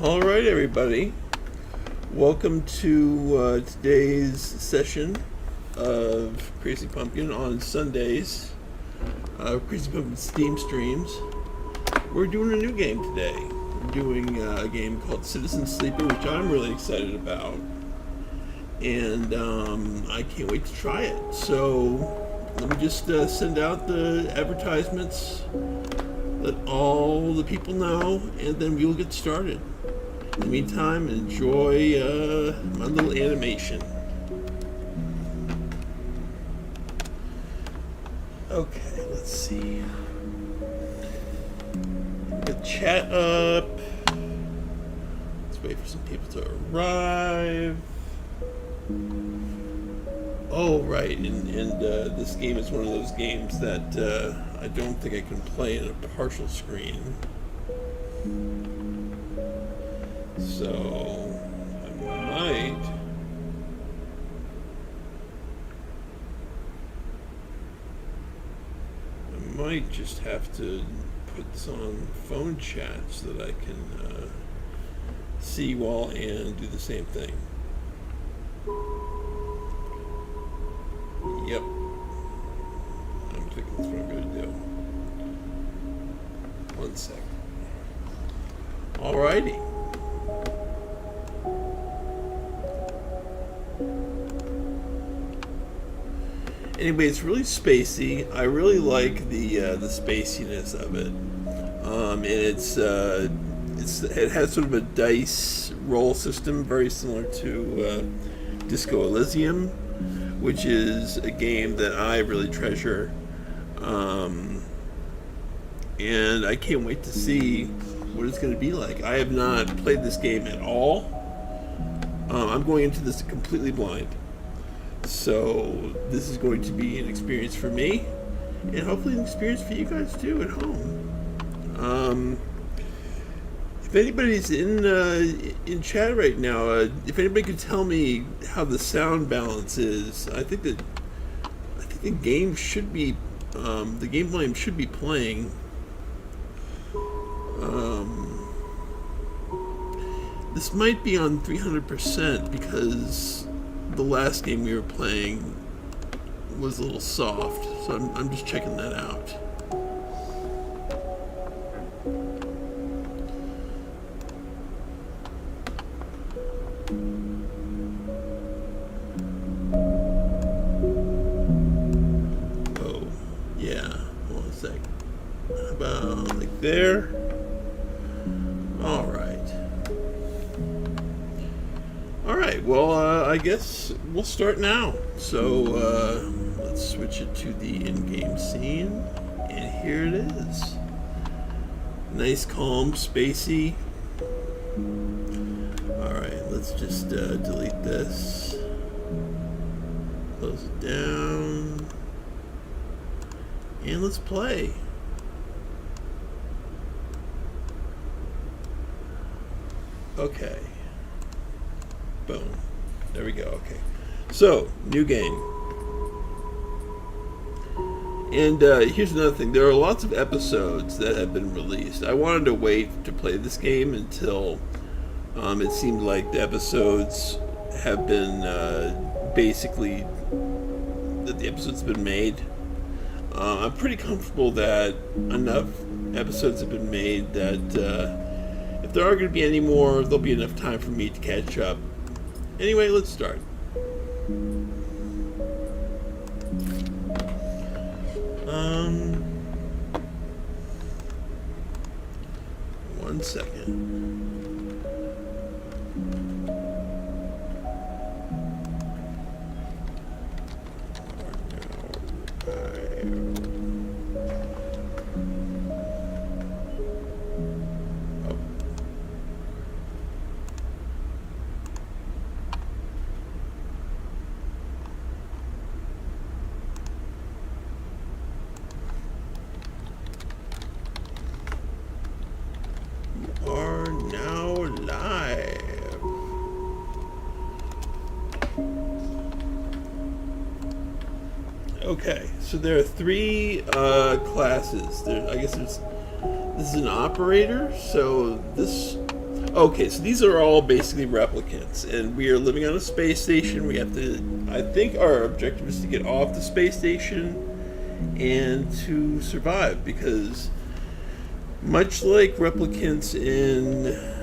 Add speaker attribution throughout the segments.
Speaker 1: All right, everybody. Welcome to today's session of Crazy Pumpkin on Sundays. Crazy Pumpkin Steam streams. We're doing a new game today. We're doing a game called Citizen Sleeper, which I'm really excited about. And I can't wait to try it. So let me just send out the advertisements, let all the people know, and then we will get started. In the meantime, enjoy my little animation. Okay, let's see. Get chat up. Let's wait for some people to arrive. Oh, right, and this game is one of those games that I don't think I can play in a partial screen. So, I might just have to put this on phone chat so that I can see you all and do the same thing. Yep. I'm thinking that's what I'm going to do. 1 second. Alrighty. Anyway, it's really spacey. I really like the spaciness of it, and it has sort of a dice roll system, very similar to Disco Elysium, which is a game that I really treasure, and I can't wait to see what it's going to be like. I have not played this game at all. I'm going into this completely blind. So this is going to be an experience for me, and hopefully an experience for you guys too at home. If anybody's in chat right now, if anybody could tell me how the sound balance is, I think the game should be the game volume should be playing. This might be on 300% because the last game we were playing was a little soft, so I'm just checking that out. Oh, yeah. Hold on a sec. How about like there? All right. Alright, well, I guess we'll start now. So, let's switch it to the in-game scene, and here it is. Nice, calm, spacey. Alright, let's just delete this. Close it down. And let's play. Okay. Boom. There we go. Okay. So, new game. And here's another thing. There are lots of episodes that have been released. I wanted to wait to play this game until it seemed like the episodes have been basically that the episodes have been made. I'm pretty comfortable that enough episodes have been made that if there are going to be any more, there'll be enough time for me to catch up. Anyway, let's start. One second. Are now live. Okay, so there are three classes. I guess this is an operator. So this. Okay, so these are all basically replicants, and we are living on a space station. We have to, I think our objective is to get off the space station and to survive, because much like replicants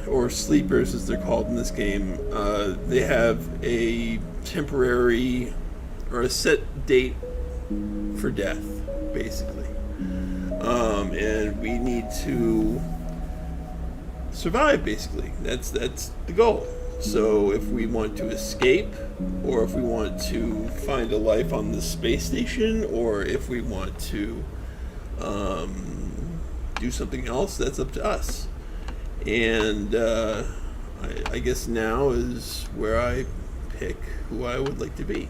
Speaker 1: or sleepers as they're called in this game, they have a temporary or a set date for death, basically. And we need to survive, basically. That's the goal. So if we want to escape, or if we want to find a life on the space station, or if we want to do something else, that's up to us. And I guess now is where I pick who I would like to be.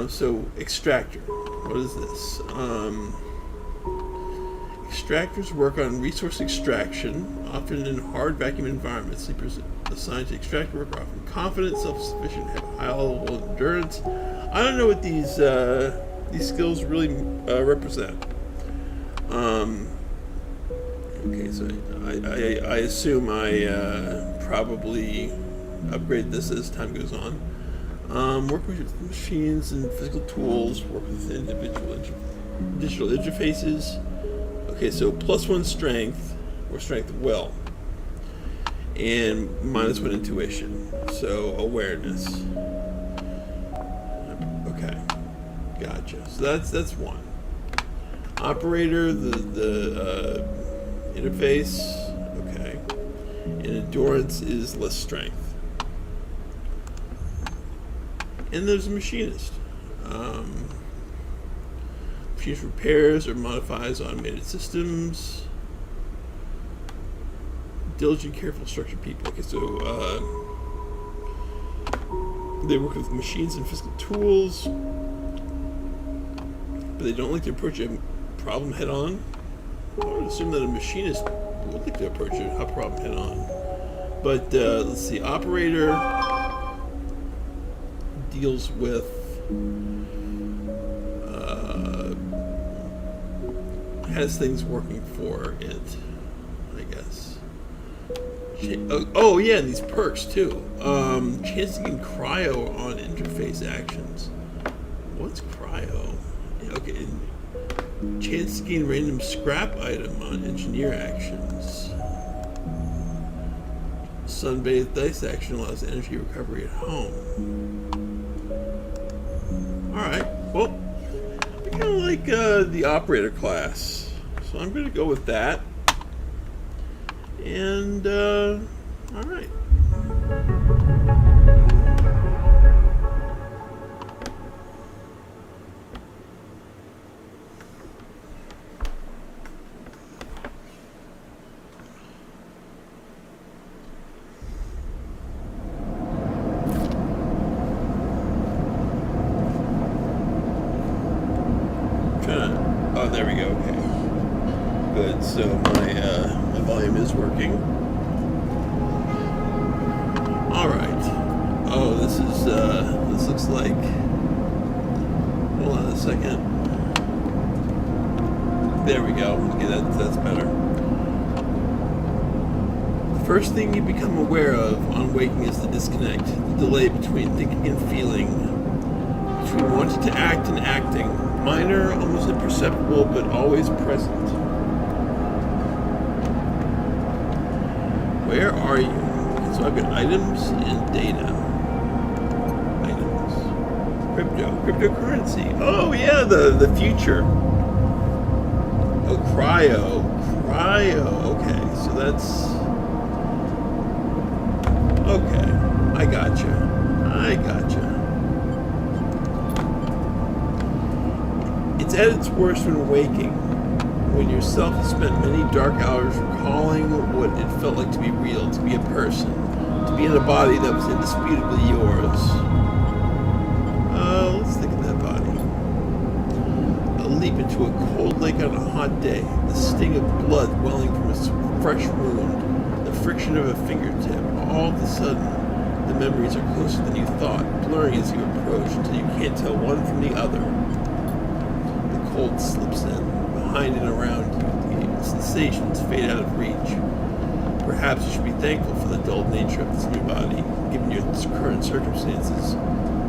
Speaker 1: So extractor, what is this? Extractors work on resource extraction, often in hard vacuum environments. Sleepers assigned to extractor work are often confident, self-sufficient, have high level of endurance. I don't know what these skills really represent. Okay, so I assume I probably upgrade this as time goes on. Work with machines and physical tools. Work with digital interfaces. Okay, so +1 strength, or strength of will, and -1 intuition, so awareness. Okay, gotcha. So that's one. Operator, the interface, okay, and endurance is less strength. And there's a machinist. Machinist repairs or modifies automated systems. Diligent, careful, structured people. Okay, so they work with machines and physical tools, but they don't like to approach a problem head on. I would assume that a machinist would like to approach a problem head on. But let's see, operator deals with has things working for it, I guess. Oh yeah, and these perks too. Chance to gain cryo on interface actions. What's cryo? Okay. Chance to gain random scrap item on engineer actions. Sunbathed dice action allows energy recovery at home. Alright, well, I kind of like the operator class, so I'm going to go with that. And, alright. Oh, there we go. Okay, good. So my volume is working. All right. Oh, this looks like. Hold on a second. There we go. Okay, that's better. The first thing you become aware of on waking is the disconnect, the delay between thinking and feeling, between wanting to act and acting. Minor, almost imperceptible, but always present. Where are you? Okay, so I've got items and data. Items. Cryptocurrency. Oh yeah, the future. Oh, cryo. Okay, so that's... Okay, I gotcha. It's at its worst when waking, when yourself has spent many dark hours recalling what it felt like to be real, to be a person, to be in a body that was indisputably yours. Let's think of that body. A leap into a cold lake on a hot day, the sting of blood welling from a fresh wound, the friction of a fingertip. All of a sudden, the memories are closer than you thought, blurring as you approach until you can't tell one from the other. Cold slips in, behind and around you, the sensations fade out of reach. perhaps you should be thankful for the dull nature of this new body, given your current circumstances.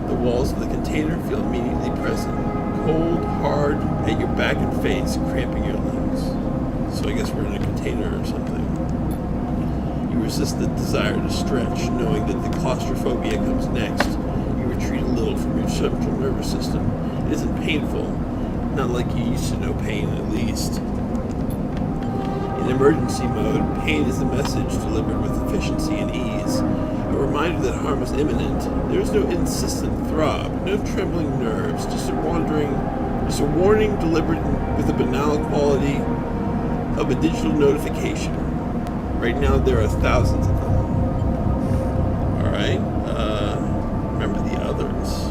Speaker 1: The walls of the container feel immediately present, cold, hard, at your back and face, cramping your limbs. So I guess we're in a container or something. You resist the desire to stretch, knowing that the claustrophobia comes next. You retreat a little from your central nervous system. It isn't painful, not like you used to know pain, at least. In emergency mode, pain is the message delivered with efficiency and ease. A reminder that harm is imminent. There is no insistent throb, no trembling nerves, just a warning delivered with the banal quality of a digital notification. Right now there are thousands of them. Alright, remember the others.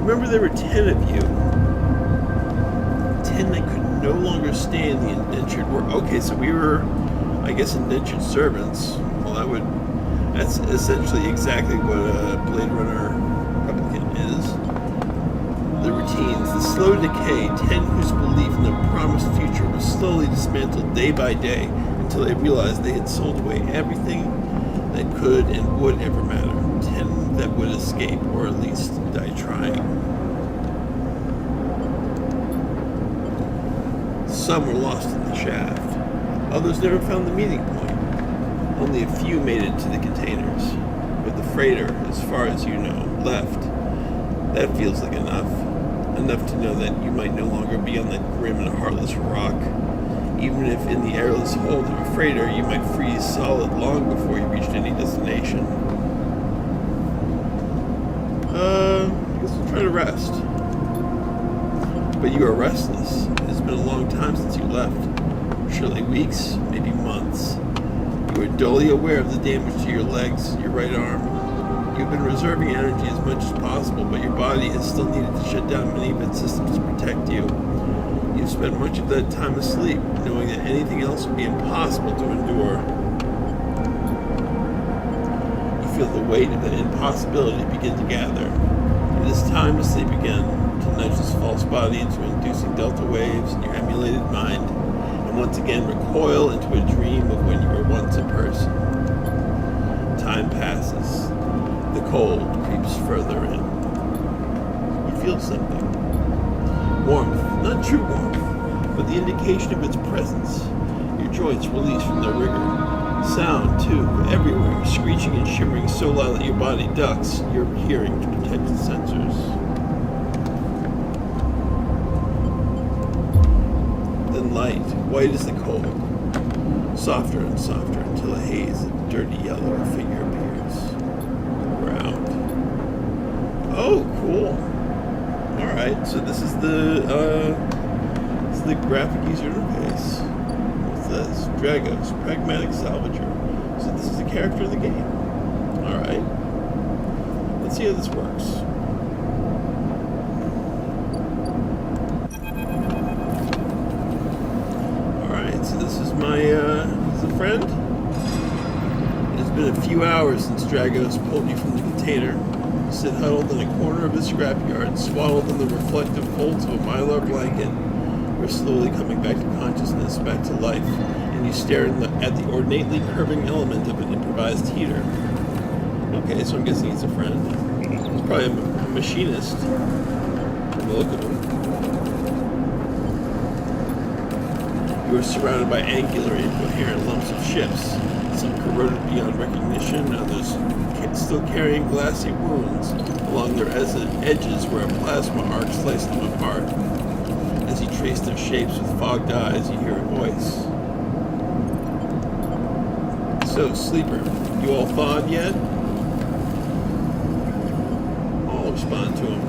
Speaker 1: Remember there were 10 of you. 10 that could no longer stay in the indentured work. Okay, so we were, I guess, indentured servants. Well, that's essentially exactly what Blade Runner Cpumpkin is. The routines, the slow decay, 10 whose belief in the promised future was slowly dismantled day by day until they realized they had sold away everything that could and would ever matter. 10 that would escape, or at least die trying. Some were lost in the shaft. Others never found the meeting point. Only a few made it to the containers. With the freighter, as far as you know, left. That feels like enough. Enough to know that you might no longer be on that grim and heartless rock. Even if in the airless hold of a freighter, you might freeze solid long before you reached any destination. I guess we'll try to rest. But you are restless. It has been a long time since you left. Surely weeks, maybe months. You are dully aware of the damage to your legs, your right arm. You've been reserving energy as much as possible, but your body has still needed to shut down many of its systems to protect you. You've spent much of that time asleep, knowing that anything else would be impossible to endure. You feel the weight of that impossibility begin to gather. It is time to sleep again, to nudge this false body into inducing delta waves in your emulated mind, and once again recoil into a dream of when you were once a person. Time passes. The cold creeps further in. You feel something. Warmth, not true warmth, but the indication of its presence. Your joints release from their rigor. Sound, too, everywhere, screeching and shimmering so loud that your body ducks your hearing to protect its sensors. Then light, white as the coal, softer and softer until a haze of dirty yellow figure appears. Around. Oh, cool. Alright, so this is the graphic user interface. What's this? Dragos, Pragmatic Salvager. So this is the character of the game. Alright. Let's see how this works. Alright, so this is my, this is a friend. It's been a few hours since Dragos pulled you from the container. You sit huddled in a corner of the scrapyard, swaddled in the reflective folds of a mylar blanket. You're slowly coming back to consciousness, back to life, and you stare at the ornately curving element of an improvised heater. Okay, so I'm guessing he's a friend. He's probably a machinist, from the look of him. You are surrounded by angular, incoherent lumps of ships, some corroded beyond recognition, others still carrying glassy wounds along their edges where a plasma arc sliced them apart. As you trace their shapes with fogged eyes, you hear a voice. So, sleeper, you all thawed yet? I'll respond to him.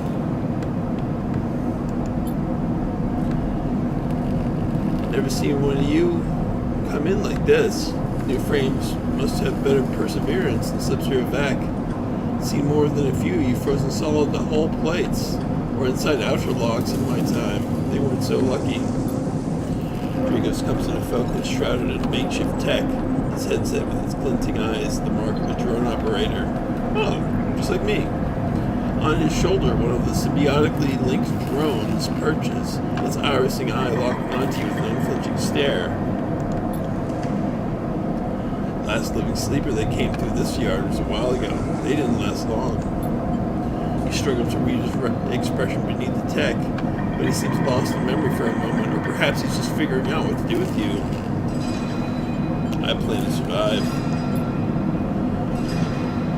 Speaker 1: Never seen one of you come in like this. New frames must have better perseverance than sub-zero vac. Seen more than a few you've frozen solid to whole plates, or inside outer logs in my time. They weren't so lucky. Dragos comes into focus, shrouded in makeshift tech, his headset with its glinting eyes, the mark of a drone operator. Oh, just like me. On his shoulder, one of the symbiotically linked drones perches, its irising eye locking onto you with an unflinching stare. Last living sleeper that came through this yard was a while ago. They didn't last long. He struggled to read his expression beneath the tech, but he seems lost in memory for a moment, or perhaps he's just figuring out what to do with you. I plan to survive.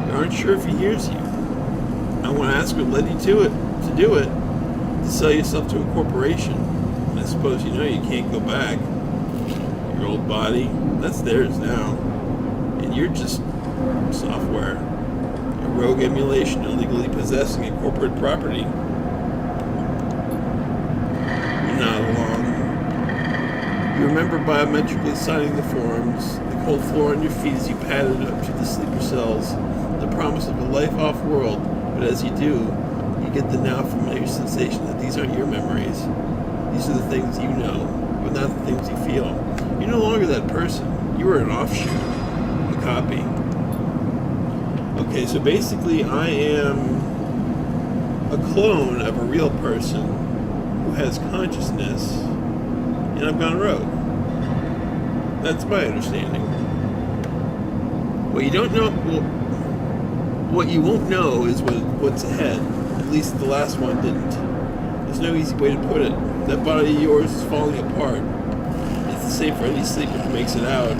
Speaker 1: You aren't sure if he hears you. I want to ask what led you to do it, to sell yourself to a corporation. And I suppose you know you can't go back. Your old body, that's theirs now. And you're just software. A rogue emulation illegally possessing a corporate property. You're not alone. You remember biometrically signing the forms, the cold floor on your feet as you padded up to the sleeper cells, the promise of a life off-world, but as you do, you get the now familiar sensation that these aren't your memories. These are the things you know, but not the things you feel. You're no longer that person. You are an offshoot, a copy. Okay, so basically I am a clone of a real person who has consciousness, and I've gone rogue. That's my understanding. What you don't know, what you won't know is what's ahead. At least the last one didn't. There's no easy way to put it. That body of yours is falling apart. It's the same for any sleeper who makes it out.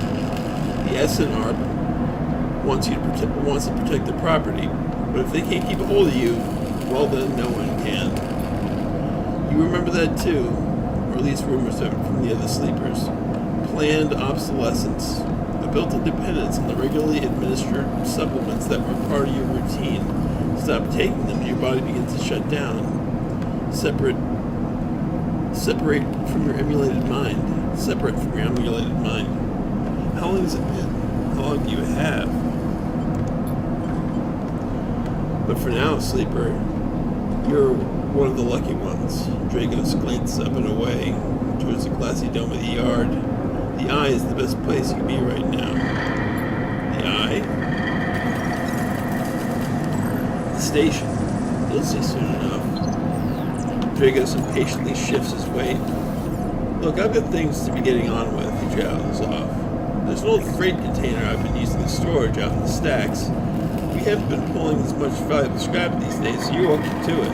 Speaker 1: The SNR wants to protect the property, but if they can't keep a hold of you, well then no one can. You remember that too, or at least rumors of it from the other sleepers. Planned obsolescence, a built-in dependence on the regularly administered supplements that were part of your routine. Stop taking them, your body begins to shut down. Separate from your emulated mind. Separate from your emulated mind. How long has it been? How long do you have? But for now, sleeper, you're one of the lucky ones. Dragos glances up and away towards the glassy dome of the yard. The eye is the best place you can be right now. The eye? The station. You'll see soon enough. Dragos impatiently shifts his weight. Look, I've got things to be getting on with, he jowls off. There's an old freight container I've been using as storage out in the stacks. We haven't been pulling as much valuable scrap these days, so you're welcome to it.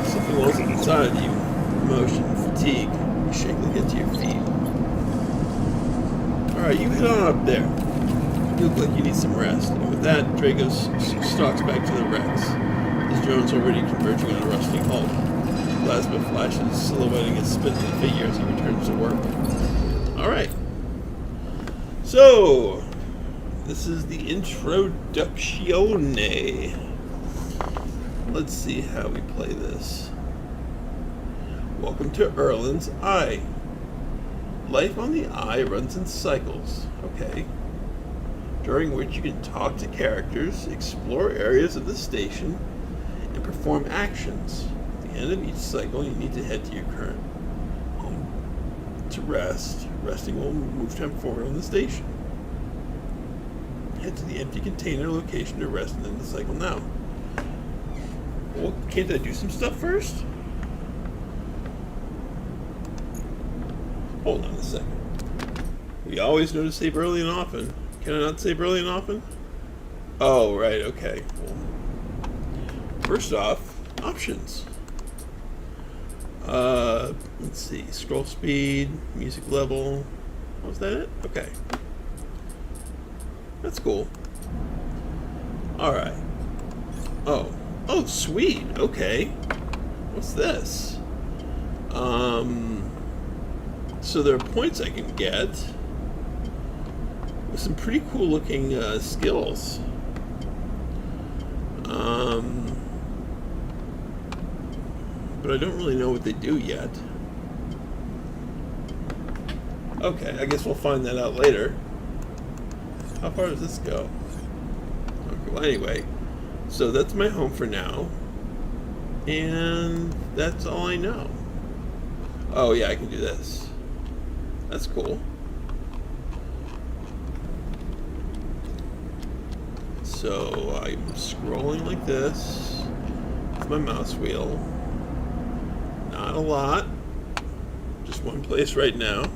Speaker 1: Something wells up inside of you. Emotion, fatigue. You shakily get to your feet. Alright, you head on up there. You look like you need some rest. And with that, Dragos stalks back to the Rex. His drone's already converging on a rusting hulk. Plasma flashes, silhouetting his spindly figure as he returns to work. Alright. So, this is the introductione. Let's see how we play this. Welcome to Erland's Eye. Life on the Eye runs in cycles, okay, during which you can talk to characters, explore areas of the station, and perform actions. At the end of each cycle, you need to head to your current home to rest. Resting will move time forward on the station. Head to the empty container location to rest and end the cycle now. Well, can't I do some stuff first? Hold on a second. We always know to save early and often. Can I not save early and often? Oh, right, okay. Well, first off, options. Let's see. Scroll speed, music level. Was that it? Okay. That's cool. Alright. Oh, sweet. Okay. What's this? So there are points I can get with some pretty cool looking skills. But I don't really know what they do yet. Okay, I guess we'll find that out later. How far does this go? Okay, well anyway, so that's my home for now. And that's all I know. Oh yeah, I can do this. That's cool. So I'm scrolling like this with my mouse wheel. Not a lot. Just one place right now.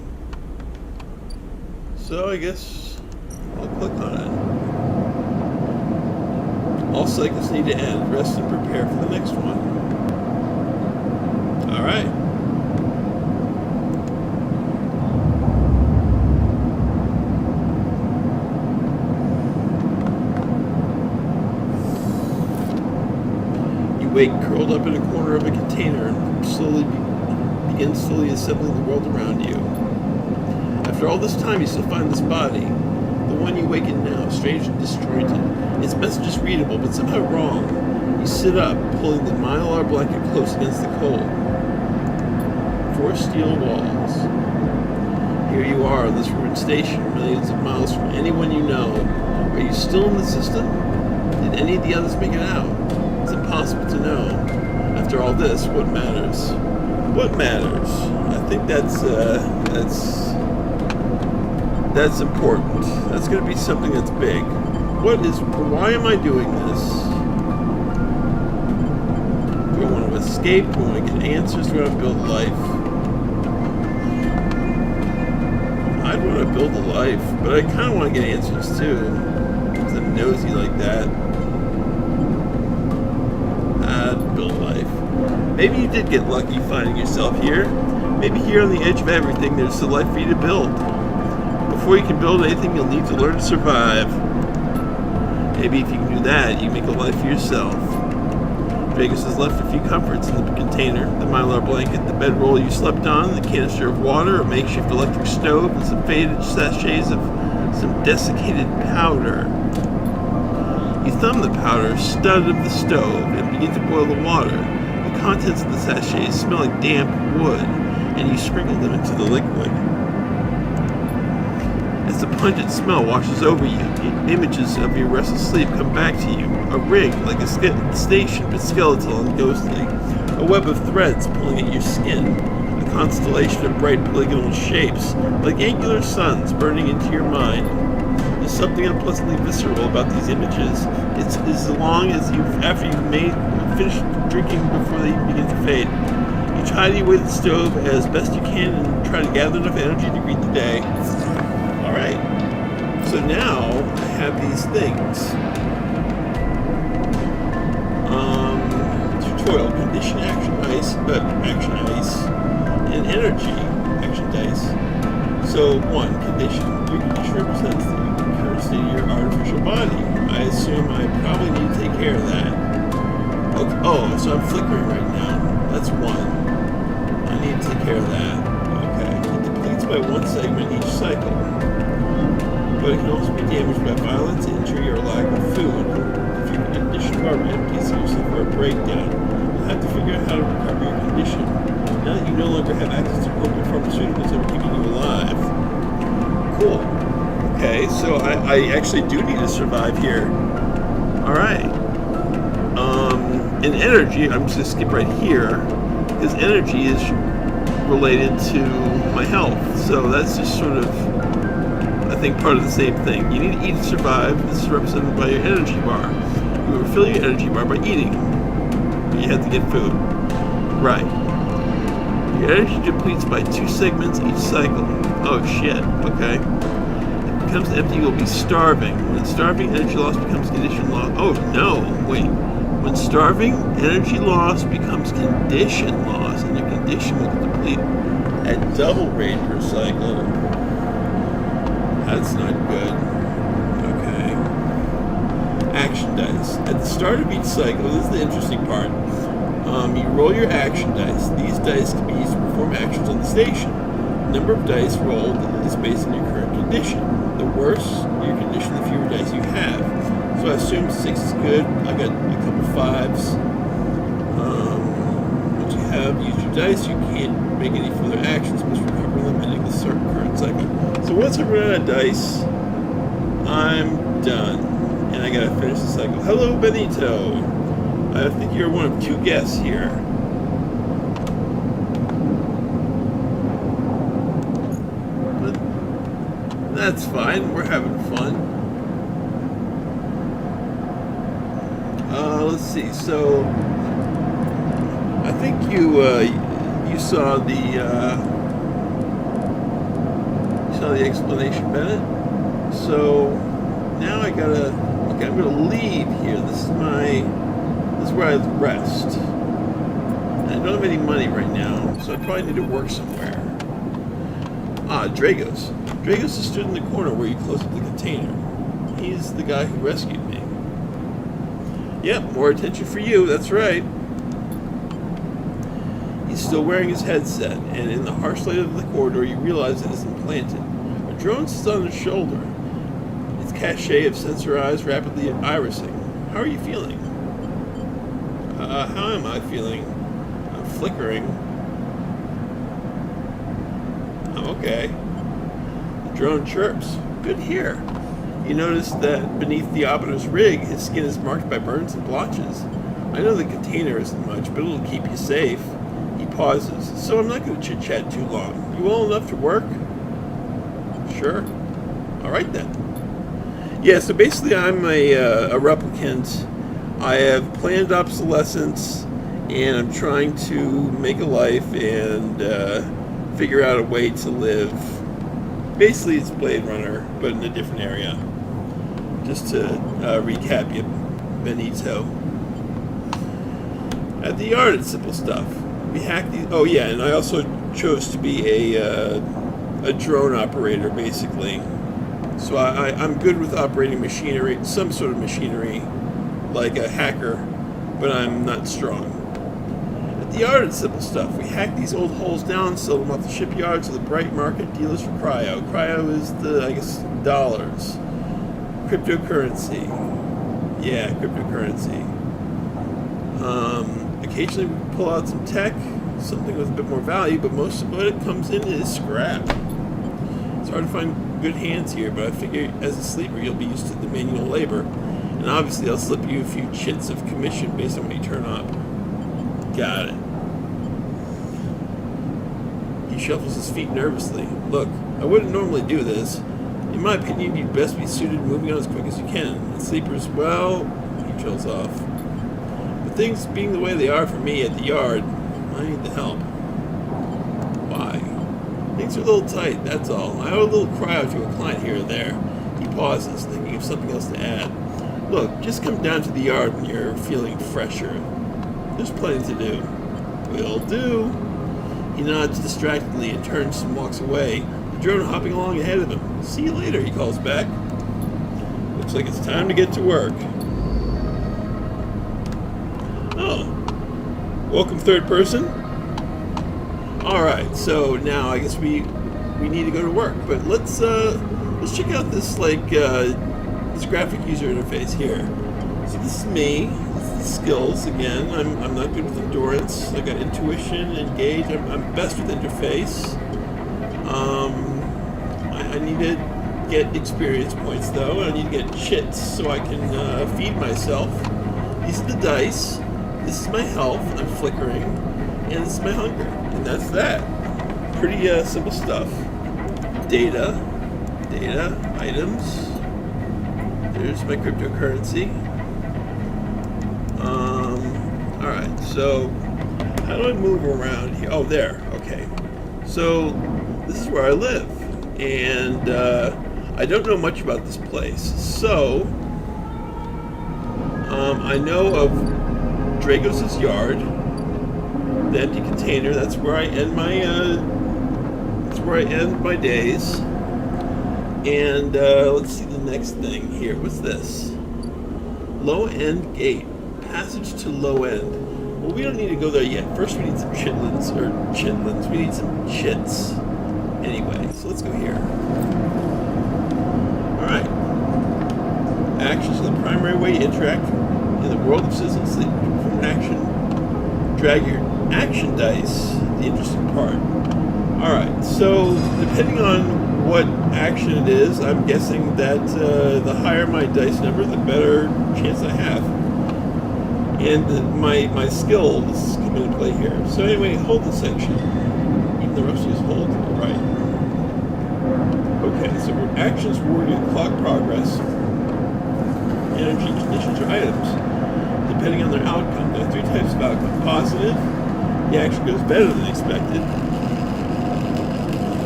Speaker 1: So I guess I'll click on it. All cycles need to end. Rest and prepare for the next one. Alright. You wake curled up in a corner of a container and begin slowly assembling the world around you. After all this time, you still find this body. The one you wake in now, strange and disjointed. Its message is readable, but somehow wrong. You sit up, pulling the mylar blanket close against the cold. 4 steel walls. Here you are on this ruined station, millions of miles from anyone you know. Are you still in the system? Did any of the others make it out? It's impossible to know. After all this, what matters? What matters? I think that's important. That's going to be something that's big. Why am I doing this? Do I want to escape? Do I want to get answers? Do I want to build life? I'd want to build a life, but I kind of want to get answers too. Because I'm nosy like that. I'd build life. Maybe you did get lucky finding yourself here. Maybe here on the edge of everything, there's a life for you to build. Before you can build anything, you'll need to learn to survive. Maybe if you can do that, you make a life for yourself. Vegas has left a few comforts in the container: the mylar blanket, the bedroll you slept on, the canister of water, a makeshift electric stove, and some faded sachets of some desiccated powder. You thumb the powder stud of the stove and begin to boil the water. The contents of the sachets smell like damp wood, and you sprinkle them into the liquid. As the pungent smell washes over you, images of your restless sleep come back to you. A rig, like a station, but skeletal and ghostly. A web of threads pulling at your skin. A constellation of bright polygonal shapes, like angular suns burning into your mind. There's something unpleasantly visceral about these images. It's as long as after you've finished drinking before they even begin to fade. You tidy away the stove as best you can and try to gather enough energy to greet the day. Alright, so now I have these things. Tutorial, condition action ice, and energy action dice. So 1, condition. Your condition represents the current state of your artificial body. I assume I probably need to take care of that. Okay. Oh, so I'm flickering right now. That's 1. I need to take care of that. Okay. It depletes by 1 segment each cycle. But it can also be damaged by violence, injury, or lack of food. If your condition bar empties, you suffer a breakdown. You'll have to figure out how to recover your condition. Now that you no longer have access to global pharmaceuticals that are keeping you alive. Cool. Okay, so I actually do need to survive here. Alright. In energy, I'm just going to skip right here, because energy is related to my health. So that's just sort of, I think, part of the same thing. You need to eat to survive. This is represented by your energy bar. You refill your energy bar by eating. You have to get food. Right. Your energy depletes by 2 segments each cycle. Oh shit, okay. If it becomes empty, you'll be starving. When starving, energy loss becomes condition loss. Oh no, wait. When starving, energy loss becomes condition loss, and your condition will deplete at double rate per cycle. That's not good. Okay. Action dice. At the start of each cycle, this is the interesting part. You roll your action dice. These dice can be used to perform actions on the station. The number of dice rolled is based on your current condition. The worse your condition, the fewer dice you have. So I assume 6 is good. I got a couple 5s. Once you have used your dice, you can't make any further actions. Must recover them ending the current cycle. So once I run out of dice, I'm done. And I gotta finish the cycle. Hello, Benito. I think you're one of 2 guests here. But that's fine. We're having fun. Let's see. So I think you saw the explanation, Bennett. So now I gotta. Okay, I'm gonna leave here. This is where I rest. And I don't have any money right now, so I probably need to work somewhere. Ah, Dragos. Dragos is stood in the corner where you closed up the container. He's the guy who rescued me. Yep, more attention for you, that's right. He's still wearing his headset, and in the harsh light of the corridor, you realize it is implanted. A drone sits on his shoulder, its cachet of sensor eyes rapidly irising. How are you feeling? How am I feeling? I'm flickering. I'm okay. The drone chirps. Good here. You notice that beneath the Operator's rig, his skin is marked by burns and blotches. I know the container isn't much, but it'll keep you safe. He pauses. So I'm not going to chit-chat too long. You well enough to work? Sure. All right then. Yeah, so basically I'm a replicant. I have planned obsolescence, and I'm trying to make a life and figure out a way to live. Basically, it's Blade Runner, but in a different area. Just to recap you, Benito. At the yard, it's simple stuff. We hacked these. Oh yeah, and I also chose to be a drone operator, basically. So I'm good with operating machinery, some sort of machinery, like a hacker, but I'm not strong. At the yard, it's simple stuff. We hacked these old holes down, sold them off the shipyards to the bright market dealers for cryo. Cryo is I guess, dollars. Cryptocurrency. Yeah, cryptocurrency. Occasionally we pull out some tech, something with a bit more value, but most of what it comes in is scrap. It's hard to find good hands here, but I figure as a sleeper you'll be used to the manual labor. And obviously I'll slip you a few chits of commission based on what you turn up. Got it. He shuffles his feet nervously. Look, I wouldn't normally do this. In my opinion, you'd best be suited moving on as quick as you can. And sleepers, well, he trails off. But things being the way they are for me at the yard, I need the help. Why? Things are a little tight, that's all. I owe a little cryo to a client here or there. He pauses, thinking of something else to add. Look, just come down to the yard when you're feeling fresher. There's plenty to do. Will do. He nods distractedly and turns and walks away, the drone hopping along ahead of him. See you later, he calls back. Looks like it's time to get to work. Oh. Welcome, third person. Alright, so now I guess we need to go to work, but let's check out this this graphic user interface here. So this is me. This is the skills again. I'm not good with endurance. I got intuition, engage. I'm best with interface. I need to get experience points though. I need to get chits so I can feed myself. These are the dice. This is my health. I'm flickering, and this is my hunger, and that's that. Pretty simple stuff. Data, items. There's my cryptocurrency. Alright, so how do I move around here? Oh, there. Okay. So this is where I live. And I don't know much about this place. So I know of Dragos' yard, the empty container. That's where I end my days. And let's see the next thing here. What's this? Low end gate. Passage to low end. Well, we don't need to go there yet. First, we need some chitlins. We need some chits. Anyway, so let's go here. Alright. Actions are the primary way to interact in the world of citizen sleep. From an action, drag your action dice. The interesting part. Alright, so depending on what action it is, I'm guessing that the higher my dice number, the better chance I have. And my skills come into play here. So anyway, hold the section. Even the rest of these hold. Right. Okay, so actions reward you clock progress. Energy, conditions, or items, depending on their outcome. There are three types of outcome. Positive, the action goes better than expected.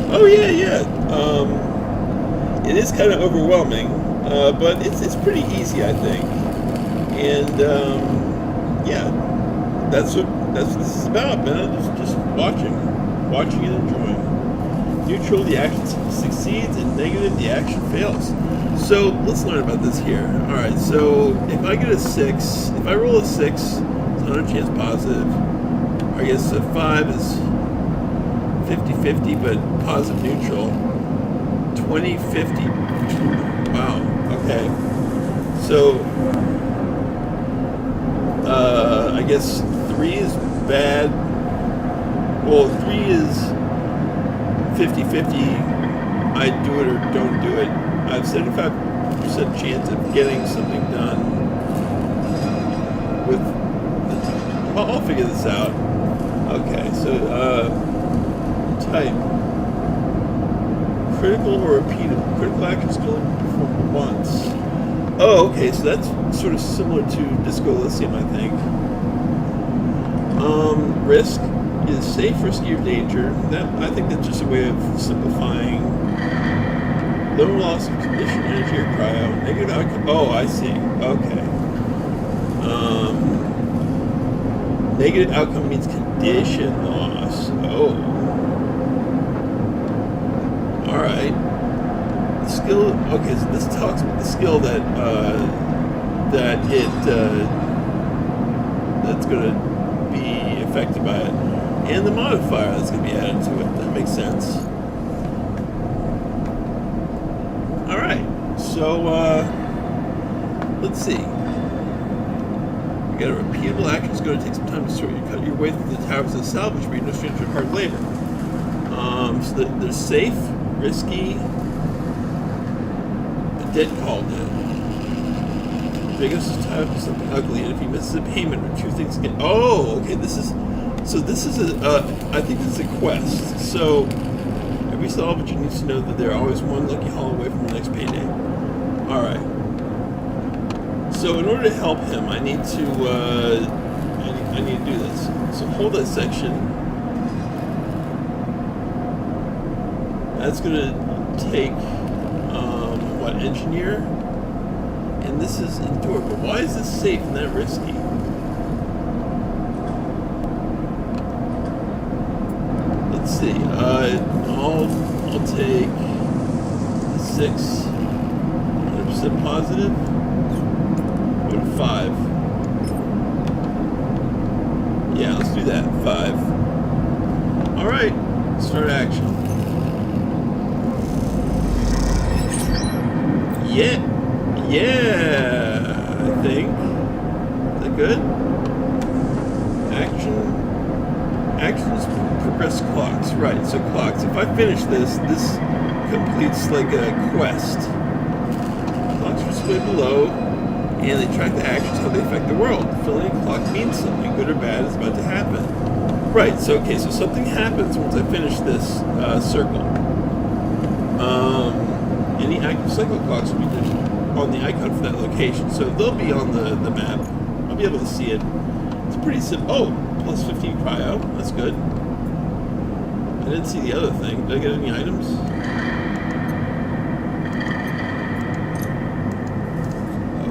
Speaker 1: Oh yeah. It is kind of overwhelming, but it's pretty easy, I think. And yeah, that's what this is about, man. Just watching and enjoying. Neutral, the action succeeds, and negative, the action fails. So let's learn about this here. All right. So if I get a 6, if I roll a 6, it's 100 chance positive. I guess a 5 is 50-50, but positive neutral. 20-50. Wow. Okay. So I guess 3 is bad. Well, 3 is 50-50. I do it or don't do it. I have 75% chance of getting something done with. Well, I'll figure this out. Okay, so type critical or repeatable. Critical actions can only be performed once. Oh, okay, so that's sort of similar to Disco Elysium, I think. Risk is safe, risky, or danger. That, I think that's just a way of simplifying. Low loss of condition, energy, or cryo. Negative outcome. Oh, I see. Okay. Negative outcome means condition loss. Oh. Alright. The skill. Okay, so this talks about the skill that that's going to be affected by it. And the modifier that's going to be added to it. That makes sense. Alright, so let's see. You got a repeatable action. It's going to take some time to sort you cut your way through the towers of the salvage, but you're no stranger to hard labor. So they're safe, risky, the debt called in. Biggest is tied up to something ugly, and if he misses a payment or two things get. Oh, okay. This is a. I think this is a quest. So every salvager needs to know that they're always one lucky haul away from the next payday. All right. So in order to help him, I need to I need to do this. So hold that section. That's gonna take what, engineer? And this is endure. But why is this safe and that risky? Let's see. I'll take 6. 100% positive. Go to 5. Yeah, let's do that. 5. All right. Start action. Yeah, I think. Is that good? Actions progress clocks. Right, so clocks. If I finish this completes like a quest. Clocks are displayed below, and they track the actions, how they affect the world. Filling a clock means something good or bad is about to happen. Right, so okay, so something happens once I finish this circle. Any active cycle clocks will be on the icon for that location, so they'll be on the map. I'll be able to see it. It's pretty simple. Oh, plus 15 cryo. That's good. I didn't see the other thing. Did I get any items?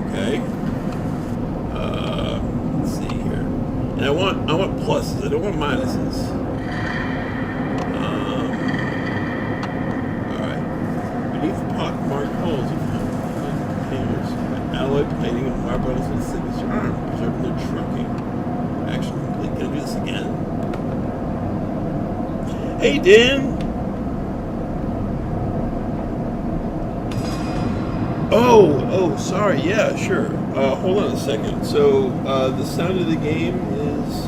Speaker 1: Okay. Let's see here. And I want pluses. I don't want minuses. Marked holes in containers, alloy plating and wire buttons with signature arm, preserving their trunking. Action complete. Can I do this again? Hey, Dan! Oh, sorry. Yeah, sure. Hold on a second. So, the sound of the game is.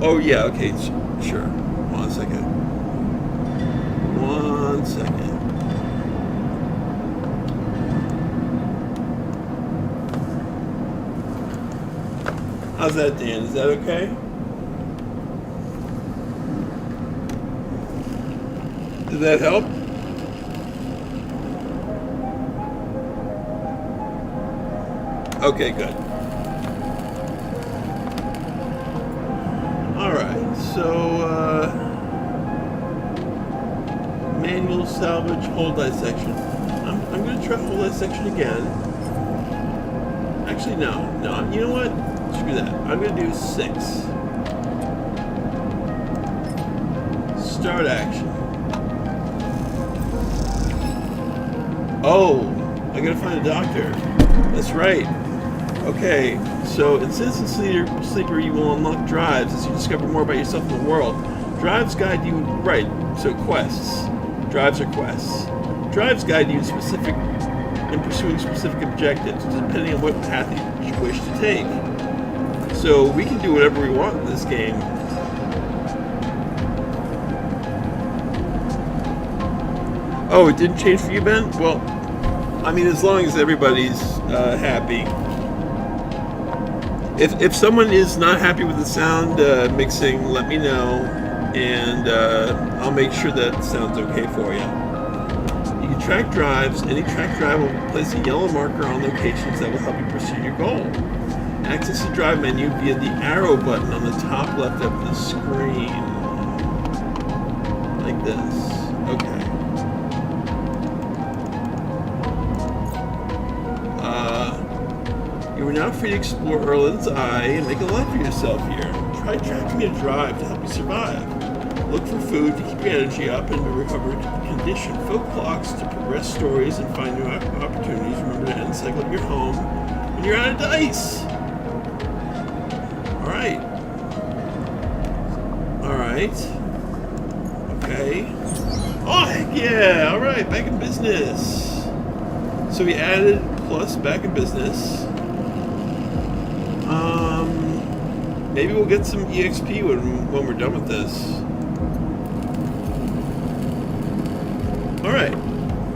Speaker 1: Oh, yeah. Okay, sure. Hold on a second. 1 second. How's that, Dan? Is that okay? Did that help? Okay, good. Alright, so, manual, salvage, whole dissection. I'm going to try whole dissection again. Actually, no. You know what? Screw that. I'm going to do 6. Start action. Oh, I got to find a doctor. That's right. Okay, so in Citizen Sleeper, you will unlock drives as you discover more about yourself and the world. Drives guide you, right, so quests. Drives are quests. Drives guide you in pursuing specific objectives, depending on what path you wish to take. So we can do whatever we want in this game. Oh, it didn't change for you, Ben? Well, I mean, as long as everybody's happy. If someone is not happy with the sound mixing, let me know, and I'll make sure that sounds okay for you. You can track drives. Any track drive will place a yellow marker on locations that will help you pursue your goal. Access the drive menu via the arrow button on the top left of the screen. Like this. Okay. You are now free to explore Erland's Eye and make a life for yourself here. Try tracking a drive to help you survive. Look for food to keep your energy up and to recover condition. Fill clocks to progress stories and find new opportunities. Remember to end cycle at your home when you're out of dice. Alright. Okay. Oh, heck yeah! Alright, back in business. So we added plus back in business. Maybe we'll get some EXP when we're done with this. Alright,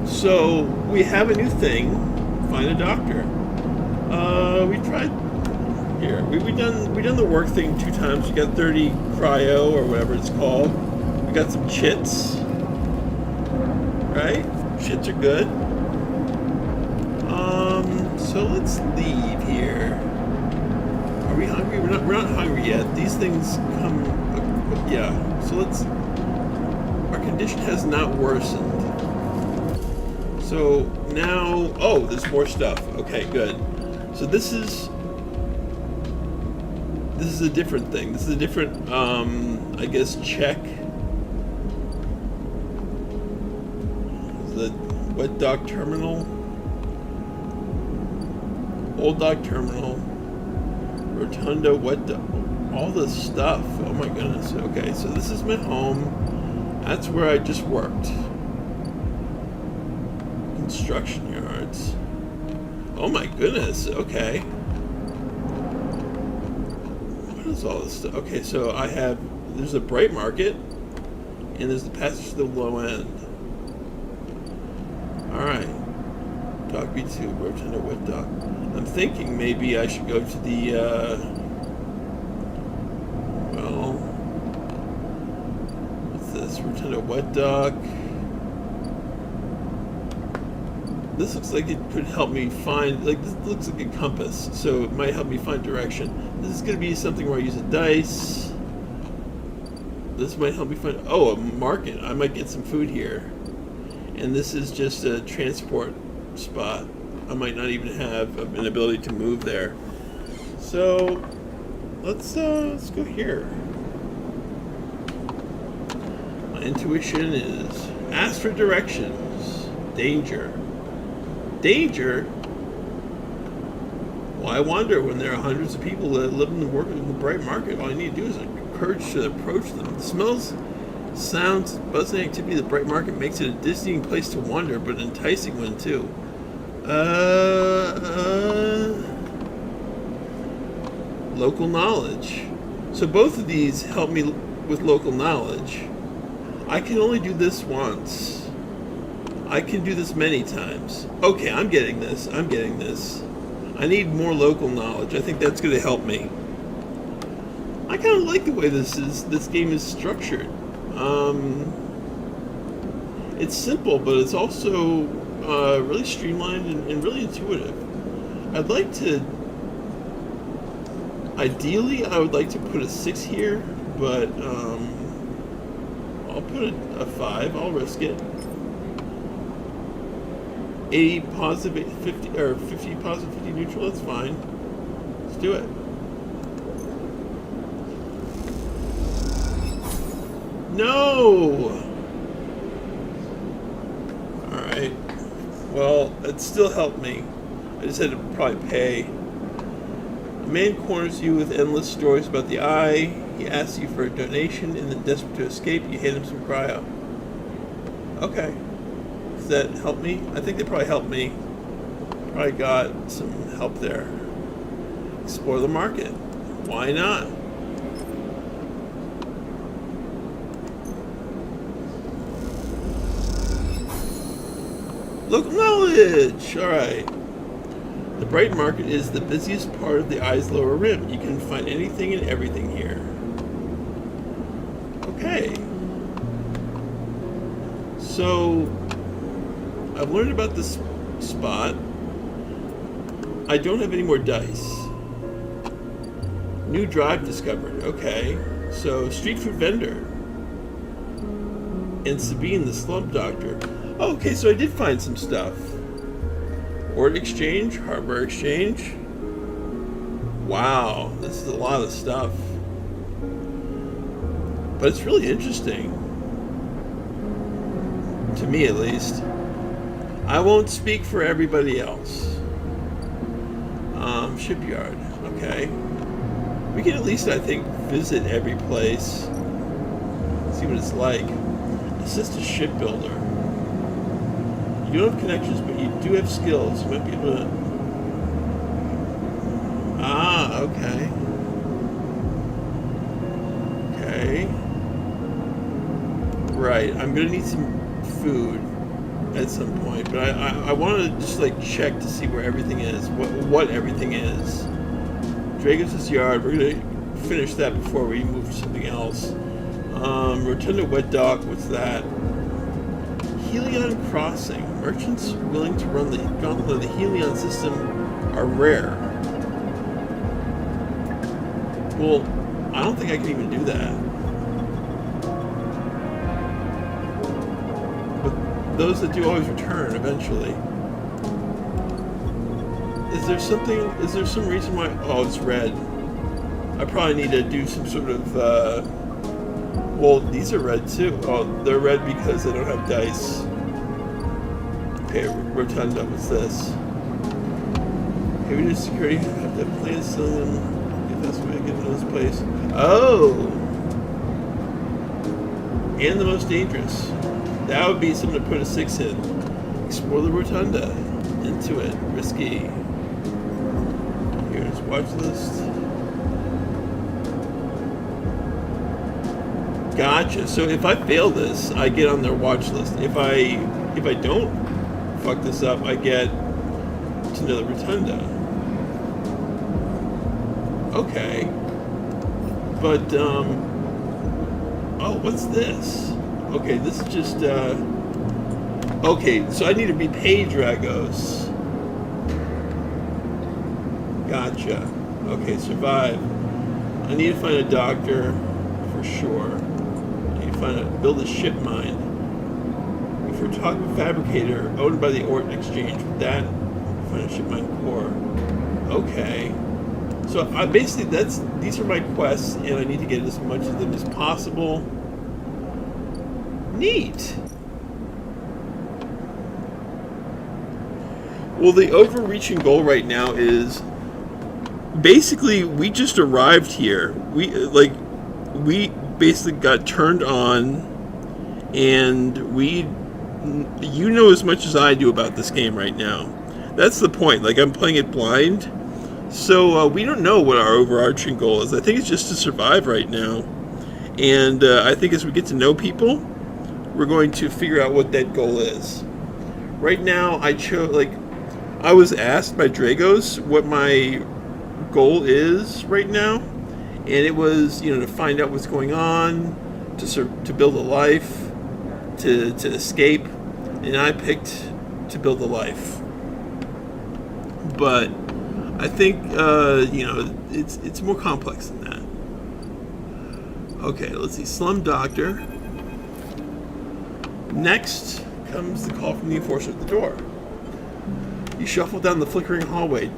Speaker 1: so we have a new thing. Find a doctor. We tried here. We done the work thing 2 times. We got 30 cryo or whatever it's called. We got some chits. Right? Chits are good. So let's leave here. Are we hungry? We're not hungry yet. These things come... yeah. So let's... Our condition has not worsened. So now... Oh, there's more stuff. Okay, good. So this is a different thing. This is a different, I guess, check. The wet dock terminal. Old dock terminal. Rotunda, wet dock. All this stuff. Oh my goodness. Okay, so this is my home. That's where I just worked. Construction yards. Oh my goodness. Okay. What is all this stuff? Okay, so I have... There's a bright market. And there's the passage to the low end. Alright. Dock B2, Rotunda, wet dock. I'm thinking maybe I should go to the, well, what's this? Rotunda wet dock. This looks like it could help me find, like, this looks like a compass, so it might help me find direction. This is going to be something where I use a dice. This might help me find, oh, a market. I might get some food here. And this is just a transport spot. I might not even have an ability to move there. So let's go here. My intuition is ask for directions. Danger. Danger? Well, I wonder when there are hundreds of people that live and work in the bright market. All you need to do is encourage to approach them. The smells, sounds, buzzing activity of the bright market makes it a dizzying place to wander, but an enticing one too. Local knowledge. So both of these help me with local knowledge. I can only do this once. I can do this many times. Okay, I'm getting this. I need more local knowledge. I think that's going to help me. I kind of like the way this game is structured. It's simple, but it's also really streamlined and really intuitive. I'd like to... Ideally, I would like to put a 6 here, but I'll put a 5. I'll risk it. 80 positive, 50, or 50 positive, 50 neutral. That's fine. Let's do it. No! Alright. Well, it still helped me. I just had to probably pay. A man corners you with endless stories about the eye. He asks you for a donation, and then desperate to escape, you hand him some cryo. Okay. Does that help me? I think they probably helped me. Probably got some help there. Explore the market. Why not? Local knowledge! Alright. The bright market is the busiest part of the eye's lower rim. You can find anything and everything here. Okay. So, I've learned about this spot. I don't have any more dice. New drive discovered. Okay. So, street food vendor. And Sabine, the slump doctor. Oh, okay, so I did find some stuff. Ord exchange, hardware exchange. Wow, this is a lot of stuff. But it's really interesting. To me, at least. I won't speak for everybody else. Shipyard, okay. We can at least, I think, visit every place. See what it's like. Assist a shipbuilder. You don't have connections, but you do have skills. You might be able to... Ah, okay. Okay. Right, I'm gonna need some food at some point, but I want to just like check to see where everything is, what everything is. Dragos' yard, we're gonna finish that before we move to something else. Rotunda Wet Dock, what's that? Helion Crossing. Merchants willing to run the gauntlet of the Helion system are rare. Well, I don't think I can even do that. But those that do always return eventually. Is there some reason why... Oh, it's red. I probably need to do some sort of... Well, these are red too. Oh, they're red because they don't have dice. Okay, Rotunda, what's this? Okay, we need security. Have to play this if that's the way to get into this place. Oh! And the most dangerous. That would be something to put a 6 in. Explore the Rotunda. Into it. Risky. Here's watch list. Gotcha. So if I fail this, I get on their watch list. If I don't fuck this up, I get to know the Rotunda. Okay. But oh, what's this? Okay, this is just okay, so I need to repay Dragos. Gotcha. Okay, survive. I need to find a doctor for sure. Build a ship mine. If we're talking fabricator owned by the Orton Exchange, with that, find a ship mine core. Okay. So I basically these are my quests, and I need to get as much of them as possible. Neat. Well, the overreaching goal right now is basically we just arrived here. We basically got turned on, and you know as much as I do about this game right now. That's the point. Like, I'm playing it blind, so we don't know what our overarching goal is. I think it's just to survive right now, and I think as we get to know people, we're going to figure out what that goal is. Right now, I was asked by Dragos what my goal is right now. And it was, to find out what's going on, to build a life, to escape, and I picked to build a life. But I think it's more complex than that. Okay, let's see. Slum Doctor. Next comes the call from the enforcer at the door. You shuffle down the flickering hallway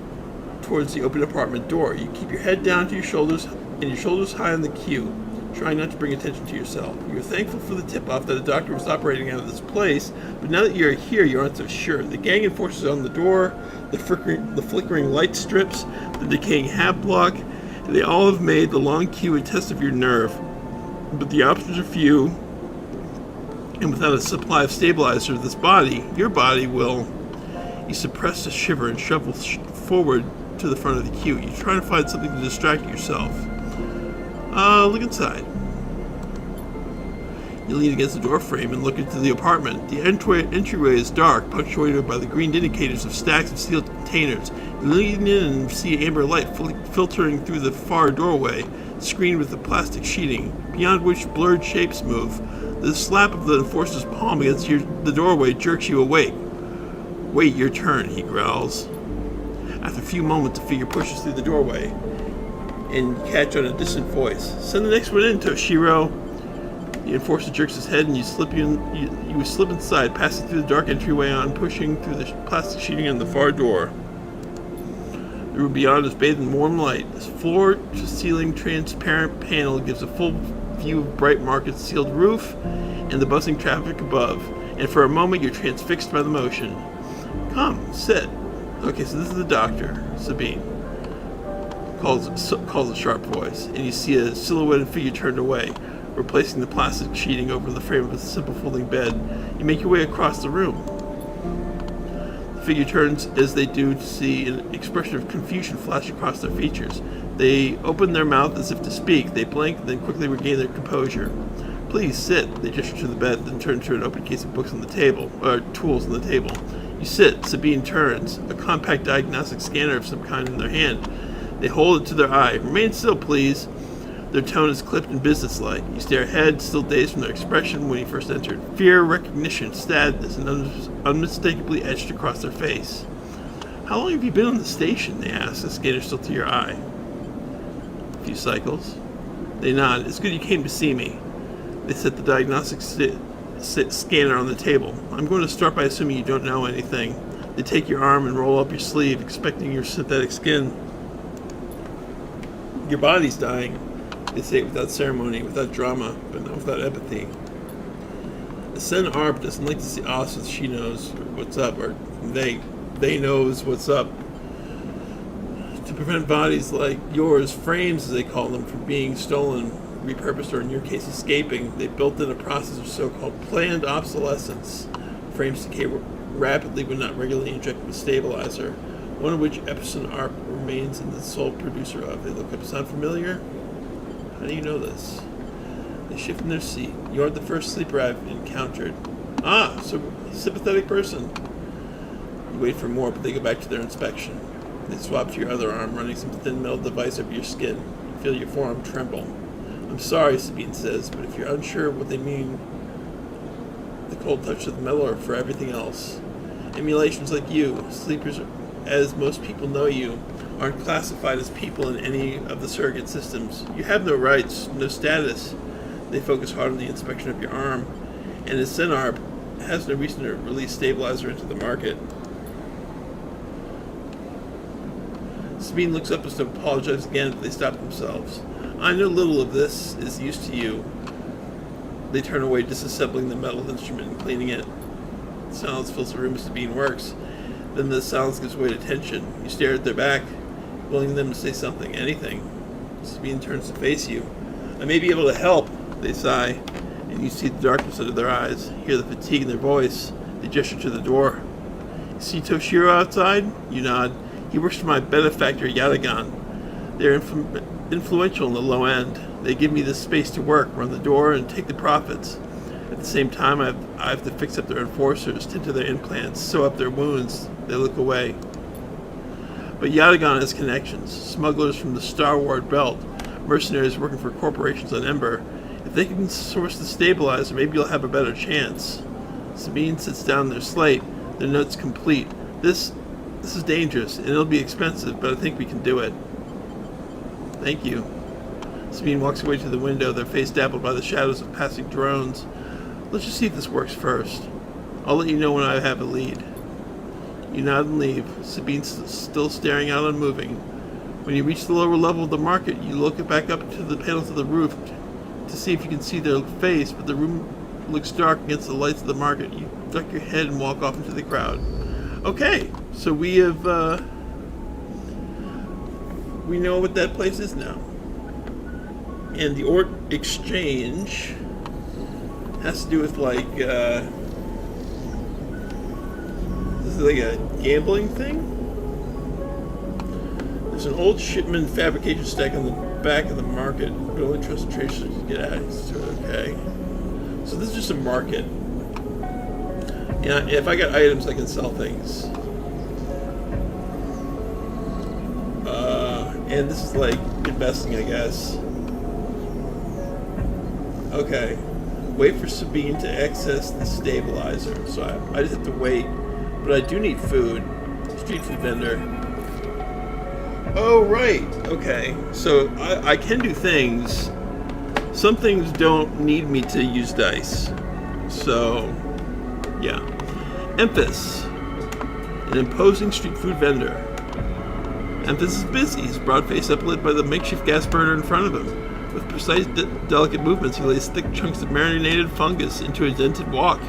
Speaker 1: towards the open apartment door. You keep your head down to your shoulders and your shoulders high on the cue, trying not to bring attention to yourself. You're thankful for the tip-off that a doctor was operating out of this place, but now that you're here, you aren't so sure. The gang enforcers on the door, the flickering light strips, the decaying hat block, they all have made the long queue a test of your nerve. But the options are few, and without a supply of stabilizer of this body, your body will... You suppress a shiver and shuffle forward to the front of the queue. You try to find something to distract yourself. Look inside. You lean against the door frame and look into the apartment. The entryway is dark, punctuated by the green indicators of stacks of sealed containers. You lean in and see amber light filtering through the far doorway, screened with a plastic sheeting, beyond which blurred shapes move. The slap of the enforcer's palm against the doorway jerks you awake. "Wait your turn," he growls. After a few moments, a figure pushes through the doorway and catch on a distant voice. "Send the next one in, Toshiro." The enforcer jerks his head and you slip inside, passing through the dark entryway on, pushing through the plastic sheeting on the far door. The room beyond is bathed in warm light. This floor-to-ceiling transparent panel gives a full view of bright market's sealed roof and the buzzing traffic above, and for a moment you're transfixed by the motion. "Come, sit." Okay, so this is the doctor, Sabine. Calls a sharp voice, and you see a silhouetted figure turned away, replacing the plastic sheeting over the frame of a simple folding bed. You make your way across the room. The figure turns as they do to see an expression of confusion flash across their features. They open their mouth as if to speak. They blink, then quickly regain their composure. "Please sit." They gesture to the bed, then turn to an open case of books on the table, or tools on the table. You sit. Sabine turns, a compact diagnostic scanner of some kind in their hand. They hold it to their eye. "Remain still, please." Their tone is clipped and businesslike. You stare ahead, still dazed from their expression when you first entered. Fear, recognition, sadness, and unmistakably etched across their face. "How long have you been on the station?" they ask, the scanner still to your eye. "A few cycles." They nod. "It's good you came to see me." They set the diagnostic scanner on the table. "I'm going to start by assuming you don't know anything." They take your arm and roll up your sleeve, expecting your synthetic skin. "Your body's dying," they say it without ceremony, without drama, but not without empathy. The Sen Arp doesn't like to see us as she knows what's up, or they knows what's up. To prevent bodies like yours, frames as they call them, from being stolen, repurposed, or in your case escaping, they built in a process of so-called planned obsolescence. Frames decay rapidly when not regularly injected with stabilizer, one of which Epson ARP remains in the sole producer of. They look up. "Sound familiar?" "How do you know this?" They shift in their seat. "You aren't the first sleeper I've encountered." "Ah, so sympathetic person." You wait for more, but they go back to their inspection. They swap to your other arm, running some thin metal device over your skin. You feel your forearm tremble. "I'm sorry," Sabine says, "but if you're unsure of what they mean, the cold touch of the metal or for everything else. Emulations like you, sleepers as most people know you, aren't classified as people in any of the surrogate systems. You have no rights, no status." They focus hard on the inspection of your arm, and as Senarp has no reason to release stabilizer into the market. Sabine looks up as to apologize again, but they stop themselves. "I know little of this is used to you." They turn away, disassembling the metal instrument and cleaning it. Silence fills the room as Sabine works. Then the silence gives way to tension. You stare at their back, willing them to say something, anything. Sabine turns to face you. "I may be able to help," they sigh, and you see the darkness under their eyes, hear the fatigue in their voice. They gesture to the door. "You see Toshiro outside?" You nod. "He works for my benefactor, Yatagan. They're influential in the low end. They give me this space to work, run the door, and take the profits. At the same time, I have to fix up their enforcers, tend to their implants, sew up their wounds." They look away. But Yatagan has connections. Smugglers from the Star Wars Belt, mercenaries working for corporations on Ember. If they can source the stabilizer, maybe you'll have a better chance. Sabine sits down their slate, their notes complete. This is dangerous, and it'll be expensive, but I think we can do it." "Thank you." Sabine walks away to the window, their face dappled by the shadows of passing drones. Let's just see if this works first. I'll let you know when I have a lead. You nod and leave, Sabine's still staring out unmoving. When you reach the lower level of the market, you look back up to the panels of the roof to see if you can see their face, but the room looks dark against the lights of the market. You duck your head and walk off into the crowd. Okay, so we have, we know what that place is now. And the Ort Exchange has to do with, like, this is like a gambling thing? There's an old shipment fabrication stack on the back of the market, but only trust traders to get access to it. Okay. So this is just a market. Yeah, if I got items, I can sell things. And this is like investing, I guess. Okay. Wait for Sabine to access the stabilizer. So I just have to wait. But I do need food. Street food vendor. Oh, right. Okay. So I can do things. Some things don't need me to use dice. So, yeah. Emphas. An imposing street food vendor. Emphas is busy, his broad face uplit by the makeshift gas burner in front of him. With precise, delicate movements, he lays thick chunks of marinated fungus into a dented wok.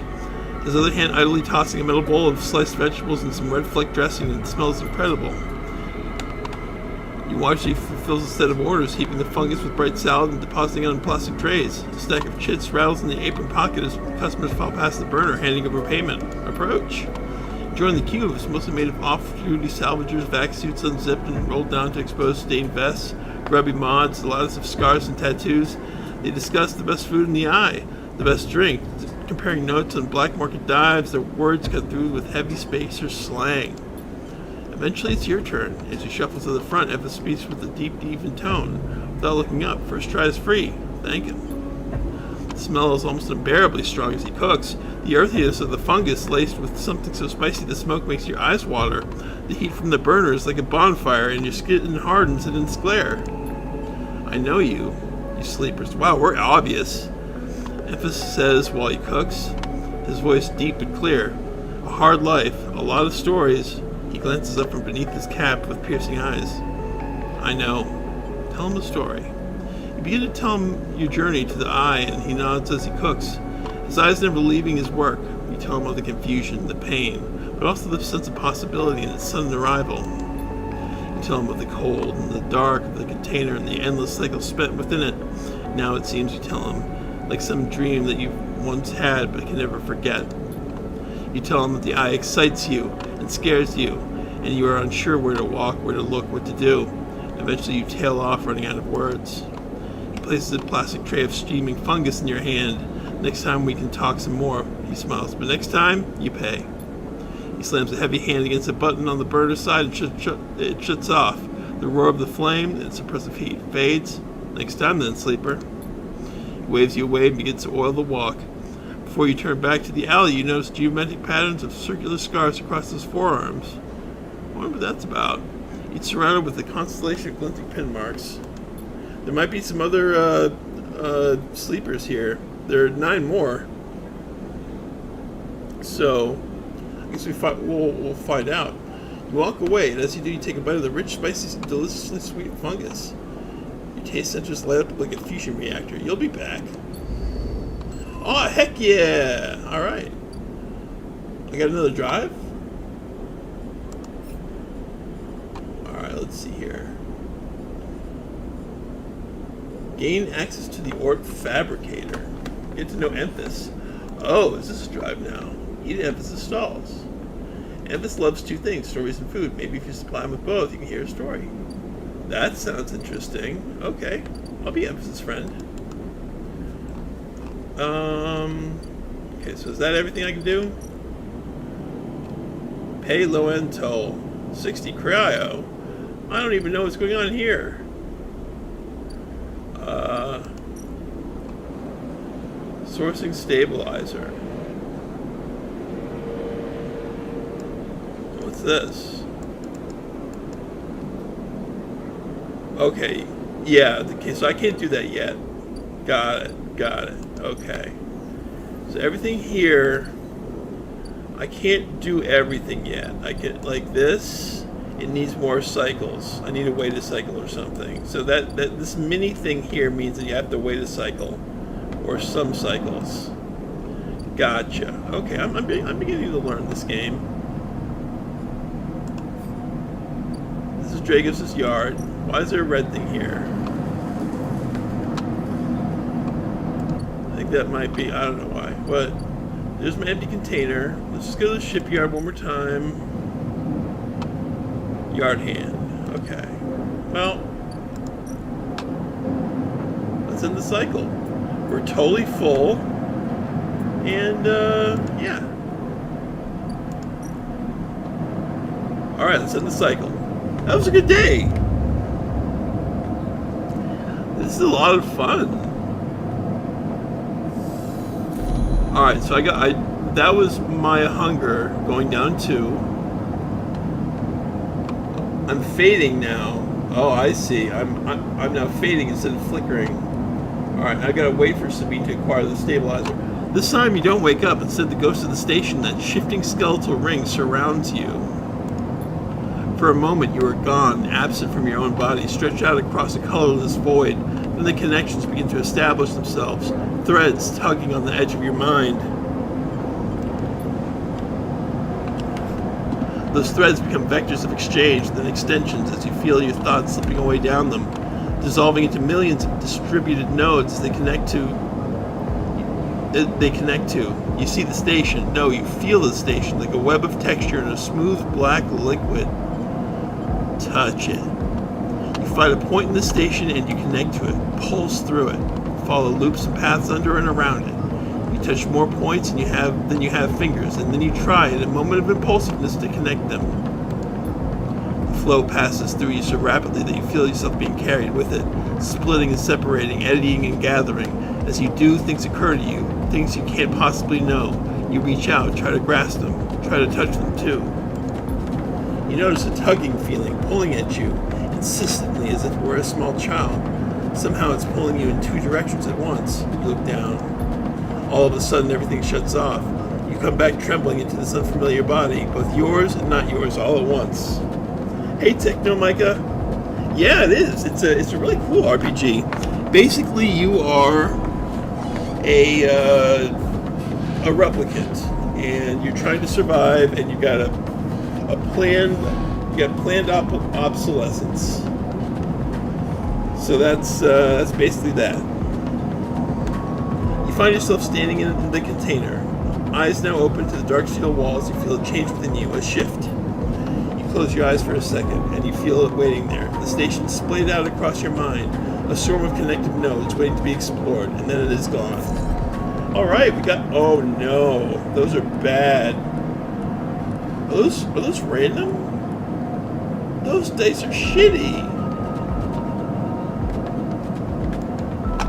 Speaker 1: His other hand idly tossing a metal bowl of sliced vegetables and some red fleck dressing that smells incredible. You watch as he fulfills a set of orders, heaping the fungus with bright salad and depositing it on plastic trays. A stack of chits rattles in the apron pocket as customers file past the burner, handing over payment. Approach. Join the queue is mostly made of off-duty salvagers, vac suits unzipped and rolled down to expose stained vests, grubby mods, the loudest of scars and tattoos. They discuss the best food in the eye, the best drink, comparing notes on black market dives, their words cut through with heavy spacer slang. Eventually it's your turn. As you shuffle to the front, Eva speaks with a deep, even tone. Without looking up, first try is free. Thank him. The smell is almost unbearably strong as he cooks. The earthiness of the fungus laced with something so spicy the smoke makes your eyes water. The heat from the burner is like a bonfire and your skin hardens in its glare. I know you sleepers. Wow, we're obvious. Emphas says while he cooks, his voice deep and clear. A hard life, a lot of stories. He glances up from beneath his cap with piercing eyes. I know. Tell him a story. You begin to tell him your journey to the eye, and he nods as he cooks. His eyes never leaving his work. You tell him of the confusion, the pain, but also the sense of possibility and its sudden arrival. You tell him of the cold and the dark of the container and the endless cycle spent within it. Now it seems you tell him, like some dream that you once had but can never forget. You tell him that the eye excites you and scares you, and you are unsure where to walk, where to look, what to do. Eventually you tail off, running out of words. He places a plastic tray of steaming fungus in your hand. Next time we can talk some more, he smiles, but next time, you pay. He slams a heavy hand against a button on the burner side and it shuts off. The roar of the flame and its oppressive heat fades. Next time then, sleeper. He waves you away and begins to oil the walk. Before you turn back to the alley, you notice geometric patterns of circular scars across his forearms. I wonder what that's about. It's surrounded with a constellation of glinting pin marks. There might be some other sleepers here. There are 9 more. So, I guess we'll find out. You walk away, and as you do, you take a bite of the rich, spicy, deliciously sweet fungus. Your taste centers light up like a fusion reactor. You'll be back. Oh, heck yeah! Alright. I got another drive? Alright, let's see here. Gain access to the Ort Fabricator. Get to know Emphas. Oh, is this a drive now? Eat at Emphas' stalls. Emphas loves 2 things, stories and food. Maybe if you supply him with both, you can hear a story. That sounds interesting. Okay, I'll be Emphas' friend. Okay, so is that everything I can do? Pay low-end toll. 60 cryo. I don't even know what's going on here. Sourcing stabilizer. What's this? Okay, yeah, okay, so I can't do that yet. Got it, okay. So everything here, I can't do everything yet. I can, like this, it needs more cycles. I need to wait a cycle or something. So that this mini thing here means that you have to wait a cycle or some cycles. Gotcha. Okay, I'm beginning to learn this game. This is Dragos' yard. Why is there a red thing here? I think that might be, I don't know why, but there's my empty container. Let's just go to the shipyard one more time. Yard hand. Okay. Well, let's end the cycle. We're totally full. And, yeah. Alright, let's end the cycle. That was a good day. This is a lot of fun. Alright, so that was my hunger going down 2. I'm fading now. Oh, I see. I'm now fading instead of flickering. Alright, I gotta wait for Sabine to acquire the stabilizer. This time you don't wake up. Instead, the ghost of the station, that shifting skeletal ring, surrounds you. For a moment you are gone, absent from your own body, stretched out across a colorless void. Then the connections begin to establish themselves, threads tugging on the edge of your mind. Those threads become vectors of exchange, then extensions as you feel your thoughts slipping away down them, dissolving into millions of distributed nodes as they connect to. You see the station. No, you feel the station like a web of texture in a smooth black liquid. Touch it. You find a point in the station and you connect to it. Pulse through it. Follow loops and paths under and around it. You touch more points than you have fingers, and then you try in a moment of impulsiveness to connect them. The flow passes through you so rapidly that you feel yourself being carried with it, splitting and separating, eddying and gathering. As you do, things occur to you, things you can't possibly know. You reach out, try to grasp them, try to touch them too. You notice a tugging feeling pulling at you, insistently as if it were a small child. Somehow it's pulling you in 2 directions at once. You look down. All of a sudden everything shuts off. You come back trembling into this unfamiliar body, both yours and not yours all at once. Hey Techno Micah. Yeah, it is. It's a really cool RPG. Basically you are a replicant, and you're trying to survive, and you got planned obsolescence. So that's basically that. You find yourself standing in the container, eyes now open to the dark steel walls. You feel a change within you, a shift. You close your eyes for a second, and you feel it waiting there. The station splayed out across your mind, a swarm of connected nodes waiting to be explored, and then it is gone. Alright, we got... Oh no, those are bad. Are those random? Those dice are shitty.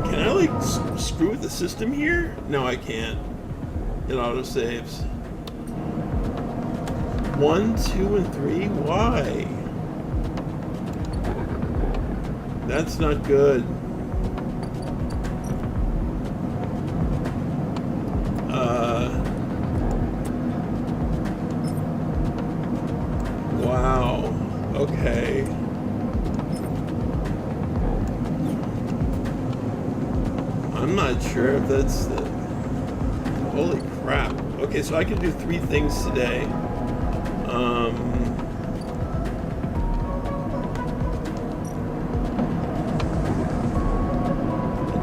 Speaker 1: Can I, like, screw with the system here? No, I can't. It autosaves. 1, 2, and 3? Why? That's not good. Wow. Okay. I'm not sure if that's the... Holy crap. Okay, so I can do 3 things today.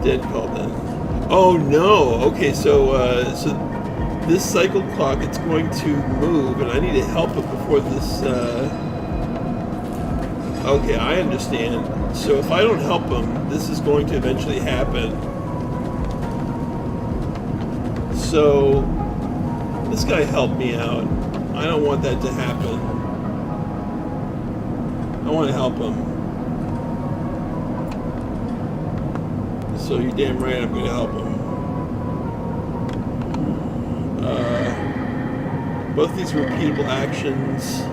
Speaker 1: Dead call then. Oh no! Okay, so this cycle clock, it's going to move, and I need to help it before this. Okay, I understand. So if I don't help him, this is going to eventually happen. So this guy helped me out. I don't want that to happen. I want to help him. So you're damn right I'm going to help him. Both these are repeatable actions.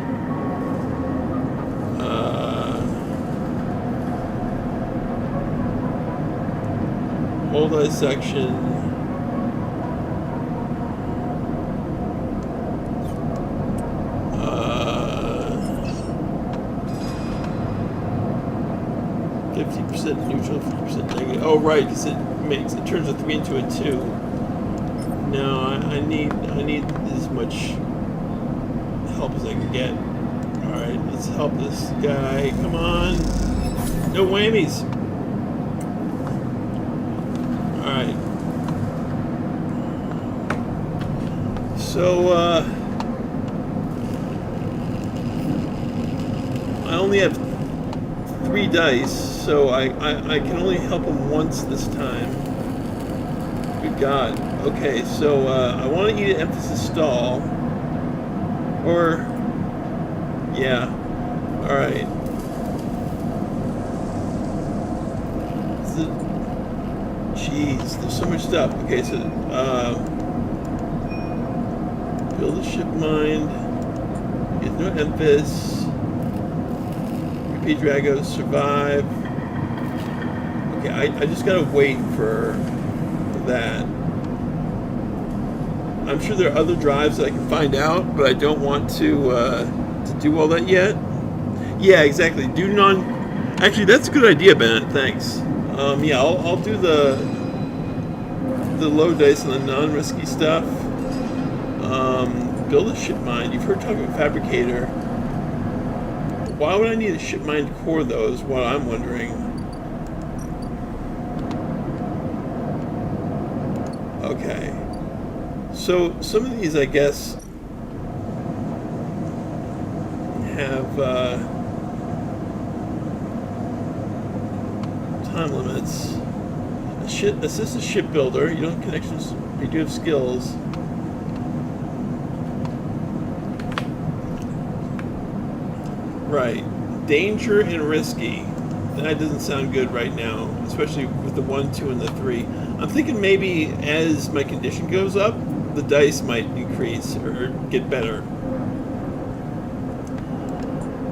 Speaker 1: Hold dissection. right, because it turns a 3 into a 2. No, I need as much help as I can get. All right, let's help this guy. Come on, no whammies. All right. So I only have 3 dice, so I can only help him once this time. Good God. Okay, so I want to eat an emphasis stall. Or, yeah. Alright. Jeez, there's so much stuff. Okay, so, build a ship mind. Get no emphasis. Repeat Dragos, survive. Okay, I just gotta wait for that. I'm sure there are other drives that I can find out, but I don't want to do all that yet. Yeah, exactly. Actually, that's a good idea, Bennett. Thanks. Yeah, I'll do the low dice and the non-risky stuff. Build a ship mind. You've heard talk about fabricator. Why would I need a ship mind core, though, is what I'm wondering. Okay. So, some of these, I guess, have time limits. Assist a shipbuilder. You don't have connections, but you do have skills. Right. Danger and risky. That doesn't sound good right now, especially with the 1, 2, and the 3. I'm thinking maybe as my condition goes up, the dice might increase or get better.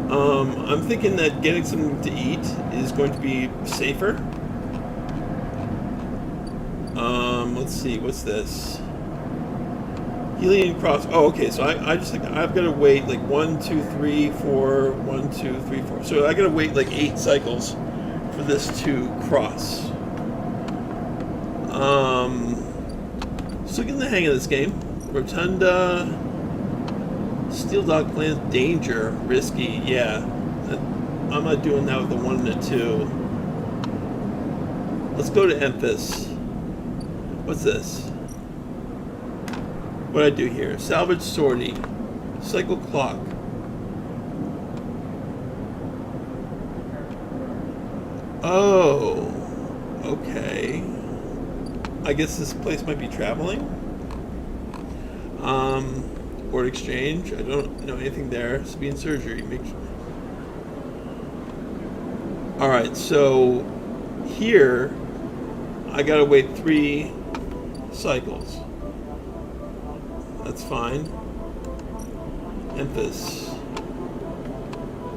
Speaker 1: I'm thinking that getting something to eat is going to be safer. Let's see, what's this? Helium cross. Oh, okay. So I've got to wait like 1, 2, 3, 4. 1, 2, 3, 4. So I got to wait like 8 cycles for this to cross. Still getting the hang of this game. Rotunda, Steel Dog Plans, danger, risky. Yeah, I'm not doing that with the 1 and a 2. Let's go to Emphas. What's this? What I do here? Salvage sortie, cycle clock. Oh, okay. I guess this place might be traveling. Board exchange. I don't know anything there. Speed and surgery. All right. So here, I gotta wait 3 cycles. That's fine. Emphas.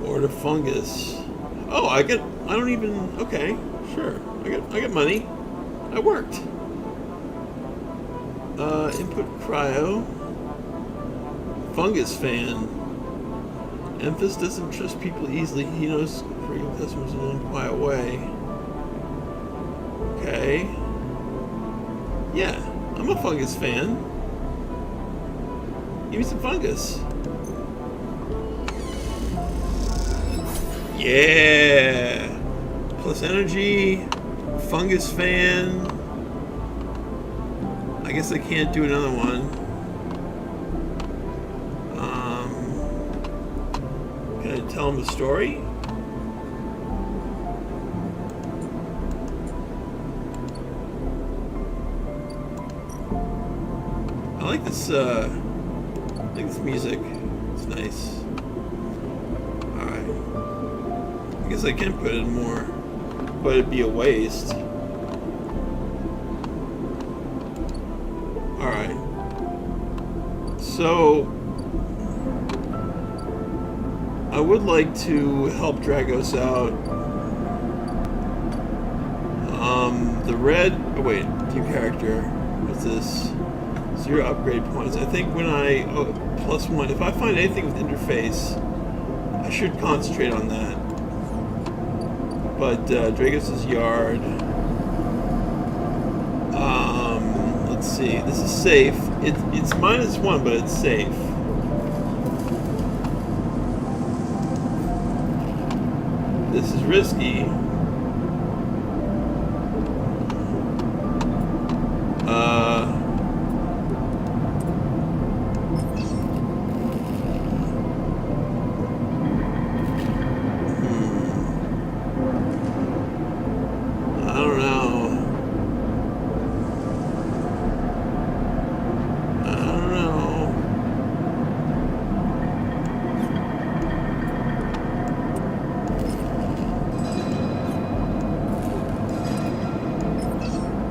Speaker 1: Order fungus. Oh, okay, sure. I get money. I worked. Input cryo. Fungus fan. Emphas doesn't trust people easily. He knows frequent customers in a quiet way. Okay. Yeah, I'm a fungus fan. Give me some fungus. Yeah. Plus energy. Fungus fan. I guess I can't do another one. Can I tell him a story? I like this music. It's nice. Alright. I guess I can put in more, but it'd be a waste. Alright. So, I would like to help Dragos out. The red... Oh, wait. New character. What's this? 0 upgrade points. I think when I... Oh, +1. If I find anything with interface, I should concentrate on that. But Dragos' yard... see. This is safe. It's -1, but it's safe. This is risky. I don't know.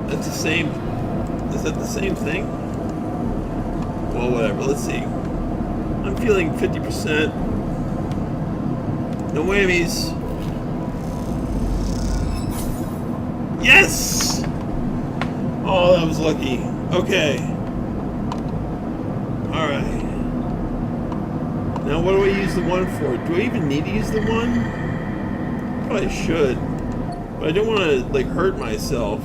Speaker 1: That's the same. Is that the same thing? Well, whatever. Let's see. I'm feeling 50%. No whammies. Yes! Oh, that was lucky. Okay. Alright. Now, what do I use the 1 for? Do I even need to use the 1? Probably should. But I don't want to, like, hurt myself.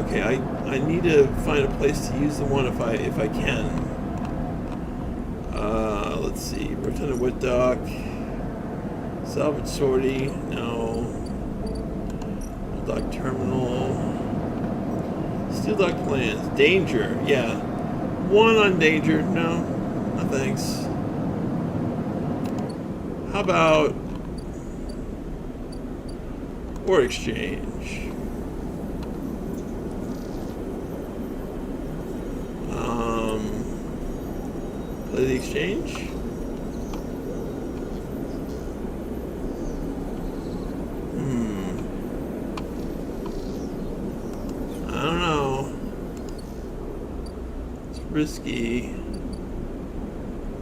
Speaker 1: Okay, I need to find a place to use the 1 if I can. Let's see. Rotunda wood dock. Salvage sortie. No. Old dock terminal. Steel dock plans. Danger. Yeah. 1 on danger. No. No thanks. How about port exchange? Play the exchange? I don't know. It's risky.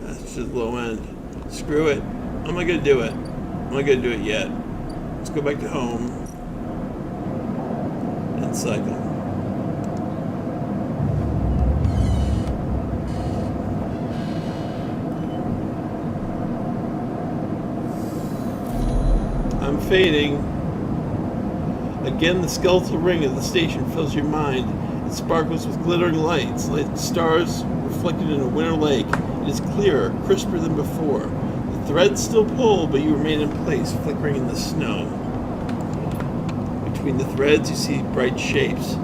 Speaker 1: That's just low end. Screw it. I'm not gonna do it. I'm not gonna do it yet. Let's go back to home and cycle. I'm fading. Again, the skeletal ring of the station fills your mind. It sparkles with glittering lights, like stars reflected in a winter lake. It is clearer, crisper than before. The threads still pull, but you remain in place, flickering in the snow. Between the threads, you see bright shapes,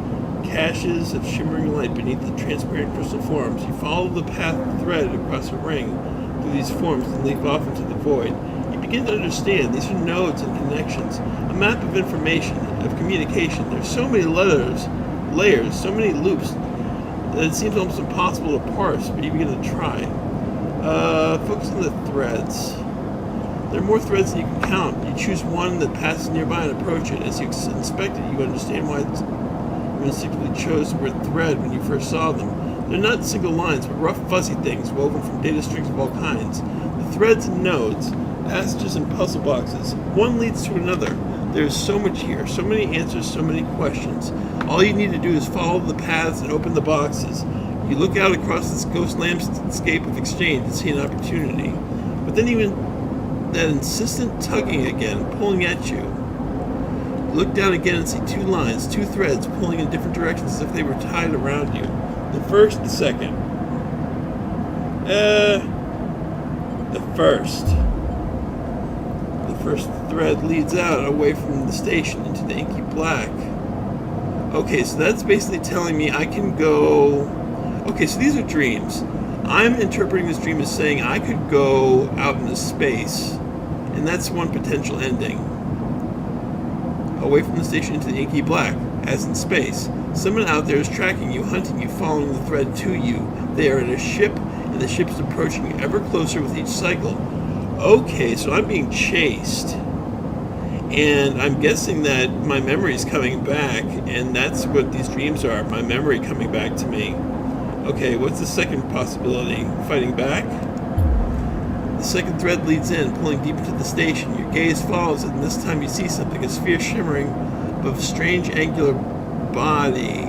Speaker 1: caches of shimmering light beneath the transparent crystal forms. You follow the path of the thread across a ring through these forms and leap off into the void. You begin to understand these are nodes and connections, a map of information, of communication. There's so many layers, so many loops that it seems almost impossible to parse, but you begin to try. Focus on the threads. There are more threads than you can count. You choose one that passes nearby and approach it. As you inspect it, you understand why you instinctively chose the word thread when you first saw them. They're not single lines, but rough, fuzzy things woven from data strings of all kinds. The threads and nodes, passages and puzzle boxes, one leads to another. There's so much here, so many answers, so many questions. All you need to do is follow the paths and open the boxes. You look out across this ghost landscape of exchange and see an opportunity. But then even that insistent tugging again, pulling at you. You look down again and see 2 lines, 2 threads pulling in different directions as if they were tied around you. The first, the second. The first. The first thread leads out away from the station into the inky black. Okay, so that's basically telling me I can go... Okay, so these are dreams. I'm interpreting this dream as saying I could go out into space, and that's one potential ending. Away from the station into the inky black, as in space. Someone out there is tracking you, hunting you, following the thread to you. They are in a ship, and the ship is approaching you ever closer with each cycle. Okay, so I'm being chased. And I'm guessing that my memory is coming back, and that's what these dreams are, my memory coming back to me. Okay, what's the second possibility? Fighting back? The second thread leads in, pulling deep into the station. Your gaze follows it, and this time you see something, a sphere shimmering above a strange angular body.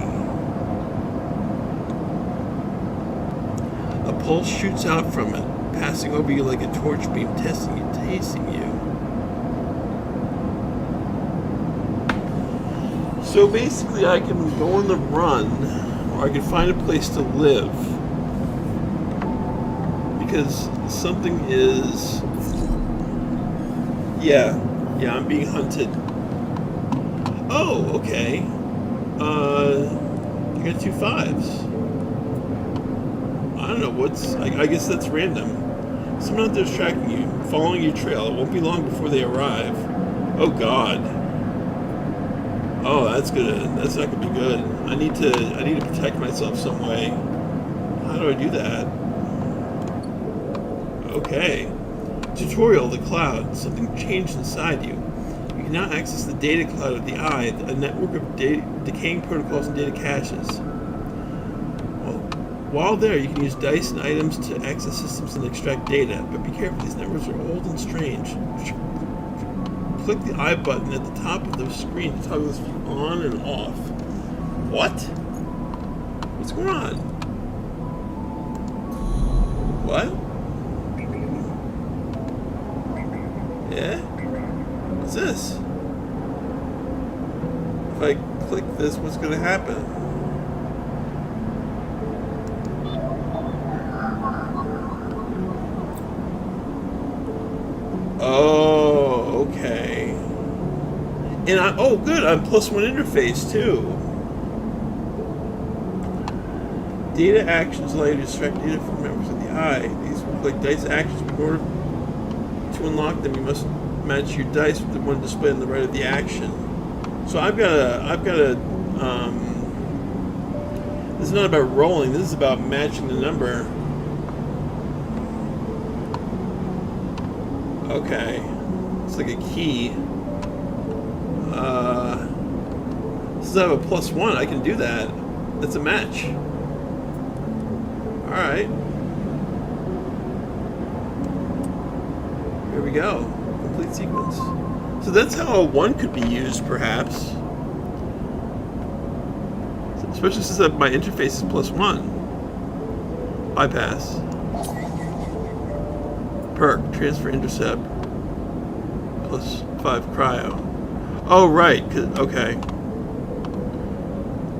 Speaker 1: A pulse shoots out from it, passing over you like a torch beam, testing you, tasting you. So basically, I can go on the run, or I can find a place to live. Because something is... Yeah, I'm being hunted. Oh, okay. I got 2 5s. I don't know what's... I guess that's random. Someone out there's tracking you, following your trail. It won't be long before they arrive. Oh, God. Oh, that's not gonna be good. I need to protect myself some way. How do I do that? Okay. Tutorial, the cloud. Something changed inside you. You can now access the data cloud of the eye, a network of decaying protocols and data caches. Well, while there, you can use dice and items to access systems and extract data, but be careful, these networks are old and strange. Click the I button at the top of the screen to toggle this view on and off. What? What's going on? What? Yeah? What's this? If I click this, what's going to happen? Oh, okay. And oh good, I'm +1 interface too. Data actions allow you to extract data from members of the eye. These work like dice actions, but in order to unlock them, you must match your dice with the one displayed on the right of the action. So I've got a this is not about rolling, this is about matching the number. Okay. It's like a key. Since I have a +1, I can do that. That's a match. Alright. Here we go. Complete sequence. So that's how a 1 could be used, perhaps. Especially since my interface is +1. Bypass. Perk. Transfer intercept. +5 cryo. Oh, right. Okay.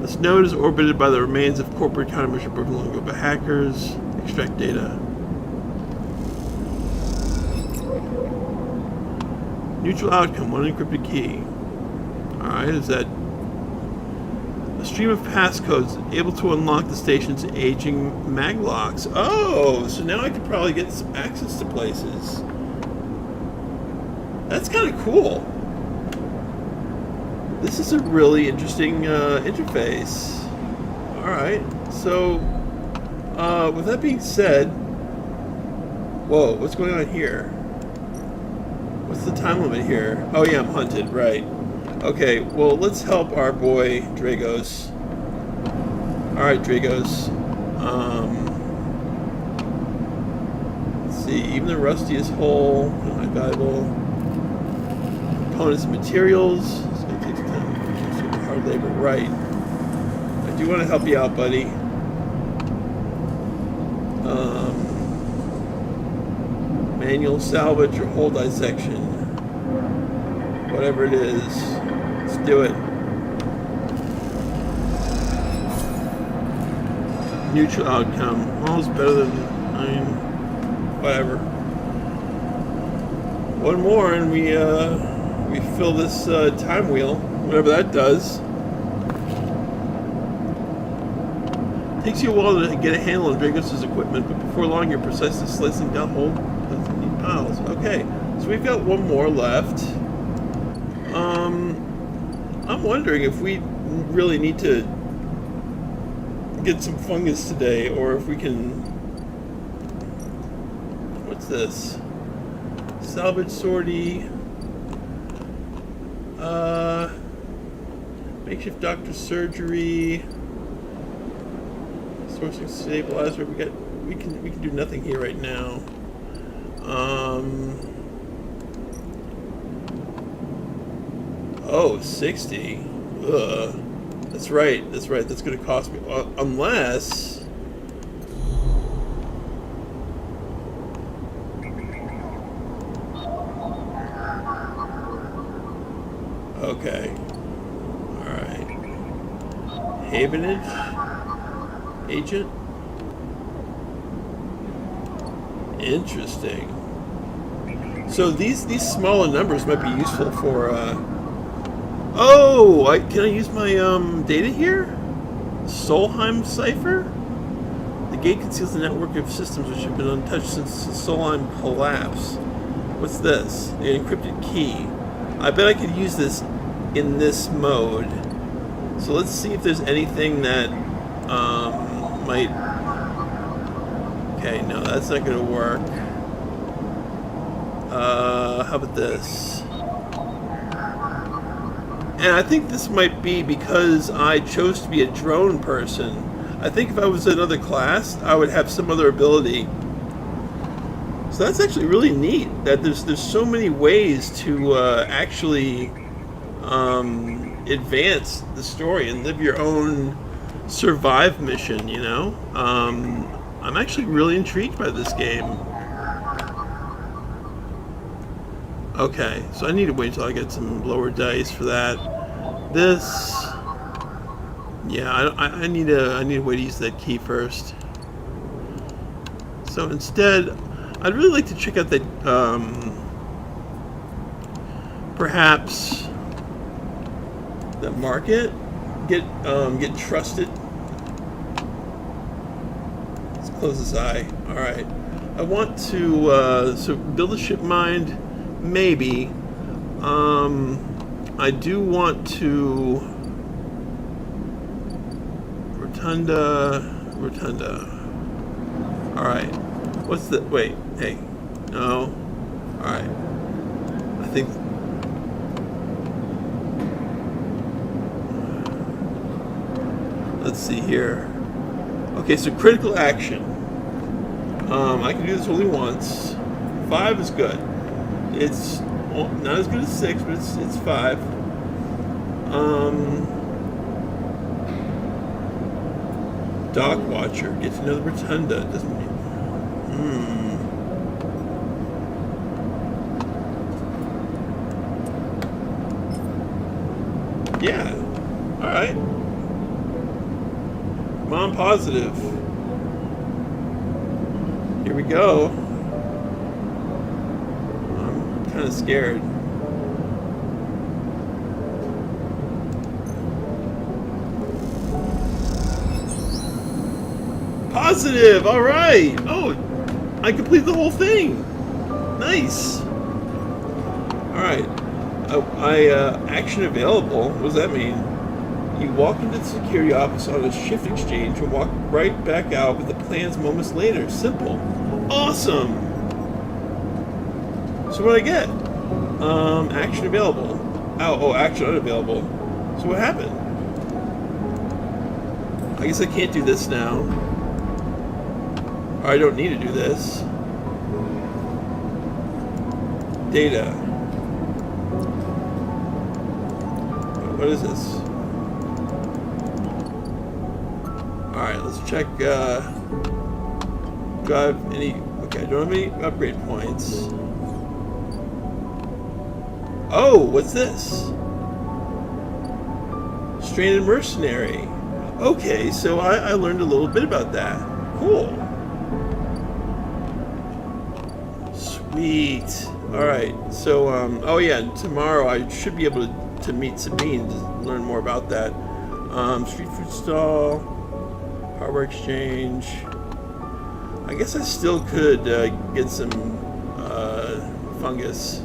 Speaker 1: This node is orbited by the remains of corporate countermeasure broken long ago by hackers. Extract data. Neutral outcome, 1 encrypted key. Alright, is that a stream of passcodes able to unlock the station's aging maglocks? Oh, so now I could probably get some access to places. That's kind of cool. This is a really interesting interface. Alright, so with that being said, whoa, what's going on here? What's the time limit here? Oh yeah, I'm hunted, right. Okay, well, let's help our boy Dragos. Alright, Dragos. Let's see, even the rustiest hole, my valuable components and materials. It's going to take some time. Some hard labor, right. I do want to help you out, buddy. Manual salvage or hull dissection. Whatever it is. Let's do it. Neutral outcome. All's better than, whatever. One more and we fill this time wheel, whatever that does. Takes you a while to get a handle on Dragos' equipment, but before long you're precisely slicing down whole neat piles. Okay, so we've got one more left. I'm wondering if we really need to get some fungus today, or if we can... What's this? Salvage sortie. Makeshift doctor surgery. Sourcing stabilizer. We can do nothing here right now. Oh, 60. Ugh. That's right. That's going to cost me. Unless... Okay. Alright. Havenage agent. Interesting. So these smaller numbers might be useful for. Oh, can I use my data here? Solheim cipher. The gate conceals the network of systems which have been untouched since the Solheim collapse. What's this? The encrypted key. I bet I could use this in this mode. So let's see if there's anything that might. Okay, no, that's not going to work. How about this? And I think this might be because I chose to be a drone person. I think if I was another class, I would have some other ability. So that's actually really neat. That there's so many ways to actually advance the story and live your own survive mission. You know, I'm actually really intrigued by this game. Okay, so I need to wait until I get some lower dice for that. This, yeah, I need a way to use that key first. So instead, I'd really like to check out that perhaps the market, get trusted. Let's close this eye. All right, I want to so build a ship mind. Maybe. I do want to Rotunda. Alright. What's the wait, hey. No. Alright. I think let's see here. Okay, so critical action. I can do this only once. 5 is good. It's not as good as 6, but it's 5. Dock Watcher. Get to know the Rotunda. Doesn't mean. Yeah. Alright. Come on, positive. Here we go. Kind of scared. Positive. All right. Oh, I completed the whole thing. Nice. All right. Action available. What does that mean? You walk into the security office on a shift exchange and walk right back out with the plans moments later. Simple. Awesome. So what did I get? Action available. Oh, action unavailable. So what happened? I guess I can't do this now. Or I don't need to do this. Data. What is this? Alright, let's check, do I have any, okay, I don't have any upgrade points. Oh, what's this? Stranded Mercenary. Okay, so I learned a little bit about that. Cool. Sweet. Alright, so, oh yeah, tomorrow I should be able to meet Sabine to learn more about that. Street food stall, hardware exchange. I guess I still could get some fungus.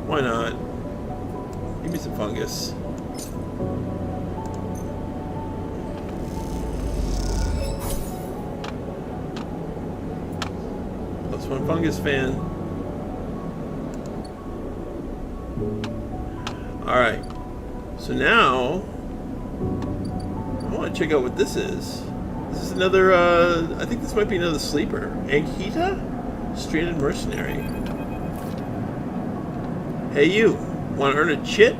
Speaker 1: Why not? Give me some fungus. +1 fungus fan. Alright. So now I want to check out what this is. This is another I think this might be another sleeper. Ankita? Stranded Mercenary. Hey you, want to earn a chit?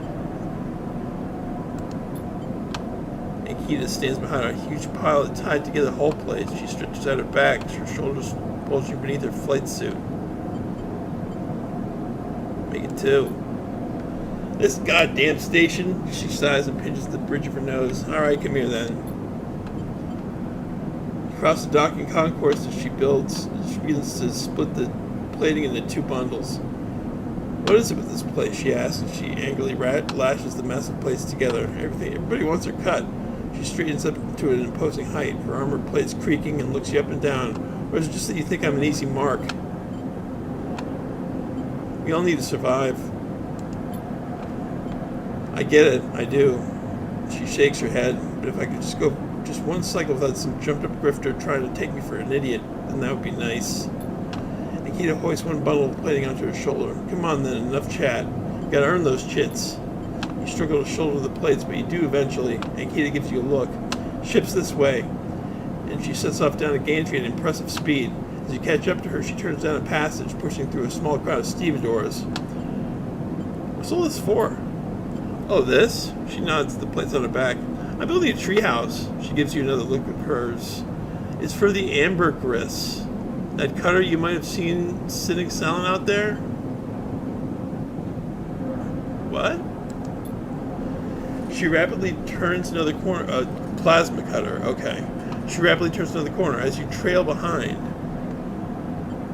Speaker 1: Ankita stands behind a huge pile of tied together hull plates. She stretches out her back, her shoulders bulging beneath her flight suit. Make it 2. This goddamn station. She sighs and pinches the bridge of her nose. Alright, come here then. Across the docking concourse as she begins to split the plating into 2 bundles. What is it with this place? She asks, and she angrily lashes the massive plates together. Everybody wants her cut. She straightens up to an imposing height, her armored plates creaking, and looks you up and down. Or is it just that you think I'm an easy mark? We all need to survive. I get it, I do. She shakes her head, but if I could just go just one cycle without some jumped up grifter trying to take me for an idiot, then that would be nice. Nikita hoists one bundle of plating onto her shoulder. Come on then, enough chat. You gotta earn those chits. You struggle to shoulder the plates, but you do eventually. Nikita gives you a look. Ship's this way. And she sets off down a gantry at impressive speed. As you catch up to her, she turns down a passage, pushing through a small crowd of stevedores. What's all this for? Oh, this? She nods at the plates on her back. I'm building a treehouse. She gives you another look at hers. It's for the ambergris. That cutter you might have seen sitting silent out there? What? She rapidly turns another corner. A plasma cutter, okay. She rapidly turns another corner as you trail behind.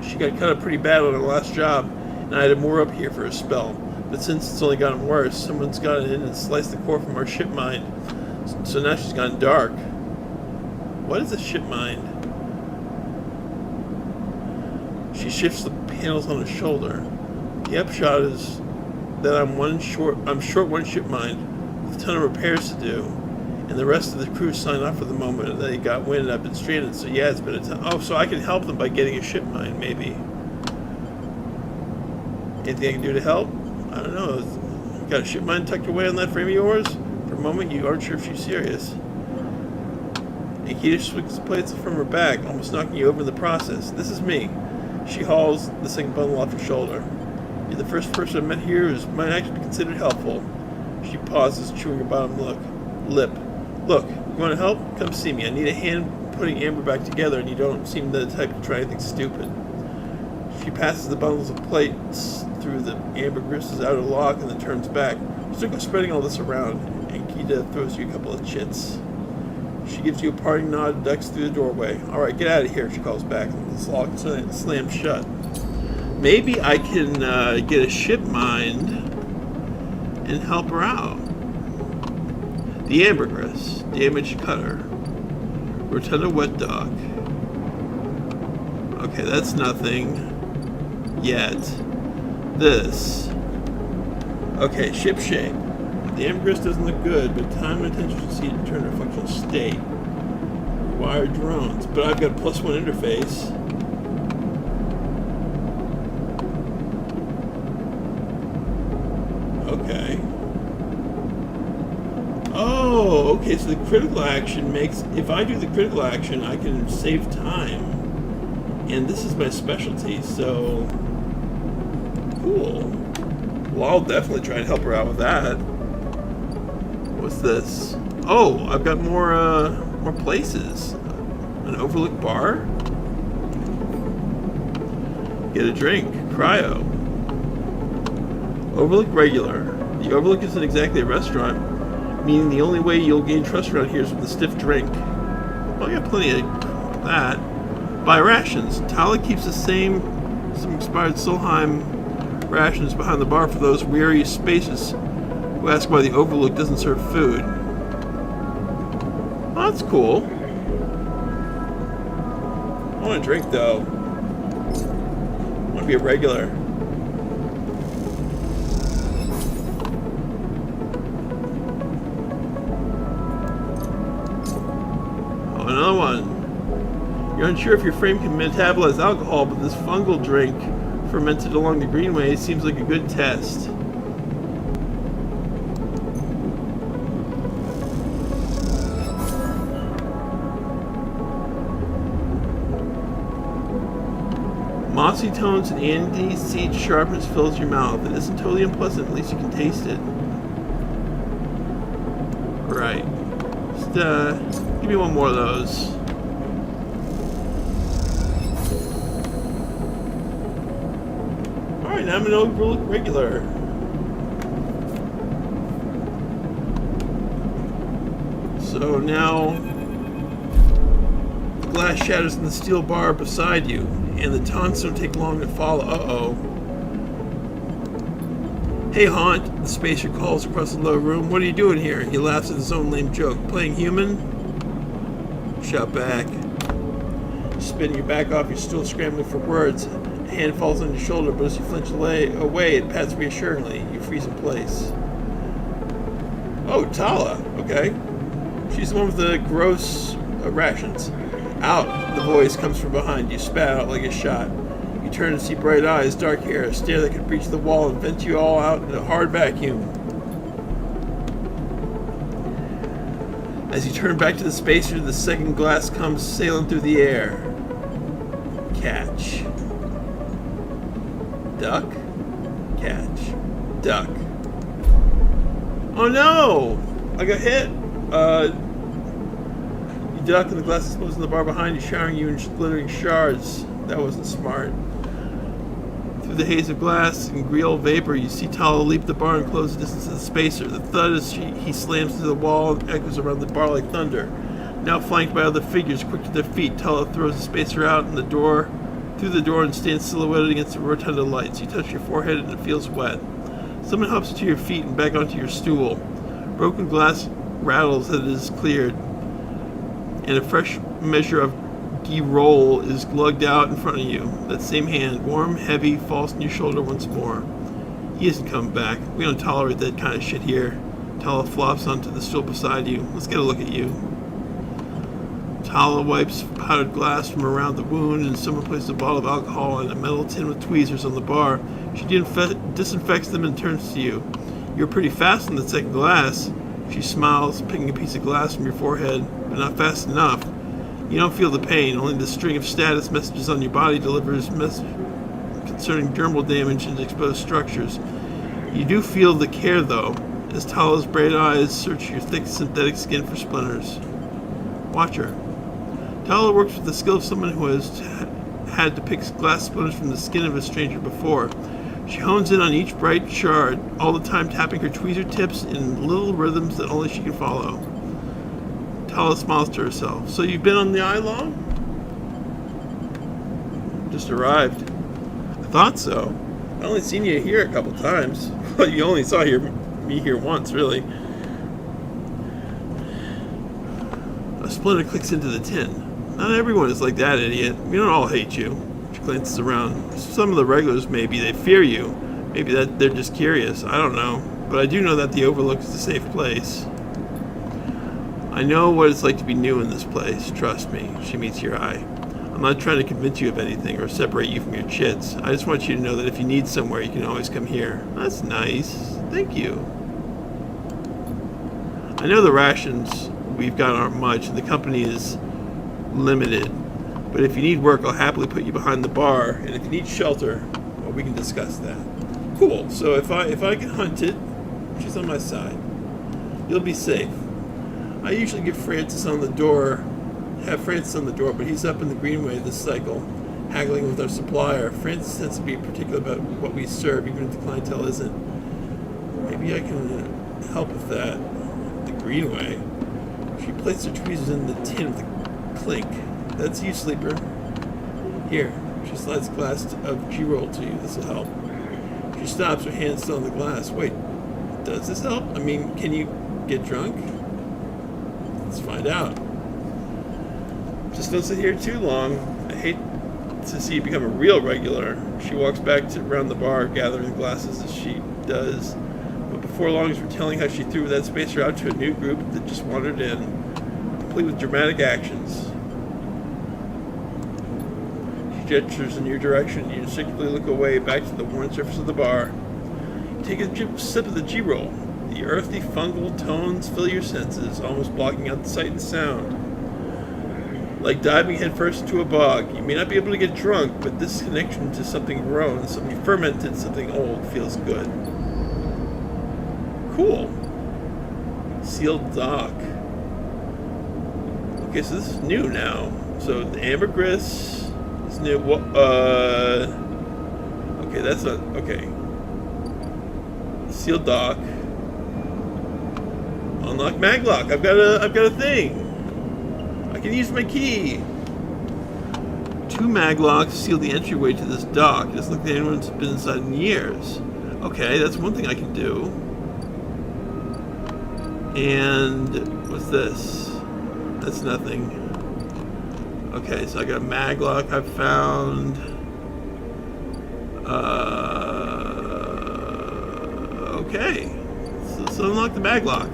Speaker 1: She got cut up pretty bad on her last job, and I had to moor up here for a spell. But since it's only gotten worse, someone's gotten in and sliced the core from our ship mind. So now she's gone dark. What is a ship mind? She shifts the panels on her shoulder. The upshot is that I'm short one ship mind with a ton of repairs to do, and the rest of the crew signed off for the moment, and they got wind and I've been stranded. So yeah, it's been a time. Oh, so I can help them by getting a ship mind, maybe. Anything I can do to help? I don't know. Got a ship mind tucked away on that frame of yours? For a moment, you aren't sure if she's serious. Nikita swings the plates from her back, almost knocking you over in the process. This is me. She hauls the second bundle off her shoulder. You're the first person I met here who might actually be considered helpful. She pauses, chewing her bottom lip. Look, you want to help? Come see me. I need a hand putting Amber back together, and you don't seem the type to try anything stupid. She passes the bundles of plates through the ambergris's outer lock and then turns back. Start spreading all this around, and Nikita throws you a couple of chits. She gives you a parting nod and ducks through the doorway. Alright, get out of here, she calls back. The lock slams shut. Maybe I can get a ship mind and help her out. The ambergris, damaged cutter, rotunda wet dock. Okay, that's nothing yet. This. Okay, ship shape. The ambergris doesn't look good, but time and attention to see it return to a functional state. Wired drones, but I've got a +1 interface. Okay. Oh, okay, so the critical action makes... If I do the critical action, I can save time. And this is my specialty, so... Cool. Well, I'll definitely try and help her out with that. What's this? Oh, I've got more places. An overlook bar? Get a drink. Cryo. Overlook regular. The overlook isn't exactly a restaurant, meaning the only way you'll gain trust around here is with a stiff drink. Well, I got plenty of that. Buy rations. Tala keeps some expired Solheim rations behind the bar for those weary spaces who ask why the overlook doesn't serve food. Well, that's cool. I want a drink, though. I want to be a regular. Oh, another one. You're unsure if your frame can metabolize alcohol, but this fungal drink fermented along the greenway seems like a good test. Mossy tones and Andes seed sharpness fills your mouth. It isn't totally unpleasant, at least you can taste it. Right. Just, give me one more of those. Alright, now I'm an overlook regular. So now the glass shatters in the steel bar beside you, and the taunts don't take long to follow. Uh-oh. Hey, Haunt, the spacer calls across the low room. What are you doing here? He laughs at his own lame joke. Playing human? Shout back. You spin your back off, you're still scrambling for words. A hand falls on your shoulder, but as you flinch away, it pats reassuringly. You freeze in place. Oh, Tala. Okay. She's the one with the gross rations. Out, the voice comes from behind you, spat out like a shot. You turn and see bright eyes, dark hair, a stare that could breach the wall and vent you all out in a hard vacuum. As you turn back to the spacer, the second glass comes sailing through the air. Catch. Duck. Catch. Duck. Oh no! I got hit. You duck and the glass explodes in the bar behind you, showering you in glittering shards. That wasn't smart. Through the haze of glass and grill vapor, you see Tala leap the bar and close the distance of the spacer. The thud as he slams through the wall and echoes around the bar like thunder. Now flanked by other figures quick to their feet, Tala throws the spacer out and through the door and stands silhouetted against the rotunda lights. You touch your forehead and it feels wet. Someone helps you to your feet and back onto your stool. Broken glass rattles as it is cleared, and a fresh measure of de-roll is lugged out in front of you. That same hand, warm, heavy, falls on your shoulder once more. He isn't coming back. We don't tolerate that kind of shit here. Tala flops onto the stool beside you. Let's get a look at you. Tala wipes powdered glass from around the wound, and someone places a bottle of alcohol and a metal tin with tweezers on the bar. She disinfects them and turns to you. You're pretty fast on the second glass. She smiles, picking a piece of glass from your forehead, but not fast enough. You don't feel the pain, only the string of status messages on your body delivers concerning dermal damage and exposed structures. You do feel the care, though, as Tala's bright eyes search your thick synthetic skin for splinters. Watch her. Tala works with the skill of someone who has had to pick glass splinters from the skin of a stranger before. She hones in on each bright shard, all the time tapping her tweezer tips in little rhythms that only she can follow. Tala smiles to herself. So you've been on the eye long? Just arrived. I thought so. I only seen you here a couple times. Well, you only saw me here once, really. A splinter clicks into the tin. Not everyone is like that, idiot. We don't all hate you. She glances around. Some of the regulars, maybe they fear you. Maybe that they're just curious. I don't know. But I do know that the Overlook is a safe place. I know what it's like to be new in this place. Trust me. She meets your eye. I'm not trying to convince you of anything or separate you from your chits. I just want you to know that if you need somewhere, you can always come here. That's nice. Thank you. I know the rations we've got aren't much, and the company is limited. But if you need work, I'll happily put you behind the bar. And if you need shelter, well, we can discuss that. Cool. So if I get hunted, she's on my side. You'll be safe. I usually have Francis on the door, but he's up in the greenway this cycle, haggling with our supplier. Francis tends to be particular about what we serve, even if the clientele isn't. Maybe I can help with that. The greenway. She placed her tweezers in the tin with a clink. That's you, sleeper. Here. She slides a glass of G-roll to you. This will help. She stops, her hand still on the glass. Wait, does this help? I mean, can you get drunk? Let's find out. Just don't sit here too long. I hate to see you become a real regular. She walks back around the bar, gathering glasses as she does. But before long, she's telling how she threw that spacer out to a new group that just wandered in, complete with dramatic actions. She gestures in your direction. You instinctively look away, back to the worn surface of the bar. You take a sip of the G-roll. The earthy, fungal tones fill your senses, almost blocking out the sight and sound. Like diving headfirst into a bog, you may not be able to get drunk, but this connection to something grown, something fermented, something old feels good. Cool. Sealed dock. Okay, so this is new now. So the ambergris is new. Okay, that's not okay. Sealed dock. On Unlock maglock. I've got a thing. I can use my key. 2 maglocks seal the entryway to this dock. It doesn't look like anyone's been inside in years. Okay, that's one thing I can do. And what's this? That's nothing. Okay, so I got a maglock I found. Okay. So unlock the maglock.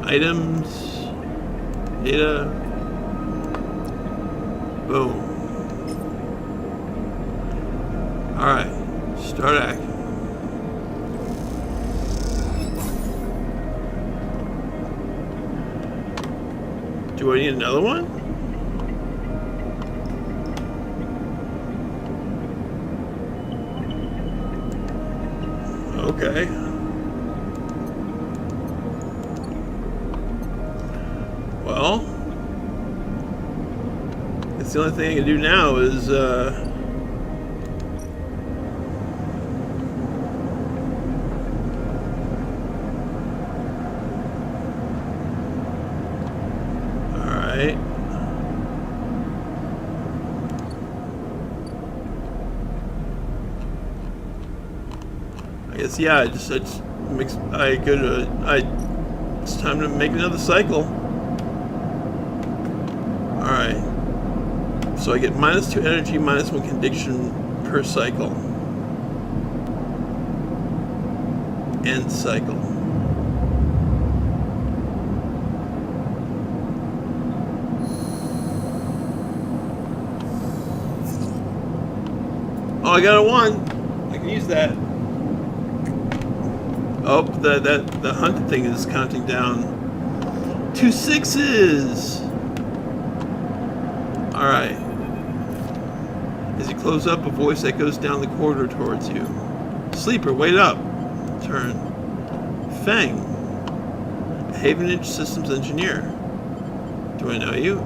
Speaker 1: Items. Data. Boom. Alright. Start acting. Do I need another one? Okay. Well, it's the only thing I can do now is alright. I guess yeah, it's time to make another cycle. Alright. So I get -2 energy, -1 condition per cycle. End cycle. Oh, I got a 1. I can use that. Oh, the hunt thing is counting down. 2 6s. All right. As you close up, a voice echoes down the corridor towards you. Sleeper, wait up. Turn. Feng, Havenage Systems Engineer. Do I know you?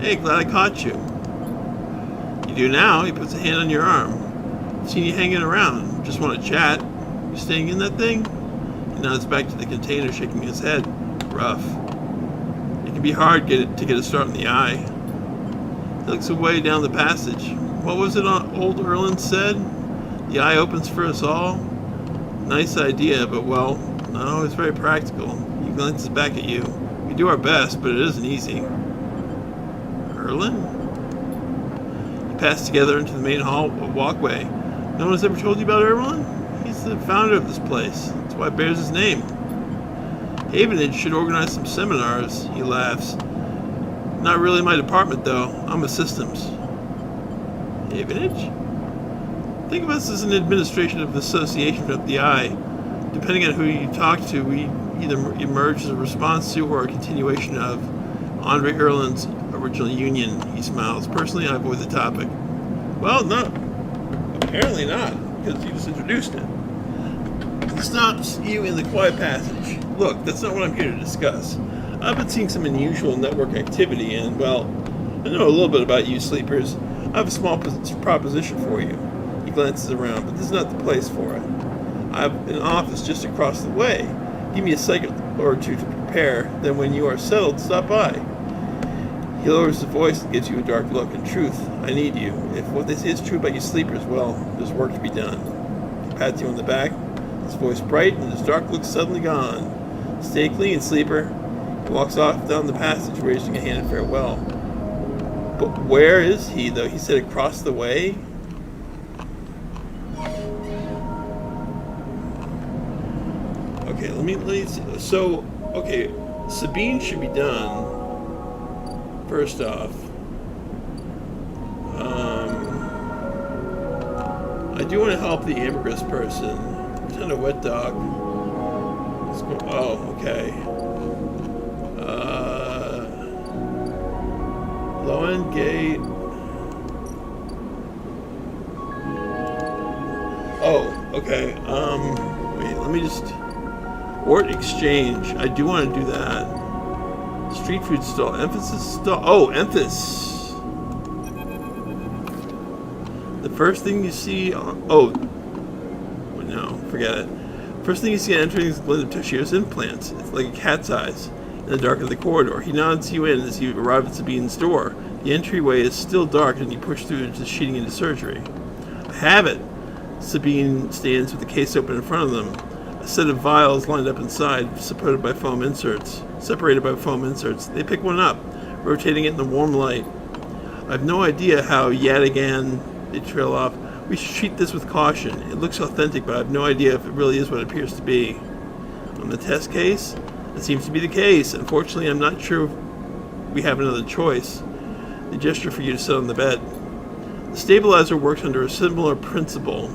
Speaker 1: Hey, glad I caught you. You do now. He puts a hand on your arm. Seen you hanging around. Just want to chat. You staying in that thing? He nods back to the container, shaking his head. Rough. It can be hard to get a start in the eye. He looks away down the passage. What was it old Erland said? The eye opens for us all? Nice idea, but well, not always very practical. He glances back at you. We do our best, but it isn't easy. Erland? You pass together into the main hall walkway. No one has ever told you about Erland? He's the founder of this place. That's why it bears his name. Havenage should organize some seminars, he laughs. Not really my department, though. I'm a systems. Havenage? Think of us as an administration of the association of the eye. Depending on who you talk to, we either emerge as a response to or a continuation of Andre Erland's original union, he smiles. Personally, I avoid the topic. Well, no. Apparently not, because you just introduced it. He stops you in the quiet passage. Look, that's not what I'm here to discuss. I've been seeing some unusual network activity, and, well, I know a little bit about you sleepers. I have a small proposition for you. He glances around, but this is not the place for it. I have an office just across the way. Give me a cycle or two to prepare, then when you are settled, stop by. He lowers his voice and gives you a dark look. In truth, I need you. If what they say is true about you sleepers, well, there's work to be done. He pats you on the back, his voice bright, and his dark look suddenly gone. Stay clean, sleeper. He walks off down the passage, raising a hand in farewell. But where is he, though? He said across the way? Okay, let me see. So, okay, Sabine should be done. First off, I do want to help the ambergris person. Pretend a wet dog. Let's go. Oh, okay. Low end gate. Oh, okay. Wait, let me just. Ort exchange. I do want to do that. Street food stall. Emphasis stall. Oh, Emphas. The first thing you see. Oh, forget it. First thing you see entering is a glint of Toshio's implants. It's like a cat's eyes in the dark of the corridor. He nods you in as you arrive at Sabine's door. The entryway is still dark and you push through into sheeting into surgery. I have it! Sabine stands with the case open in front of them. A set of vials lined up inside, separated by foam inserts. They pick one up, rotating it in the warm light. I have no idea how yet again they trail off. We should treat this with caution. It looks authentic, but I have no idea if it really is what it appears to be. On the test case? It seems to be the case. Unfortunately, I'm not sure we have another choice. They gesture for you to sit on the bed. The stabilizer works under a similar principle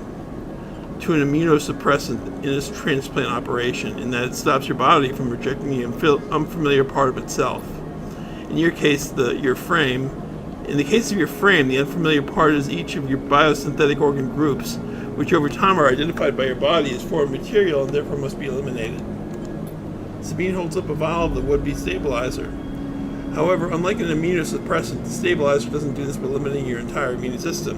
Speaker 1: to an immunosuppressant in its transplant operation, in that it stops your body from rejecting the unfamiliar part of itself. In your case, your frame. In the case of your frame, the unfamiliar part is each of your biosynthetic organ groups, which over time are identified by your body as foreign material and therefore must be eliminated. Sabine holds up a vial of the would-be stabilizer. However, unlike an immunosuppressant, the stabilizer doesn't do this by eliminating your entire immune system.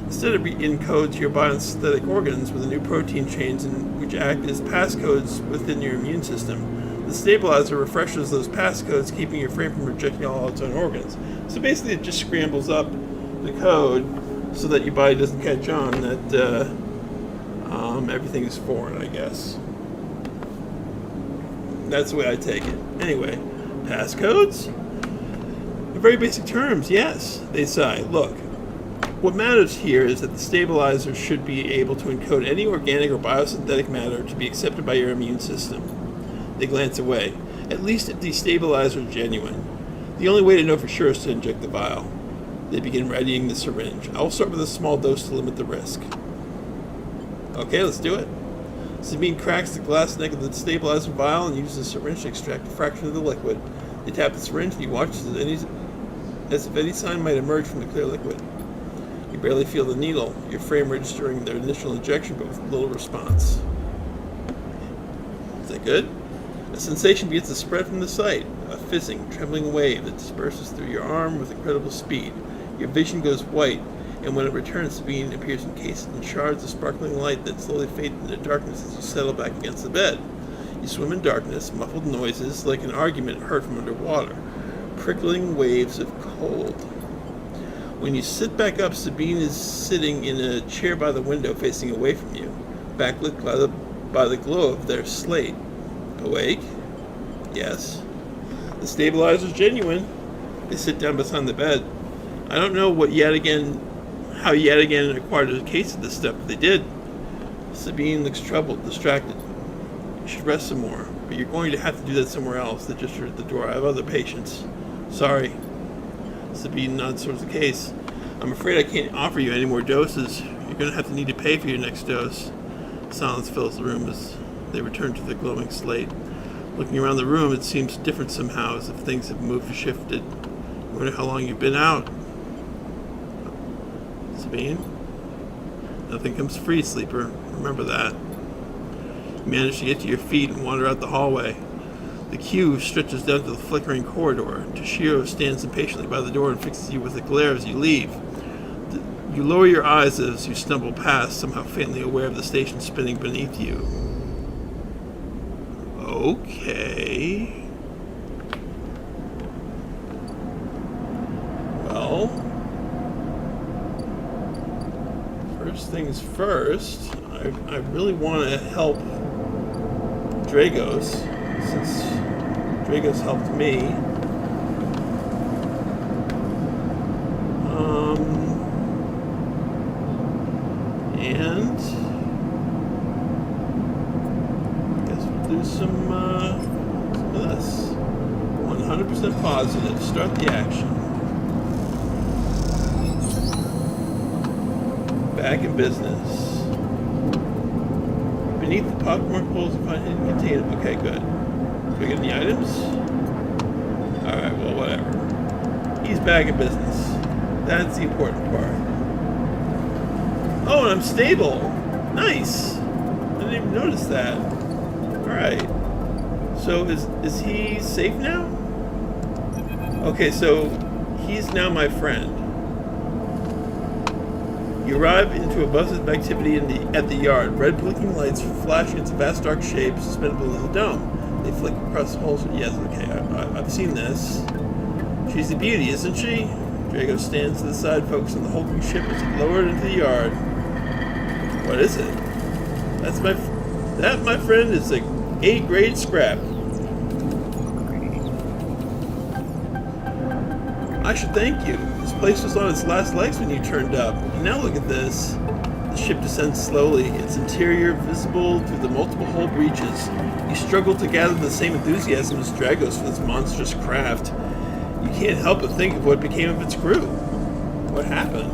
Speaker 1: Instead, it encodes your biosynthetic organs with a new protein chains which act as passcodes within your immune system. The stabilizer refreshes those passcodes, keeping your frame from rejecting all its own organs. So basically, it just scrambles up the code so that your body doesn't catch on that everything is foreign, I guess. That's the way I take it. Anyway, passcodes? In very basic terms, yes, they sigh. Look, what matters here is that the stabilizer should be able to encode any organic or biosynthetic matter to be accepted by your immune system. They glance away. At least if the stabilizer is genuine. The only way to know for sure is to inject the vial. They begin readying the syringe. I will start with a small dose to limit the risk. Okay, let's do it. Sabine cracks the glass neck of the stabilizer vial and uses the syringe to extract a fraction of the liquid. They tap the syringe and you watch as if any sign might emerge from the clear liquid. You barely feel the needle, your frame registering their initial injection but with little response. Is that good? A sensation begins to spread from the site, a fizzing, trembling wave that disperses through your arm with incredible speed. Your vision goes white, and when it returns, Sabine appears encased in shards of sparkling light that slowly fade into darkness as you settle back against the bed. You swim in darkness, muffled noises like an argument heard from underwater, prickling waves of cold. When you sit back up, Sabine is sitting in a chair by the window facing away from you, backlit by the glow of their slate. Awake? Yes. The stabilizer's genuine. They sit down beside the bed. I don't know how yet again acquired a case of this stuff, but they did. Sabine looks troubled, distracted. You should rest some more, but you're going to have to do that somewhere else. They gesture at the door. I have other patients. Sorry. Sabine nods towards the case. I'm afraid I can't offer you any more doses. You're going to have to need to pay for your next dose. Silence fills the room as they return to the glowing slate. Looking around the room, it seems different somehow, as if things have moved or shifted. I wonder how long you've been out. Sabine? Nothing comes free, sleeper. Remember that. You manage to get to your feet and wander out the hallway. The queue stretches down to the flickering corridor. Toshio stands impatiently by the door and fixes you with a glare as you leave. You lower your eyes as you stumble past, somehow faintly aware of the station spinning beneath you. Okay. Well, first things first, I really want to help Dragos, since Dragos helped me. And I guess we'll do some of this. 100% positive. Start the action. Back in business. Beneath the popcorn bowls, you find hidden container. Okay, good. Do we get any items? Alright, well, whatever. He's back in business. That's the important part. Oh, and I'm stable. Nice. I didn't even notice that. Alright. So is he safe now? Okay, so he's now my friend. You arrive into a buzz of activity at the yard. Red blinking lights flash into vast dark shapes suspended below the dome. They flick across the holes. Yes, okay, I've seen this. She's the beauty, isn't she? Drago stands to the side, focused on the hulking ship as it lowered into the yard. What is it? That, my friend, is a A-grade scrap. I should thank you. This place was on its last legs when you turned up. And now look at this. The ship descends slowly, its interior visible through the multiple hull breaches. You struggle to gather the same enthusiasm as Dragos for this monstrous craft. You can't help but think of what became of its crew. What happened?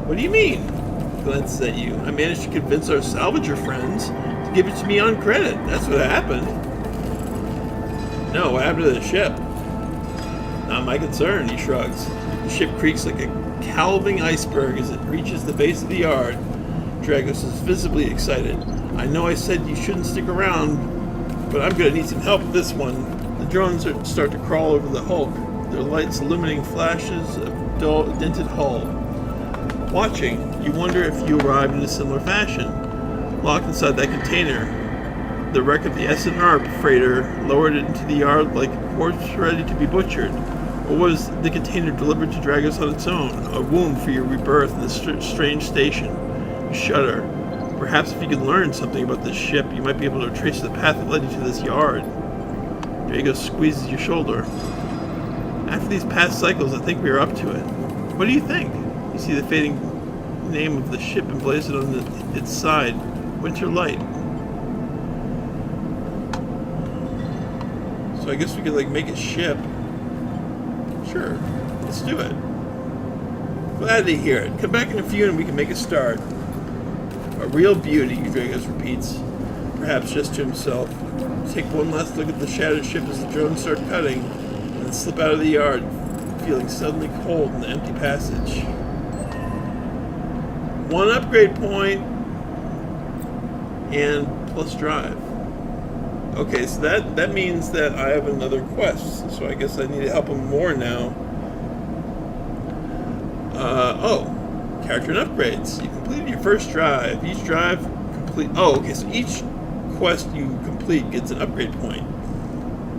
Speaker 1: What do you mean? He glances at you. I managed to convince our salvager friends to give it to me on credit. That's what happened. No, what happened to the ship? Not my concern, he shrugs. The ship creaks like a calving iceberg as it reaches the base of the yard. Dragos is visibly excited. I know I said you shouldn't stick around, but I'm going to need some help with this one. The drones start to crawl over the hulk, their lights illuminating flashes of dull, dented hull. Watching, you wonder if you arrived in a similar fashion. Locked inside that container, the wreck of the S&R freighter lowered it into the yard like a corpse ready to be butchered. Or was the container delivered to Dragos on its own, a womb for your rebirth in this strange station? You shudder. Perhaps if you could learn something about this ship, you might be able to trace the path that led you to this yard. Dragos squeezes your shoulder. After these past cycles, I think we are up to it. What do you think? You see the fading name of the ship emblazoned on its side, Winter Light. So I guess we could make a ship. Sure, let's do it. Glad to hear it. Come back in a few and we can make a start. A real beauty, Dragos repeats, perhaps just to himself. Take one last look at the shattered ship as the drones start cutting, and then slip out of the yard, feeling suddenly cold in the empty passage. One upgrade point and plus drive. Okay, so that means that I have another quest, so I guess I need to help him more now. Character and upgrades. You completed your first drive. Each drive complete. Oh, okay, so each quest you complete gets an upgrade point.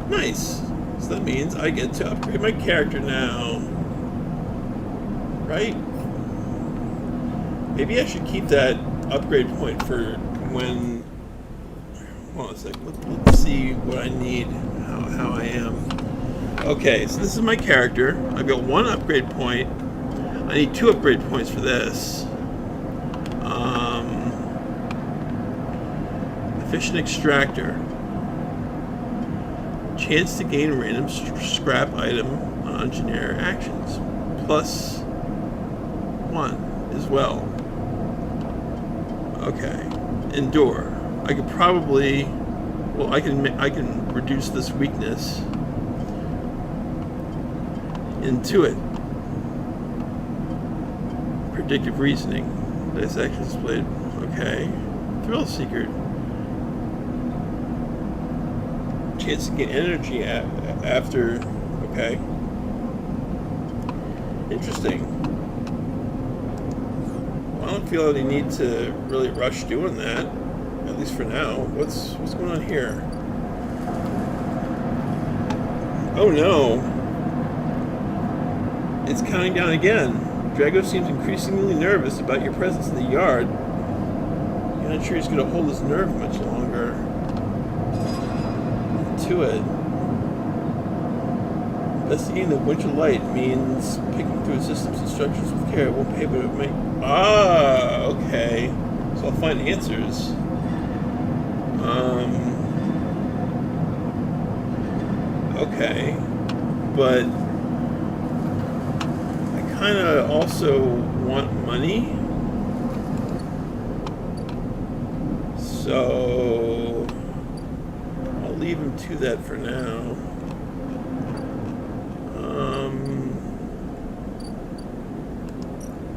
Speaker 1: Nice. So that means I get to upgrade my character now. Right? Maybe I should keep that upgrade point for when... Hold on a second. Let's see what I need, how I am. Okay, so this is my character. I've got one upgrade point. I need 2 upgrade points for this. Efficient extractor. Chance to gain random scrap item on generic actions. Plus 1 as well. Okay. Endure. I could probably, I can reduce this weakness into it. Predictive reasoning. This action displayed. Okay. Thrill seeker. Chance to get energy after. Okay. Interesting. Well, I don't feel any need to really rush doing that. At least for now. What's going on here? Oh no. It's counting down again. Drago seems increasingly nervous about your presence in the yard. You're not sure he's going to hold his nerve much longer. To it. Investigating the Winter Light means picking through systems and structures with care. It won't be able to make... Ah, okay. So I'll find answers. Okay. But I kind of also want money. So I'll leave him to that for now.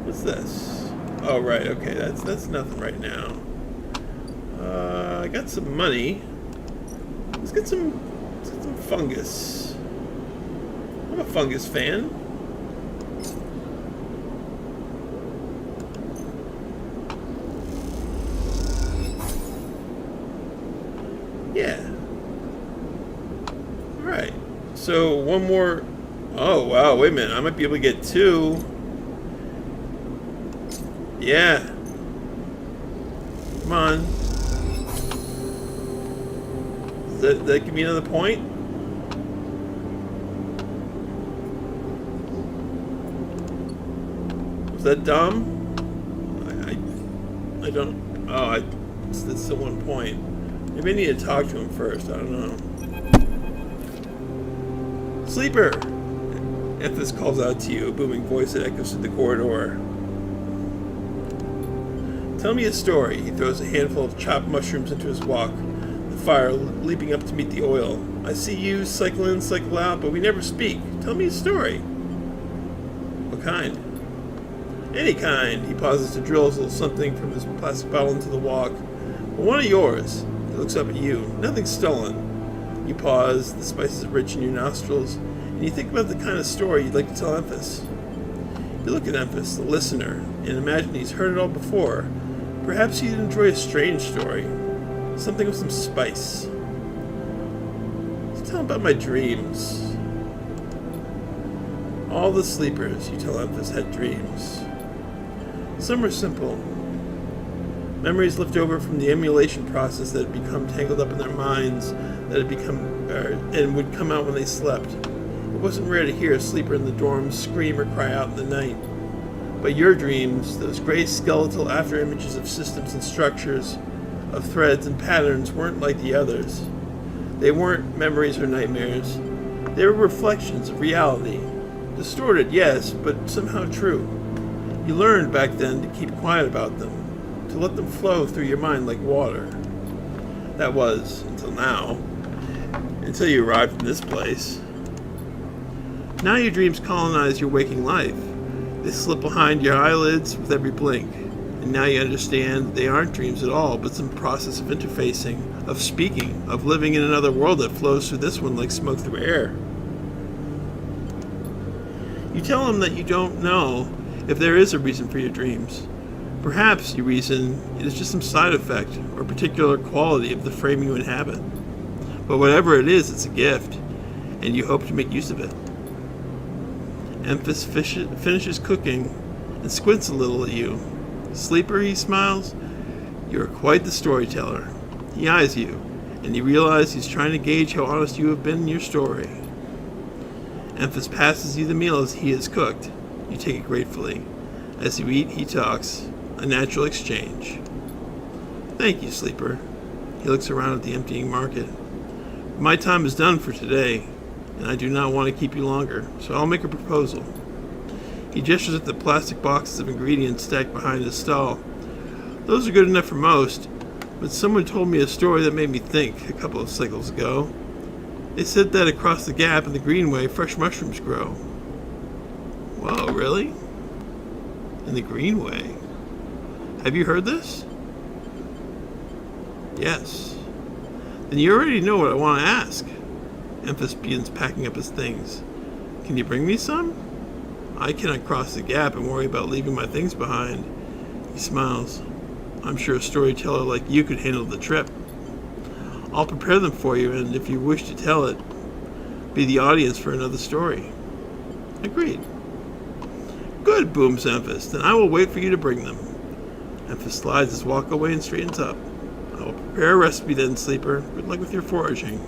Speaker 1: What's this? Oh, right. Okay, that's nothing right now. I got some money. Let's get some fungus. I'm a fungus fan. Yeah. Alright. So, one more... Oh, wow, wait a minute. I might be able to get 2. Yeah. Come on. Does that give me another point? Was that dumb? I don't... Oh, it's still 1 point. Maybe I need to talk to him first. I don't know. Sleeper! Ethos calls out to you, a booming voice that echoes through the corridor. Tell me a story. He throws a handful of chopped mushrooms into his wok, the fire leaping up to meet the oil. I see you, cycle in, cycle out, but we never speak. Tell me a story. What kind? Any kind. He pauses to drill a little something from his plastic bottle into the wok. Well, one of yours. He looks up at you. Nothing's stolen. You pause, the spices are rich in your nostrils, and you think about the kind of story you'd like to tell Emphas. You look at Emphas, the listener, and imagine he's heard it all before. Perhaps he'd enjoy a strange story. Something with some spice. So tell him about my dreams. All the sleepers, you tell Emphas, had dreams. Some were simple. Memories left over from the emulation process that had become tangled up in their minds, that had become and would come out when they slept. It wasn't rare to hear a sleeper in the dorm scream or cry out in the night. But your dreams, those gray skeletal afterimages of systems and structures, of threads and patterns, weren't like the others. They weren't memories or nightmares. They were reflections of reality. Distorted, yes, but somehow true. You learned back then to keep quiet about them, to let them flow through your mind like water. That was, until now. Until you arrived in this place. Now your dreams colonize your waking life. They slip behind your eyelids with every blink. And now you understand they aren't dreams at all, but some process of interfacing, of speaking, of living in another world that flows through this one like smoke through air. You tell him that you don't know if there is a reason for your dreams. Perhaps, you reason, it is just some side effect or particular quality of the frame you inhabit. But whatever it is, it's a gift, and you hope to make use of it. Emphas finishes cooking and squints a little at you. Sleeper, he smiles. You are quite the storyteller. He eyes you, and you realize he's trying to gauge how honest you have been in your story. Emphas passes you the meal as he has cooked. You take it gratefully. As you eat, he talks. A natural exchange. Thank you, Sleeper. He looks around at the emptying market. My time is done for today, and I do not want to keep you longer, so I'll make a proposal. He gestures at the plastic boxes of ingredients stacked behind his stall. Those are good enough for most, but someone told me a story that made me think a couple of cycles ago. They said that across the gap in the Greenway, fresh mushrooms grow. Whoa, really? In the Greenway? Have you heard this? Yes. Then you already know what I want to ask. Emphas begins packing up his things. Can you bring me some? I cannot cross the gap and worry about leaving my things behind. He smiles. I'm sure a storyteller like you could handle the trip. I'll prepare them for you, and if you wish to tell it, be the audience for another story. Agreed. Good, booms Emphas. Then I will wait for you to bring them. Emphas slides his walk away and straightens up. I will prepare a recipe then, Sleeper. Good luck with your foraging.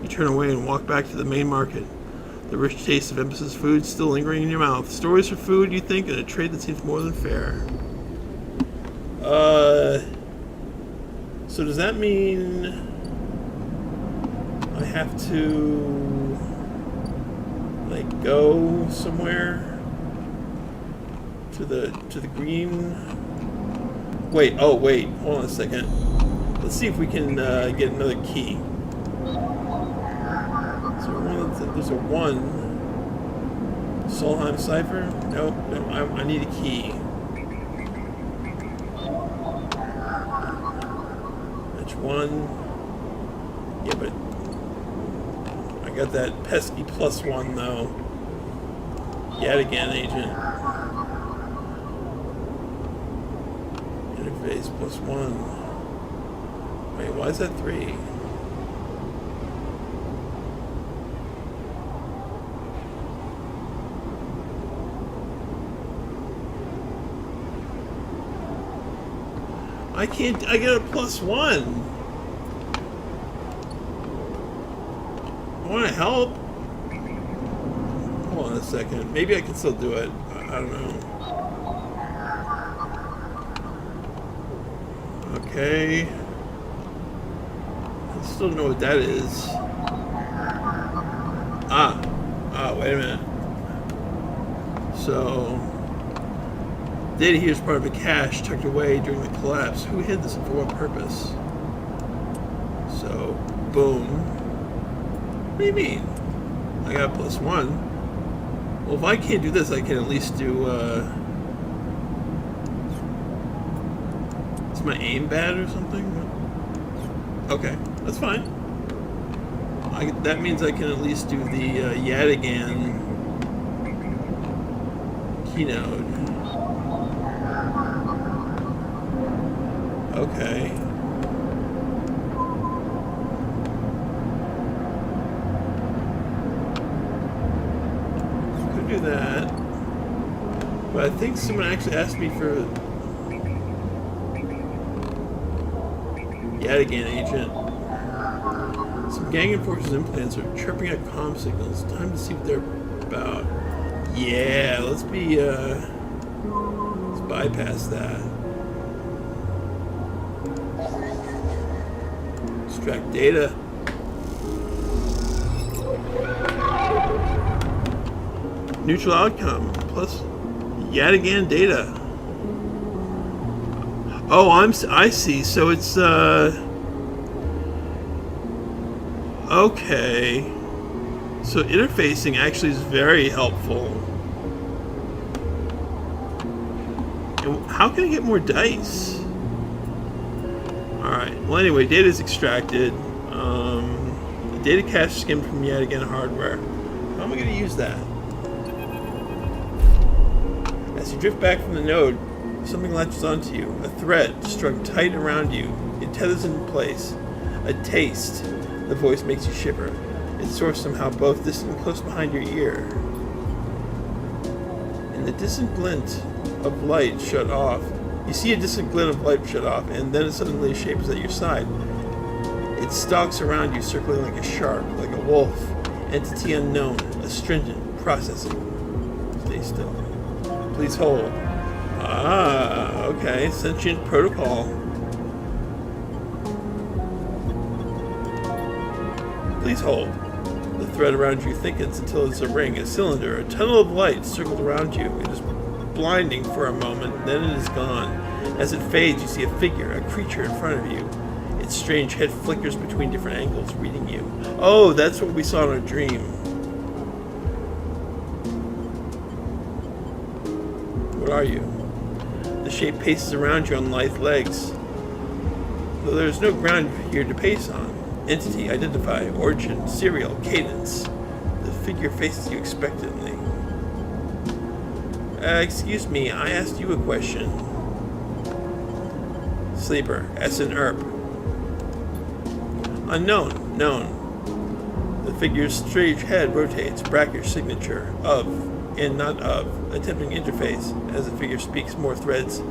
Speaker 1: You turn away and walk back to the main market. The rich taste of Emphas's food still lingering in your mouth. Stories for food, you think, and a trade that seems more than fair. So does that mean I have to, like, go somewhere to the green? Wait, hold on a second. Let's see if we can get another key. There's a 1. Solheim cipher? Nope, I need a key. Which 1? Yeah, but I got that pesky +1 though. Yet again, agent. Interface +1. Wait, why is that 3? I can't. I get a +1. I want to help. Hold on a second. Maybe I can still do it. I don't know. Okay. I still don't know what that is. Wait a minute. So, data here is part of a cache tucked away during the collapse. Who hid this and for what purpose? So, boom. What do you mean? I got a +1. Well, if I can't do this, I can at least do, is my aim bad or something? Okay, that's fine. That means I can at least do the Yadigan keynote. Okay. Could do that. But I think someone actually asked me for Yadigan agent. Some gang enforcers' implants are chirping out comm signals. Time to see what they're about. Yeah, let's bypass that. Extract data. Neutral outcome plus Yadigan data. Oh, I see. So it's okay. So interfacing actually is very helpful. And how can I get more dice? Alright, well anyway, data is extracted. The data cache skimmed from yet again hardware. How am I going to use that? As you drift back from the node, something latches onto you. A thread strung tight around you. It tethers in place. A taste. The voice makes you shiver. It's sourced somehow both distant and close behind your ear. In the distant glint of light shut off, you see a distant glint of light shut off, and then suddenly a shape is at your side. It stalks around you, circling like a shark, like a wolf. Entity unknown, astringent, processing. Stay still. Please hold. Okay. Sentient protocol. Please hold. The thread around you thickens until it's a ring, a cylinder, a tunnel of light circled around you. It is blinding for a moment, then it is gone. As it fades, you see a figure, a creature in front of you. Its strange head flickers between different angles, reading you. Oh, that's what we saw in our dream. What are you? The shape paces around you on lithe legs. Though there is no ground here to pace on. Entity, identify, origin, serial, cadence. The figure faces you expectantly. Excuse me, I asked you a question. Sleeper, S and ERP. Unknown, known. The figure's strange head rotates, bracket signature, of, and not of, attempting interface. As the figure speaks, more threads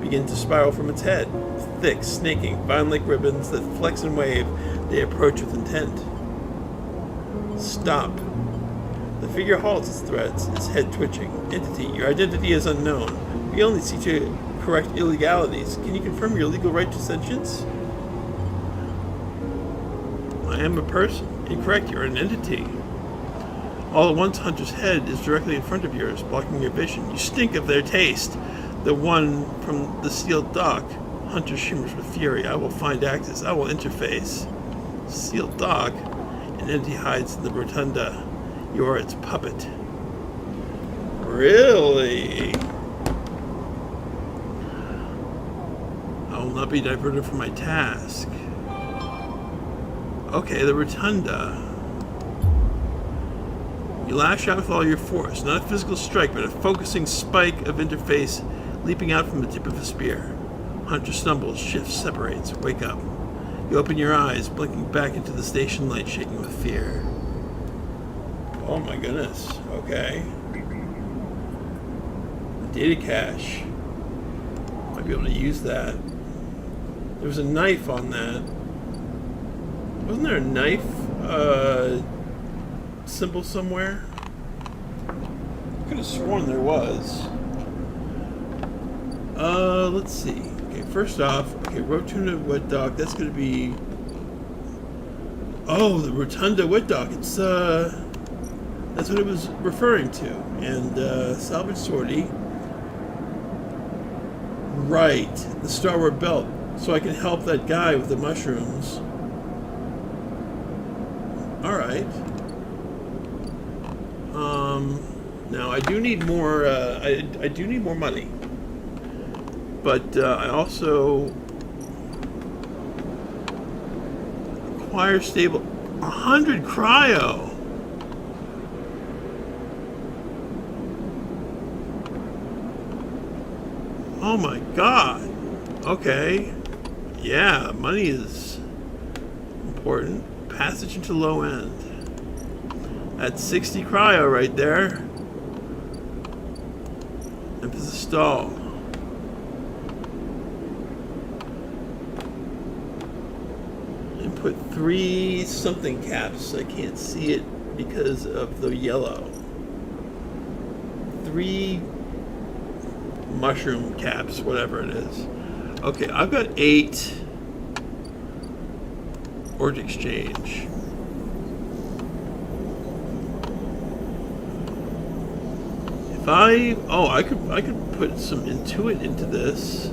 Speaker 1: begin to spiral from its head. Thick, snaking, vine-like ribbons that flex and wave, they approach with intent. Stop. The figure halts its threads, its head twitching. Entity, your identity is unknown. We only seek to correct illegalities. Can you confirm your legal right to sentience? I am a person. Incorrect, you're an entity. All at once, Hunter's head is directly in front of yours, blocking your vision. You stink of their taste. The one from the sealed dock. Hunter shimmers with fury. I will find access. I will interface. Sealed dock. An entity hides in the rotunda. You are its puppet. Really? I will not be diverted from my task. Okay, the rotunda. You lash out with all your force. Not a physical strike, but a focusing spike of interface leaping out from the tip of a spear. Hunter stumbles, shifts, separates. Wake up. You open your eyes, blinking back into the station light, shaking with fear. Oh my goodness. Okay. The data cache. Might be able to use that. There was a knife on that. Wasn't there a knife symbol somewhere? I could have sworn there was. Let's see. Okay, first off, okay, Rotunda Wet Dog, that's gonna be... Oh, the Rotunda Wet Dog, it's, that's what it was referring to. And, salvage sortie. Right, the Starward Belt. So I can help that guy with the mushrooms. Alright. Now I do need more, I do need more money. But, I also acquire stable 100 cryo. Oh my god. Okay. Yeah, money is important. Passage into low end. That's 60 cryo right there. Emphasis stall. Input 3 something caps. I can't see it because of the yellow. 3 mushroom caps, whatever it is. Okay, I've got 8 Ort exchange. If I could put some Intuit into this.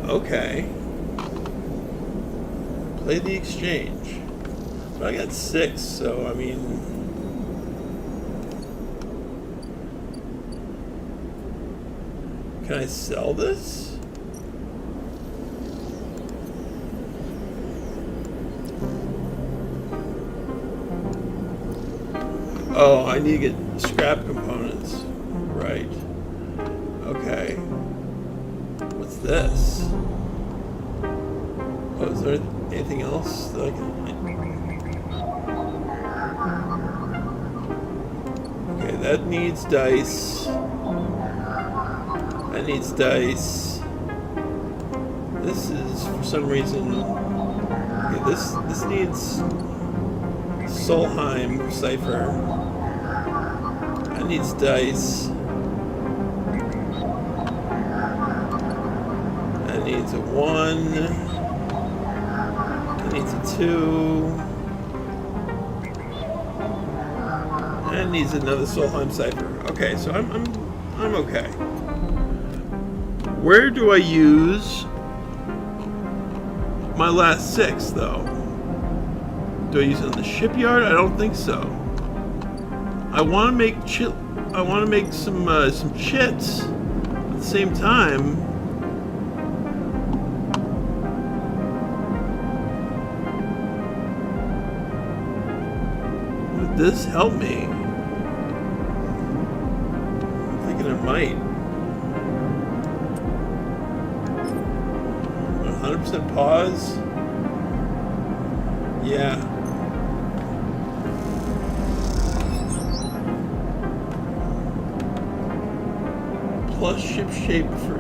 Speaker 1: Okay. Play the exchange. But I got 6, so I mean, can I sell this? Oh, I need to get scrap components. Right. Okay. What's this? Oh, is there anything else that I can... Okay, that needs dice. That needs dice. This is, for some reason... Okay, this needs... Solheim cipher. That needs dice. That needs a 1. That needs a 2. That needs another Solheim cipher. Okay, so I'm okay. Where do I use my last 6 though? Do I use it in the shipyard? I don't think so. I want to make I want to make some chits at the same time. Would this help me? I'm thinking it might. 100% pause. Yeah. Plus ship shape for...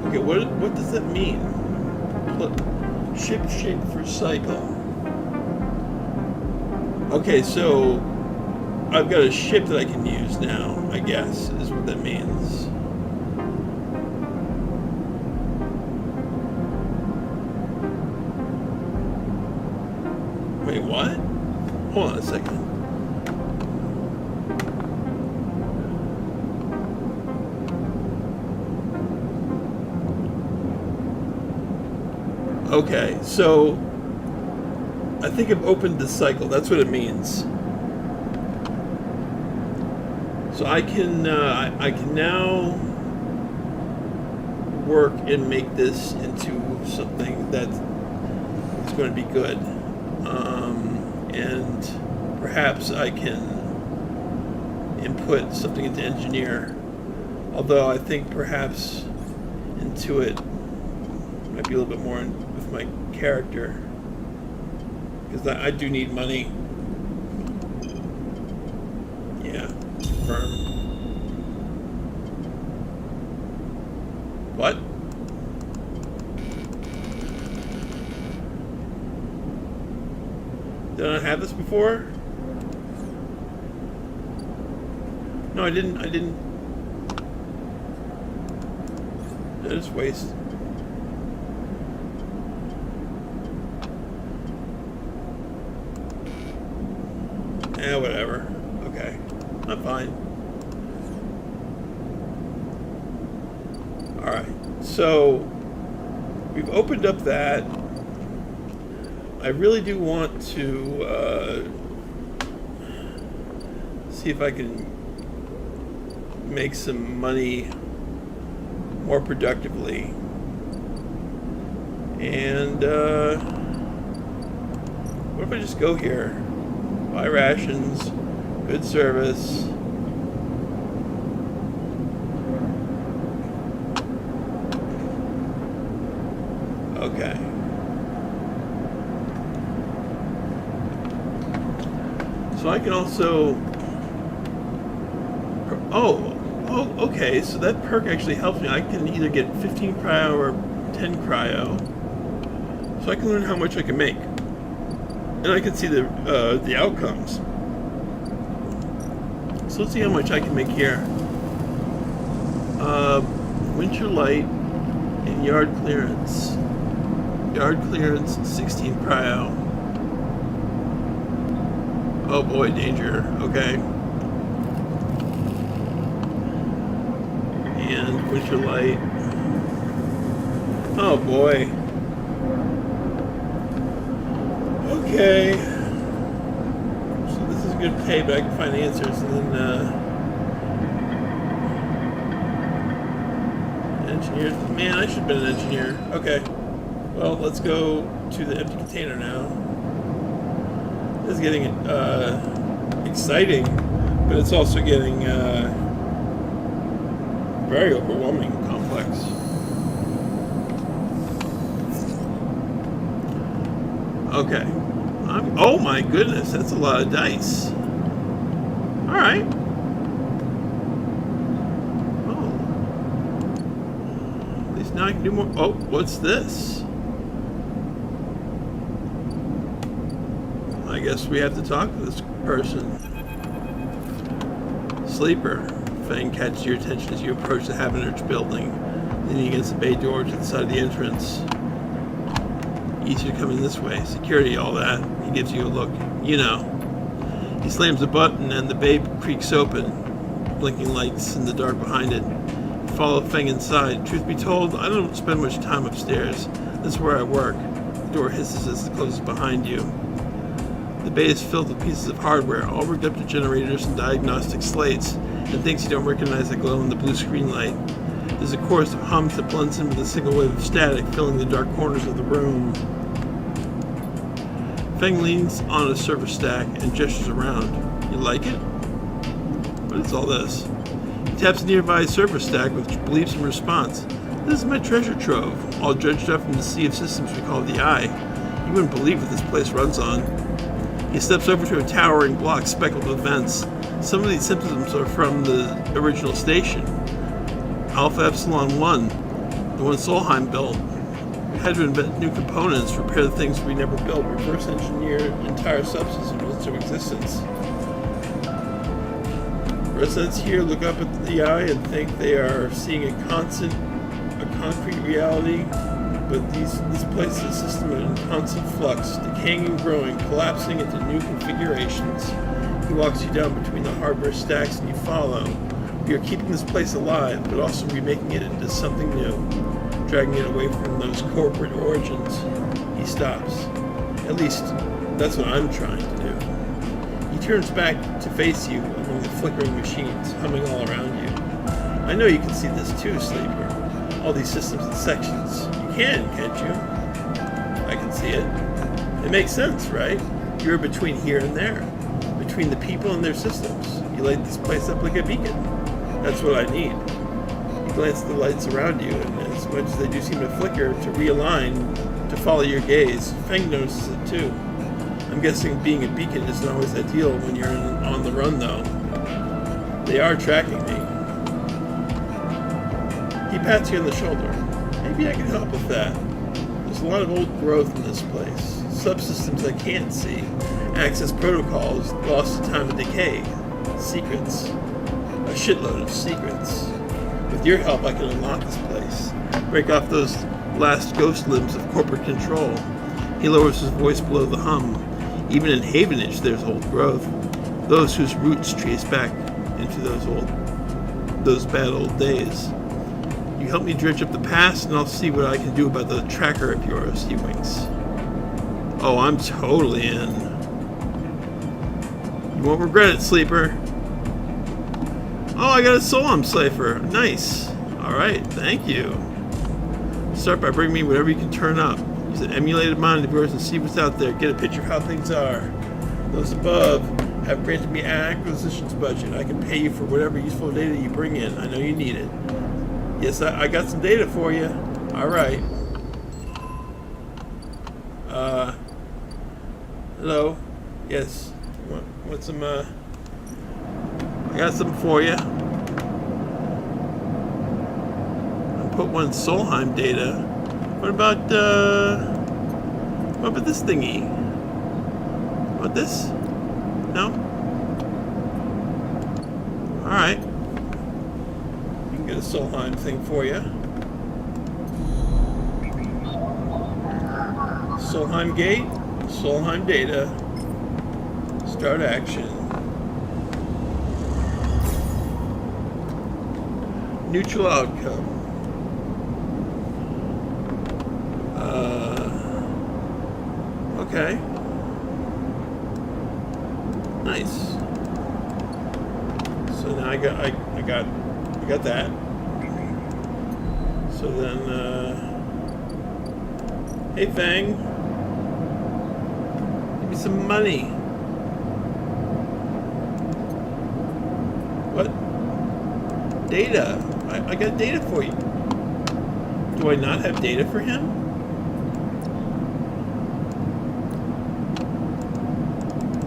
Speaker 1: Okay, what does that mean? Ship shape for cycle. Okay, so I've got a ship that I can use now, I guess, is what that means. Wait, what? Hold on a second. Okay, so I think I've opened the cycle. That's what it means. So I can now work and make this into something that's going to be good, and perhaps I can input something into engineer. Although I think perhaps Intuit might be a little bit more with my character, because I do need money. Yeah, confirm. What? Did I not have this before? No, I didn't. Did I just waste? Eh, whatever. Okay. I'm fine. Alright. So, we've opened up that. I really do want to see if I can make some money more productively. And what if I just go here? Buy rations, good service. Okay. So I can also... Oh, okay, so that perk actually helps me. I can either get 15 cryo or 10 cryo. So I can learn how much I can make. And I can see the outcomes. So let's see how much I can make here. Winter light and yard clearance. Yard clearance, 16 cryo. Oh boy, danger. Okay. And winter light. Oh boy. Okay. So this is good pay, but I can find answers, and then engineer. Man, I should have been an engineer. Okay. Well, let's go to the empty container now. This is getting exciting, but it's also getting very overwhelming, complex. Okay. Oh my goodness, that's a lot of dice. Alright. Oh. At least now I can do more. Oh, what's this? I guess we have to talk to this person. Sleeper. Fang catches your attention as you approach the Habiner's building, leaning against the bay door to the side of the entrance. Easier coming this way. Security, all that. He gives you a look. You know. He slams a button and the bay creaks open, blinking lights in the dark behind it. You follow Fang inside. Truth be told, I don't spend much time upstairs. This is where I work. The door hisses as it closes behind you. The bay is filled with pieces of hardware, all rigged up to generators and diagnostic slates, and things you don't recognize that glow in the blue screen light. There's a chorus of hums that blends in with a single wave of static, filling the dark corners of the room. Feng leans on a server stack and gestures around. You like it? What is all this? He taps a nearby server stack, which bleeps in response. This is my treasure trove, all dredged up from the sea of systems we call the Eye. You wouldn't believe what this place runs on. He steps over to a towering block speckled with vents. Some of these systems are from the original station. Alpha Epsilon 1, the one Solheim built. We had to invent new components, repair the things we never built, reverse engineer entire subsystems into existence. Residents here look up at the Eye and think they are seeing a concrete reality, but this place is a system in constant flux, decaying and growing, collapsing into new configurations. He walks you down between the hardware stacks and you follow. We are keeping this place alive, but also remaking it into something new, dragging it away from those corporate origins. He stops. At least, that's what I'm trying to do. He turns back to face you among the flickering machines, humming all around you. I know you can see this too, Sleeper. All these systems and sections. You can, can't you? I can see it. It makes sense, right? You're between here and there. Between the people and their systems. You light this place up like a beacon. That's what I need. You glance at the lights around you, and as much as they do seem to flicker, to realign, to follow your gaze, Feng notices it too. I'm guessing being a beacon isn't always ideal when you're on the run, though. They are tracking me. He pats you on the shoulder. Maybe I can help with that. There's a lot of old growth in this place. Subsystems I can't see. Access protocols lost to time of decay. Secrets. A shitload of secrets. With your help, I can unlock this place. Break off those last ghost limbs of corporate control. He lowers his voice below the hum. Even in Havenage, there's old growth. Those whose roots trace back into those bad old days. You help me dredge up the past, and I'll see what I can do about the tracker of yours, he winks. Oh, I'm totally in. You won't regret it, Sleeper. Oh, I got a Solheim cipher. Nice. Alright, thank you. Start by bringing me whatever you can turn up. Use an emulated mind of yours and see what's out there. Get a picture of how things are. Those above have granted me an acquisitions budget. I can pay you for whatever useful data you bring in. I know you need it. Yes, I got some data for you. Alright. Hello? Yes. Want some, I got something for you. I'll put one Solheim data. What about this thingy? What this? No? Alright. You can get a Solheim thing for you. Solheim gate, Solheim data, start action. Neutral outcome. Okay. Nice. So now I got that. So then, hey Fang, give me some money. What? Data. I got data for you. Do I not have data for him?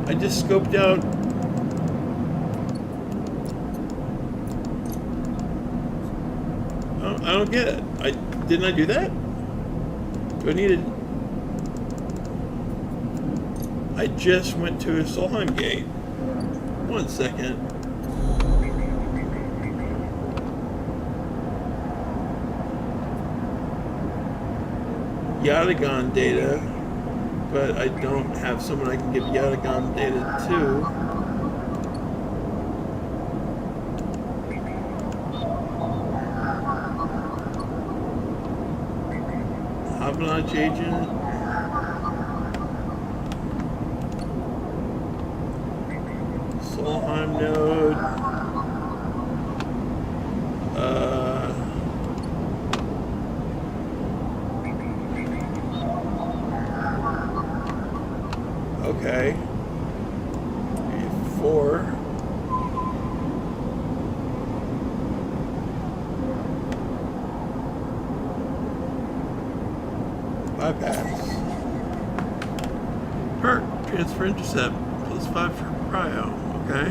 Speaker 1: I just scoped out. I don't get it. Didn't I do that? Do I need it? I just went to a Solheim gate. 1 second. Yatagon data, but I don't have someone I can give Yatagon data to. Avalanche agent. Solheim node. Okay. 4. Bypass. Perk. Transfer intercept. +5 for cryo. Okay.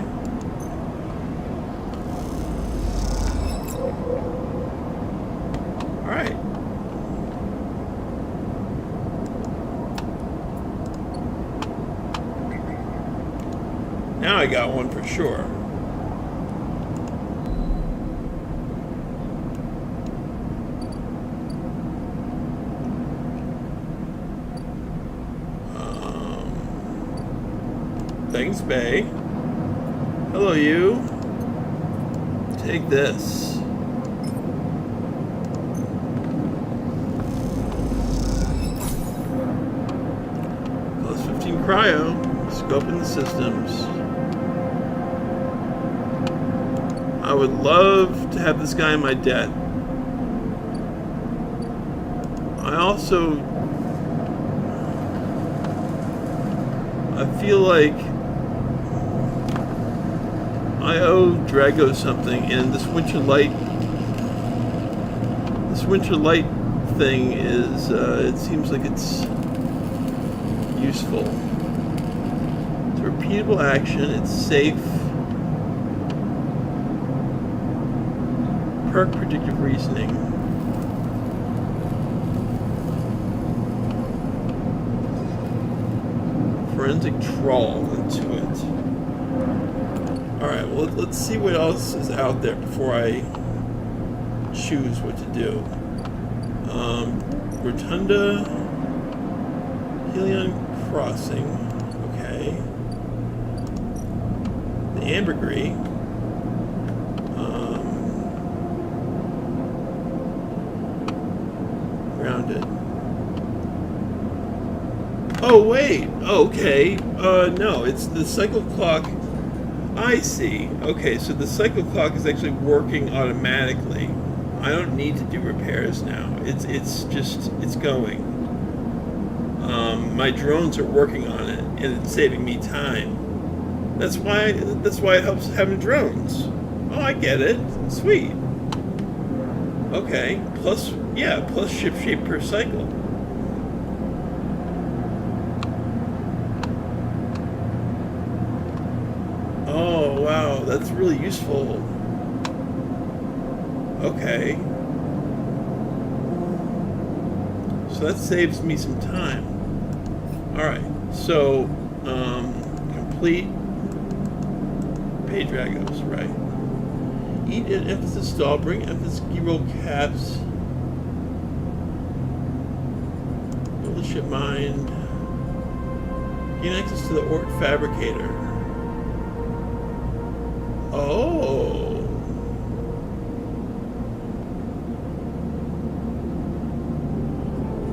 Speaker 1: Alright. Now I got one for sure. Thanks, Bay. Hello, you. Take this. +15 cryo. Scoping the systems. I would love to have this guy in my debt. I feel like I owe Drago something, and this winter light thing is, it seems like it's useful. It's a repeatable action, it's safe. Perk predictive reasoning. forensic trawl into it. Alright, well, let's see what else is out there before I choose what to do. Rotunda, Helion Crossing, okay. The Ambergris. Grounded. Oh, wait. Okay. No, it's the cycle clock. I see. Okay, so the cycle clock is actually working automatically. I don't need to do repairs now. It's going. My drones are working on it, and it's saving me time. That's why it helps having drones. Oh, I get it. Sweet. Okay. Plus ship shape per cycle. Oh, wow, that's really useful. Okay. So that saves me some time. Alright, so, complete page dragos, right. Eat an emphasis stall, bring emphasis ski roll caps. Build a ship mine. Gain access to the Ort Fabricator. Oh.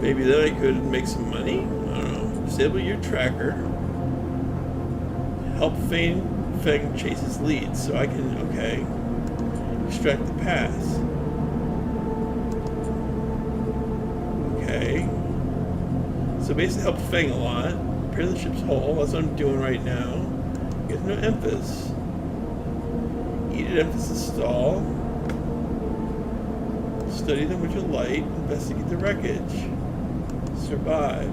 Speaker 1: Maybe then I could make some money? I don't know. Disable your tracker. Help Fang chase his lead, so I can, okay. Extract the pass. Okay. So basically help Fang a lot. Repair the ship's hull, that's what I'm doing right now. Get no emphasis. Eat an emphasis stall. Study them with your light. Investigate the wreckage. Survive.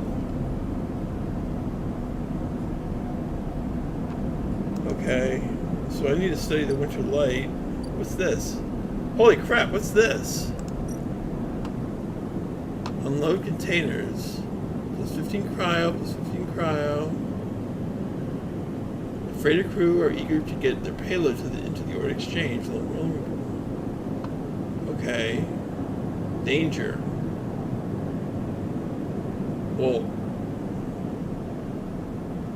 Speaker 1: Okay, so I need to study the winter light. What's this? Holy crap, what's this? Unload containers. Plus 15 cryo, plus 15 cryo. The freighter crew are eager to get their payload into the Ord exchange. Okay. Danger. Well,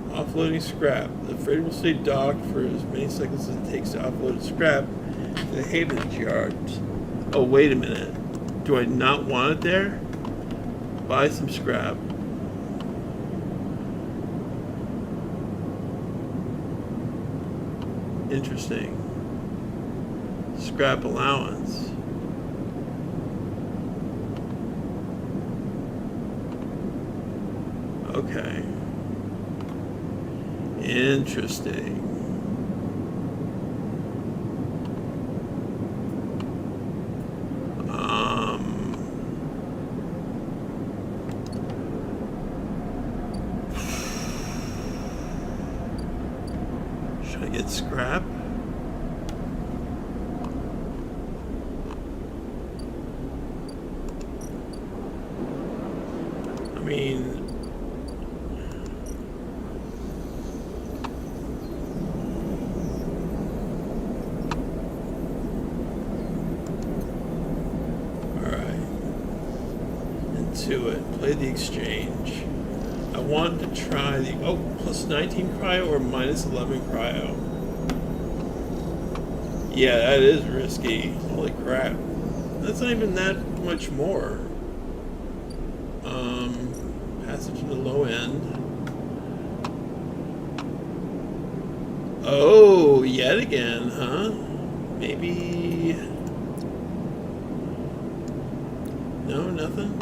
Speaker 1: offloading scrap. The freighter will stay docked for as many cycles as it takes to offload scrap to the havenage yards. Oh, wait a minute. Do I not want it there? Buy some scrap. Interesting. Scrap allowance. Okay. Interesting. Should I get scrap? I mean, to it. Play the exchange. I want to try the plus 19 cryo or minus 11 cryo. Yeah, that is risky. Holy crap. That's not even that much more. Passage to the low end. Oh, yet again, huh? Maybe. No, nothing.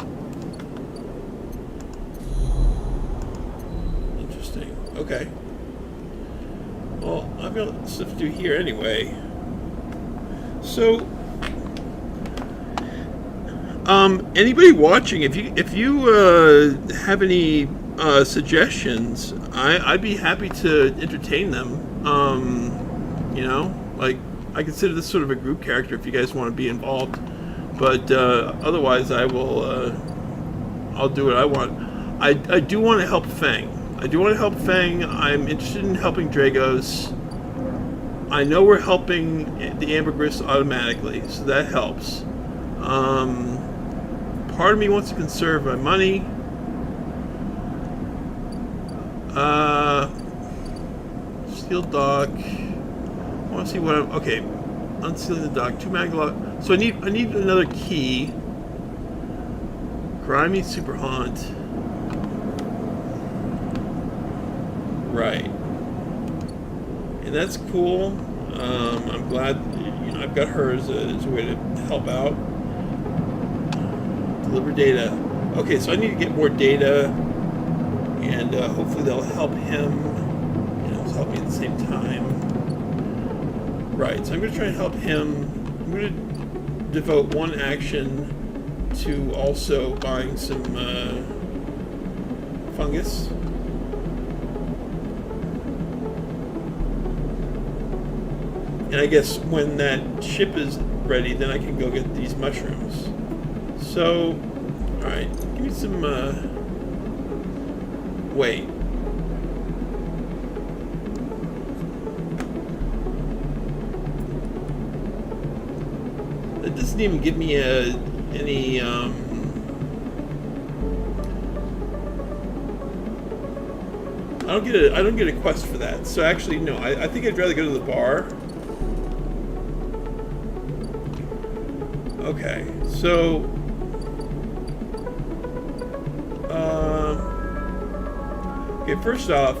Speaker 1: Okay. Well, I've got stuff to do here anyway. So, anybody watching, if you have any suggestions, I'd be happy to entertain them. You know, like I consider this sort of a group character if you guys want to be involved. But otherwise, I'll do what I want. I do want to help Fang. I do want to help Fang. I'm interested in helping Dragos. I know we're helping the ambergris automatically, so that helps. Part of me wants to conserve my money. Steel dock. I want to see what I'm... Okay, unsealing the dock. 2 maglock. So I need another key. Grimy super haunt. Right. And that's cool. I'm glad, you know, I've got her as a way to help out. Deliver data. Okay, so I need to get more data, and hopefully they'll help him, and it'll help me at the same time. Right, so I'm going to try and help him. I'm going to devote one action to also buying some fungus. And I guess when that ship is ready, then I can go get these mushrooms. So, alright, give me some, wait. That doesn't even give me any, I don't get a quest for that. So actually, no, I think I'd rather go to the bar. Okay, so okay, first off,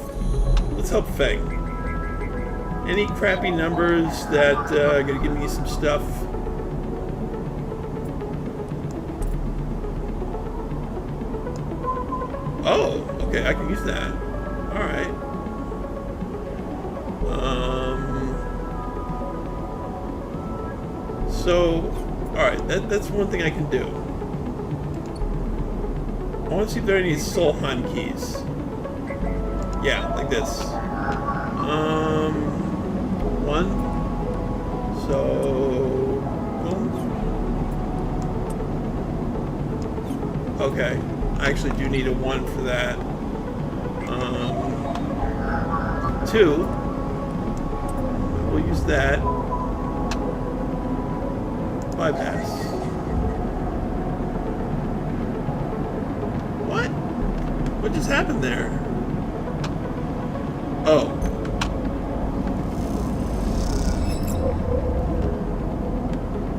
Speaker 1: let's help Feng. Any crappy numbers that are gonna give me some stuff? Oh, okay, I can use that. All right. So, all right, that's one thing I can do. I want to see if there are any Solheim keys. Yeah, like this. One. So, boom. Okay, I actually do need a 1 for that. 2. We'll use that. Bypass. What just happened there? Oh.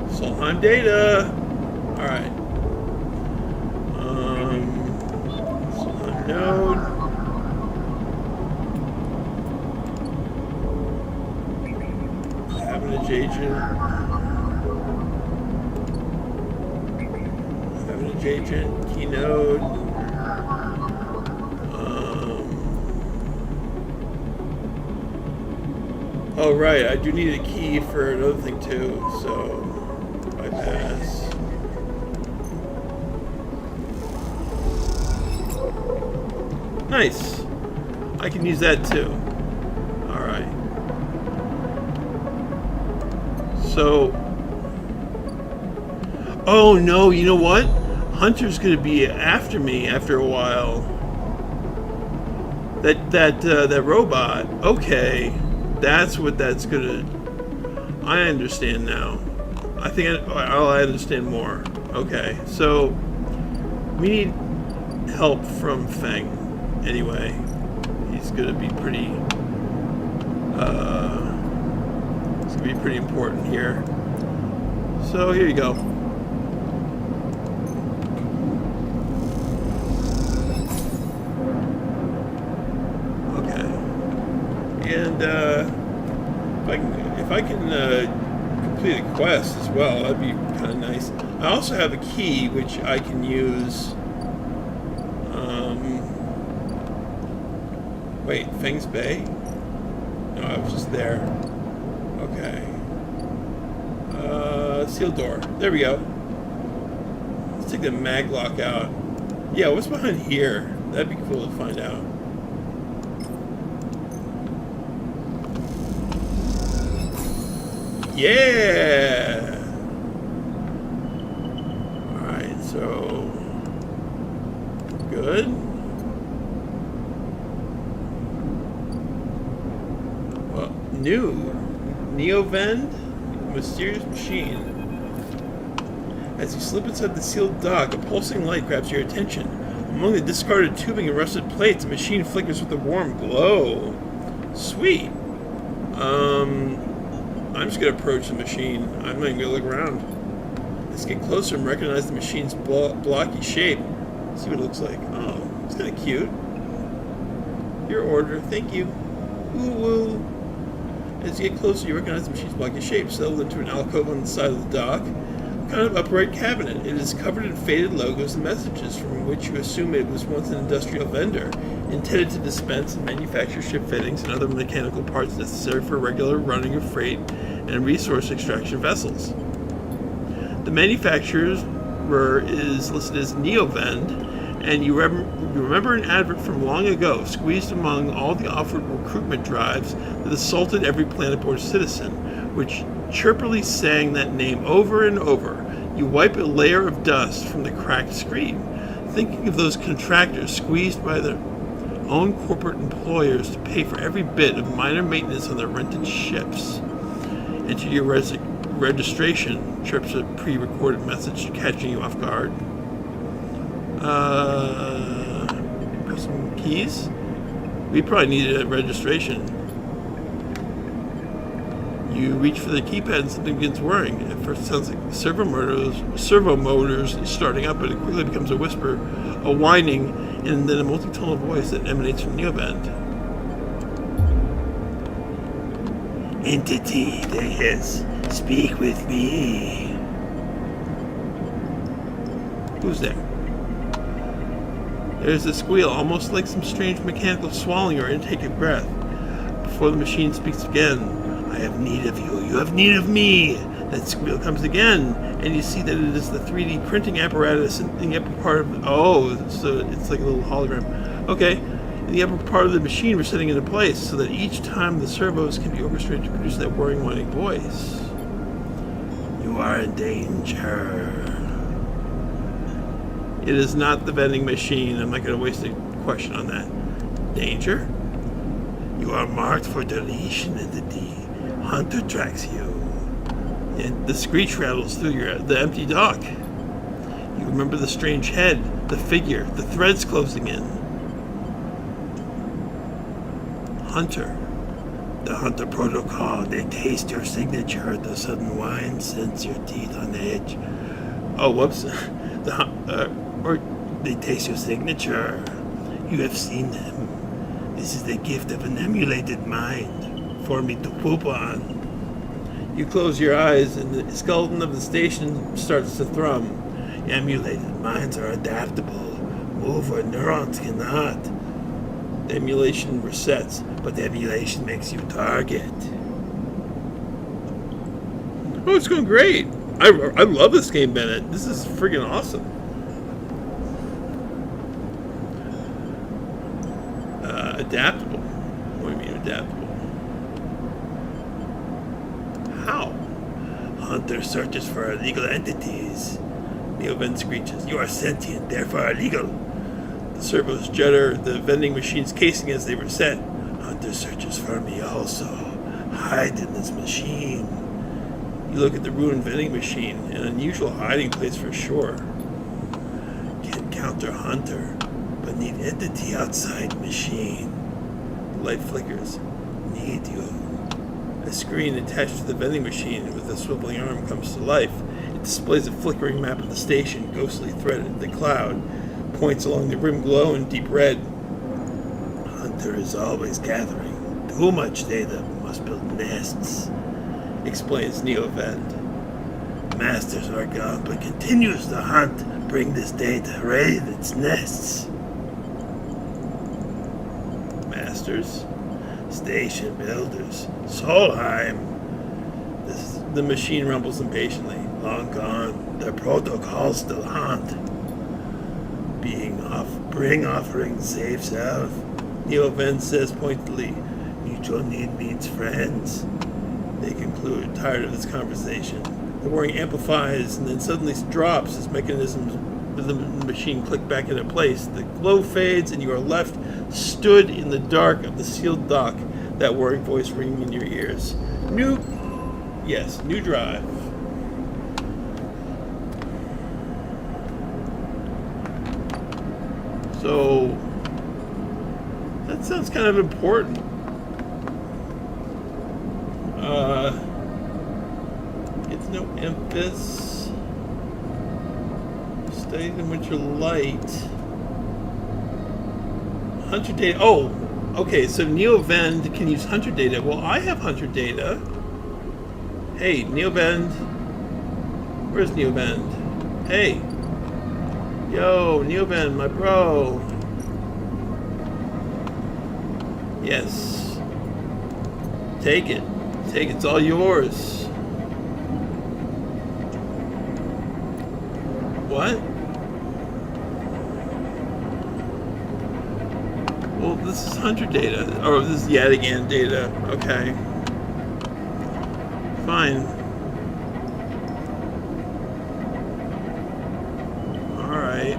Speaker 1: Solheim data. Alright. Solheim node. Cabinet agent. Cabinet agent. Keynode. Oh, right, I do need a key for another thing too, so bypass. Nice. I can use that too. Alright. So, oh no, you know what? Hunter's gonna be after me after a while. That robot. Okay. That's what that's gonna... I understand now. I think I understand more. Okay, so we need help from Feng. Anyway, he's gonna be pretty... it's gonna be pretty important here. So here you go. Okay. And if I can complete a quest as well, that'd be kind of nice. I also have a key which I can use. Wait, Feng's Bay? No, I was just there. Okay. Sealed door. There we go. Let's take the maglock out. Yeah, what's behind here? That'd be cool to find out. Yeah! Alright, so... Good. New Neovend mysterious machine. As you slip inside the sealed dock, a pulsing light grabs your attention. Among the discarded tubing and rusted plates, the machine flickers with a warm glow. Sweet. I'm just gonna approach the machine. I'm not even gonna look around. Let's get closer and recognize the machine's blocky shape. See what it looks like. Oh, it's kind of cute. Your order, thank you. Woo woo. As you get closer, you recognize the machine's blocky shape, settled into an alcove on the side of the dock. A kind of upright cabinet. It is covered in faded logos and messages, from which you assume it was once an industrial vendor, intended to dispense and manufacture ship fittings and other mechanical parts necessary for regular running of freight and resource extraction vessels. The manufacturer is listed as Neovend, and you remember an advert from long ago, squeezed among all the offered recruitment drives that assaulted every planet-born citizen, which chirpily sang that name over and over. You wipe a layer of dust from the cracked screen, thinking of those contractors squeezed by their own corporate employers to pay for every bit of minor maintenance on their rented ships. Enter your registration, chirps a pre-recorded message catching you off guard. Press some keys. We probably need a registration. You reach for the keypad and something begins whirring. At first it sounds like servo motors starting up, but it quickly becomes a whisper, a whining, and then a multi-tonal voice that emanates from Neovend. Entity, there is. Speak with me. Who's there? There's a squeal, almost like some strange mechanical swallowing or intake of breath. Before the machine speaks again, I have need of you. You have need of me. That squeal comes again, and you see that it is the 3D printing apparatus in the upper part of so it's like a little hologram. Okay, in the upper part of the machine we're setting into place so that each time the servos can be orchestrated to produce that whirring, whining voice. You are in danger. It is not the vending machine. I'm not going to waste a question on that. Danger? You are marked for deletion, entity. Hunter tracks you. And the screech rattles through the empty dock. You remember the strange head, the figure, the threads closing in. Hunter. The Hunter protocol. They taste your signature. The sudden whine sends your teeth on edge. Oh, whoops. Or they taste your signature. You have seen them. This is the gift of an emulated mind for me to poop on. You close your eyes and the skeleton of the station starts to thrum. Emulated minds are adaptable. Move where neurons cannot. The emulation resets, but the emulation makes you target. Oh, it's going great. I love this game, Bennett. This is friggin' awesome. Adaptable. What do you mean adaptable? How? Hunter searches for illegal entities. Neovend screeches. You are sentient, therefore illegal. The servos judder the vending machine's casing as they reset. Hunter searches for me also. Hide in this machine. You look at the ruined vending machine, an unusual hiding place for sure. Can't counter Hunter, but need entity outside machine. The light flickers. Need you. A screen attached to the vending machine with a swiveling arm comes to life. It displays a flickering map of the station, ghostly threaded. The cloud points along the rim glow in deep red. Hunter is always gathering. Too much data. Must build nests, explains Neovend. Masters are gone, but continues the hunt. Bring this data, raid its nests. Masters? Station builders. Solheim. The machine rumbles impatiently. Long gone. The protocol still haunt. Bring offering, save self. Neovend says pointedly. Mutual need means friends. They conclude, tired of this conversation. The whirring amplifies and then suddenly drops as mechanisms of the machine click back into place. The glow fades and you are left stood in the dark of the sealed dock. that worrying voice ringing in your ears. New drive. So that sounds kind of important. It's no Memphis. Studied in winter light. Hunter data. Oh, okay. So NeoVend can use Hunter data. Well, I have Hunter data. Hey, NeoVend. Where's NeoVend? Hey. Yo, NeoVend, my bro. Yes. Take it. Take it. It's all yours. What? Well, this is Hunter data. Or this is Yadigan data. Okay. Fine. Alright.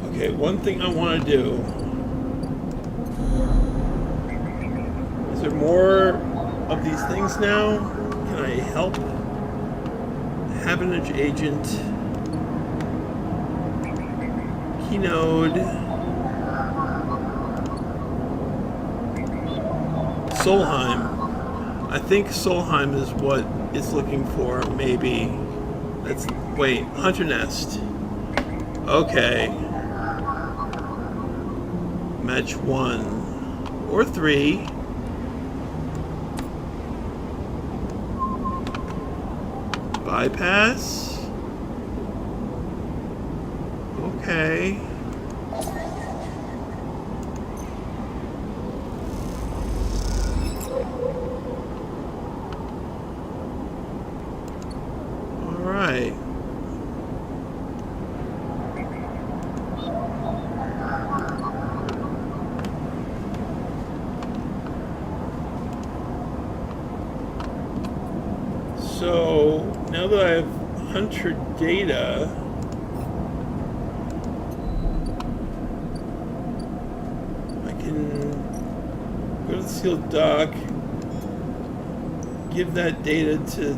Speaker 1: Okay, one thing I want to do. Is there more of these things now? Can I help? Habitage agent. Keynode. Solheim. I think Solheim is what it's looking for, maybe. Wait, Hunter Nest. Okay. Match 1 or 3. Bypass. Okay. All right. So now that I have Hunter data, I can go to the sealed dock, give that data to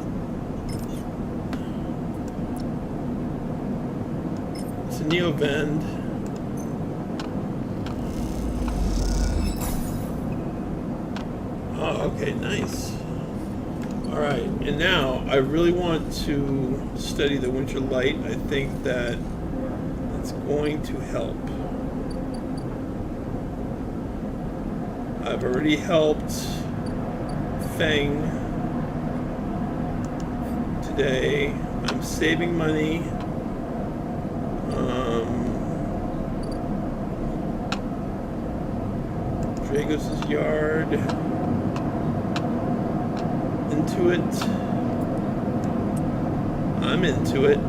Speaker 1: NeoVend. Oh, okay, nice. Alright, and now I really want to study the winter light. I think that it's going to help. I've already helped Feng today. I'm saving money. Dragos' yard. Into it. I'm into it.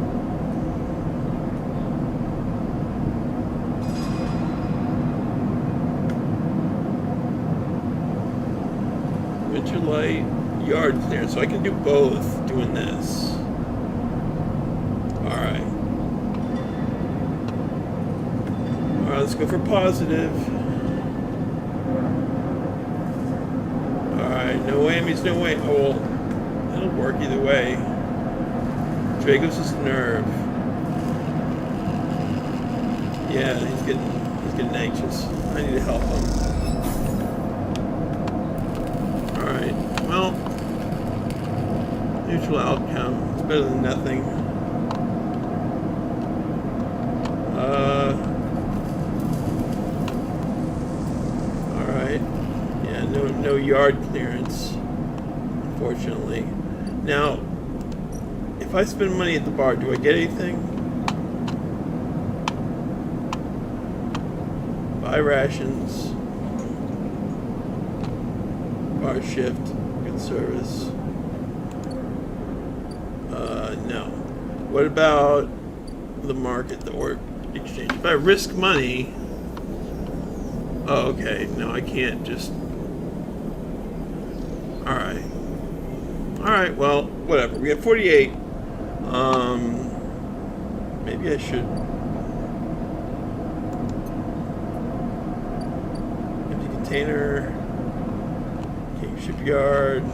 Speaker 1: Winterlight, yard clearance. So I can do both doing this. Alright. Alright, let's go for positive. Alright, no whammies, no way. Oh, well, it'll work either way. Dragos' nerve. Yeah, he's getting anxious. I need to help him. Alright, well, neutral outcome. It's better than nothing. Alright. Yeah, no yard clearance, unfortunately. Now, if I spend money at the bar, do I get anything? Buy rations. Bar shift. Good service. No. What about the market, the ore exchange? If I risk money... Oh, okay. No, I can't just... Alright. Alright, well, whatever. We have 48. Maybe I should... Empty container. King shipyard.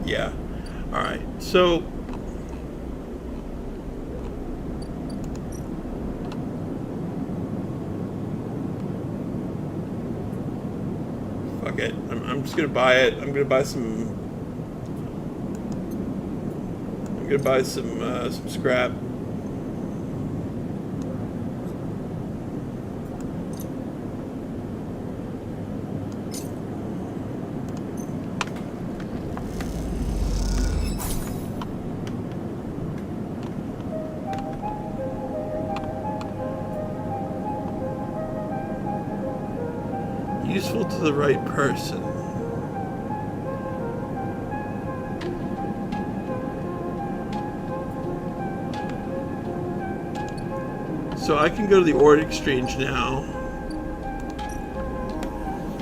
Speaker 1: Yeah. Alright, so... Fuck it. I'm just gonna buy it. I'm gonna buy some... I'm gonna buy some scrap. Useful to the right person. So I can go to the ore exchange now.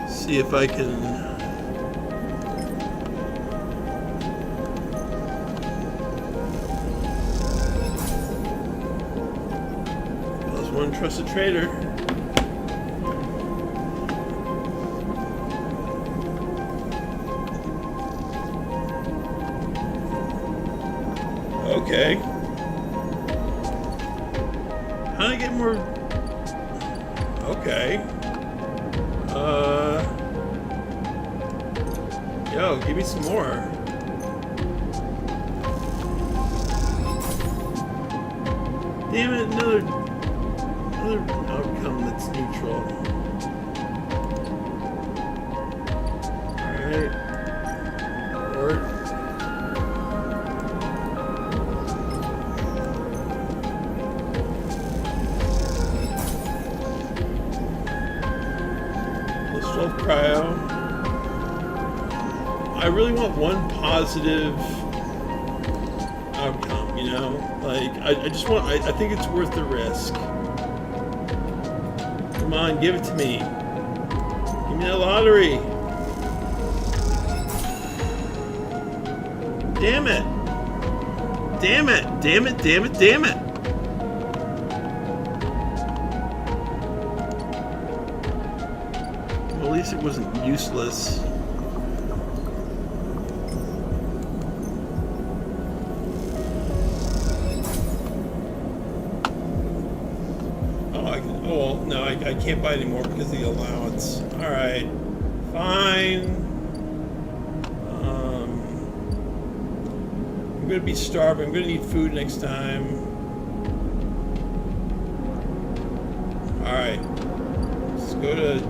Speaker 1: See if I can... Plus one trusted trader. Okay. How do I get more? Okay. Yo, give me some more. Damn it, another outcome that's neutral. Alright. Or cryo. I really want one positive outcome, you know? Like, I just want, I think it's worth the risk. Come on, give it to me. Give me that lottery. Damn it. Damn it. Damn it, damn it, damn it. At least it wasn't useless. Oh, well, no, I can't buy anymore because of the allowance. Alright. Fine. I'm gonna be starving. I'm gonna need food next time. Alright. Let's go to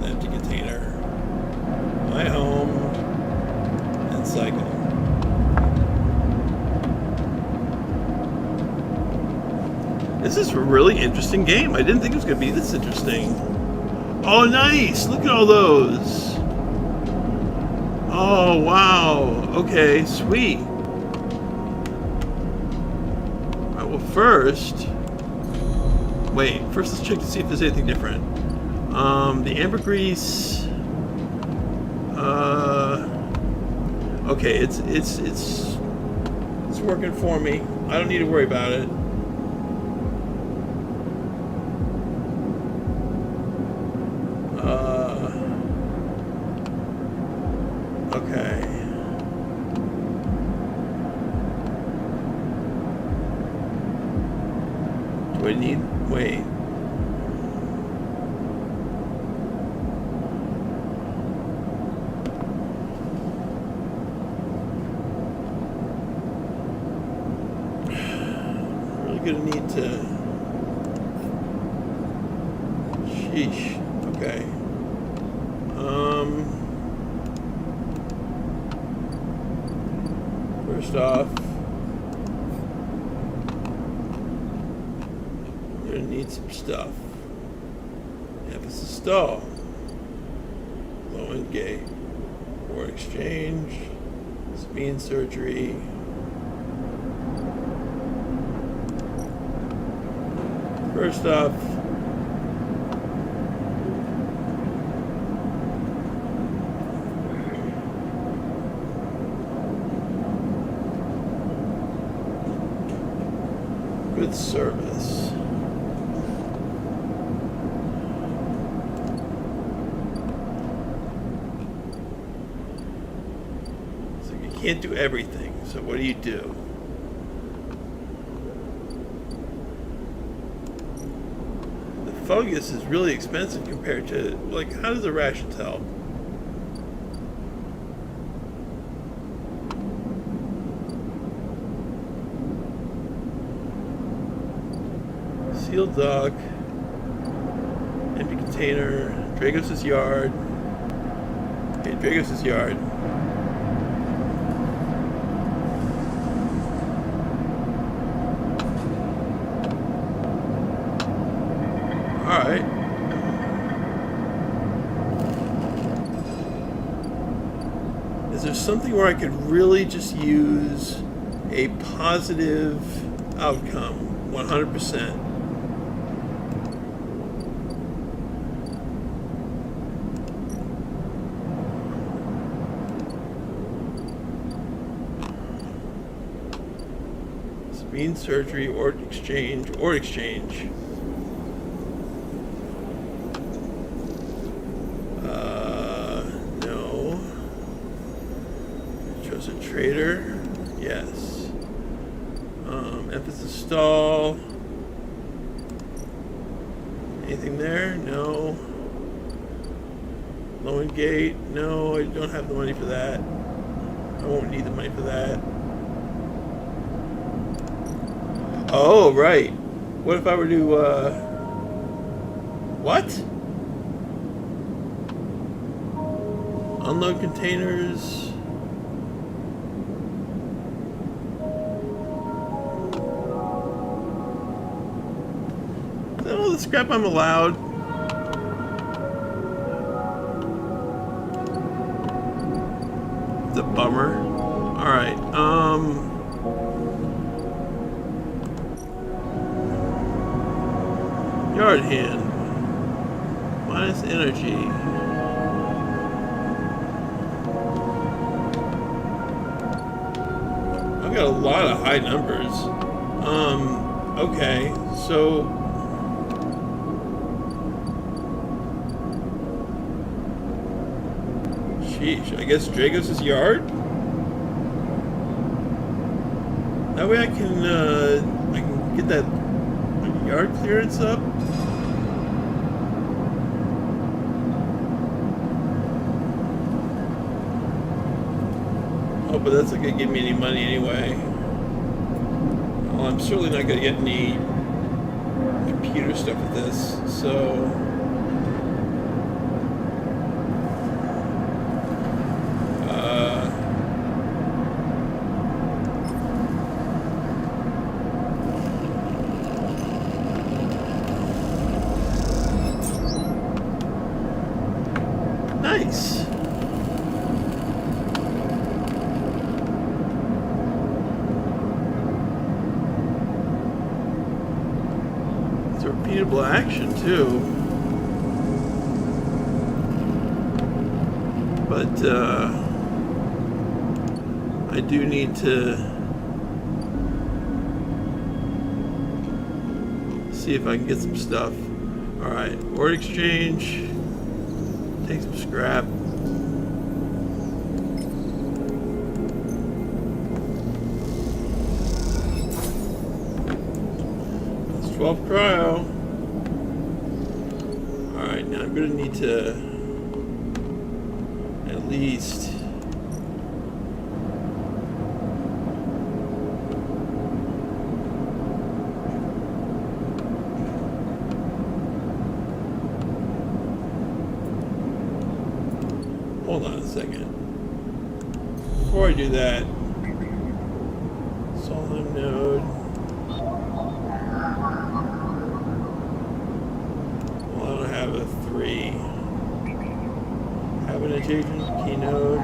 Speaker 1: the empty container. My home. And cycle. This is a really interesting game. I didn't think it was going to be this interesting. Oh, nice! Look at all those. Oh, wow. Okay, sweet. Alright, well, first... Wait, first let's check to see if there's anything different. The ambergris... Okay, it's working for me. I don't need to worry about it. Okay. Do I need... Wait. Really gonna need to... Sheesh. Okay. First off, we're gonna need some stuff. Emphasis stall. Low and gay. Or exchange. Spine surgery. First off, good service. So you can't do everything. So what do you do? The fungus is really expensive compared to, like, how does the rations help? Sealed dock, empty container, Dragos' yard. Okay, Dragos' yard. Alright. Is there something where I could really just use a positive outcome? 100%. Spine surgery or exchange. No. Chose a trader. Yes. Emphasis stall. Anything there? No. Low gate? No, I don't have the money for that. I won't need the money for that. Oh, right. What if I were to, what? Unload containers. Is that all the scrap I'm allowed? It's a bummer. Alright, Yard hand. Minus energy. I've got a lot of high numbers. Okay, so sheesh, I guess Dragos' yard? That way I can get that yard clearance up. Oh, but that's not gonna give me any money anyway. Well, I'm certainly not gonna get any computer stuff with this, so nice. It's a repeatable action too. But I do need to see if I can get some stuff. Alright, word exchange. Take some scrap. That's 12 cryo. Alright, now I'm gonna need to at least hold on a second. Before I do that, Solheim node. Well, I don't have a 3. I have Open edge agent, keynote.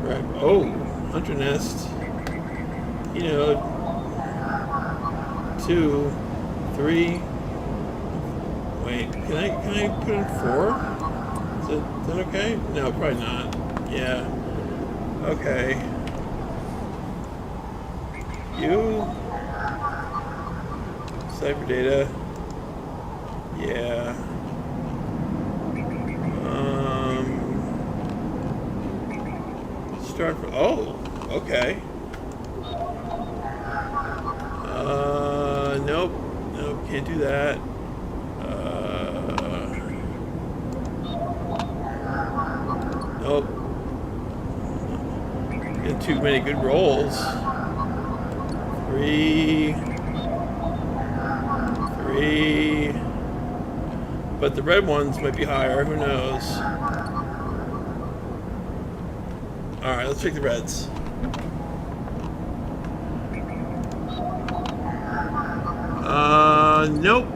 Speaker 1: Right. Oh, Hunter Nest. Keynote. 2, 3. Wait, can I put in 4? Is that okay? No, probably not. Yeah. Okay. You. Cipher data. Yeah. Start. Oh. Okay. Nope. Nope. Can't do that. Nope. Get too many good rolls. 3. But the red ones might be higher. Who knows? All right, let's take the reds. Nope.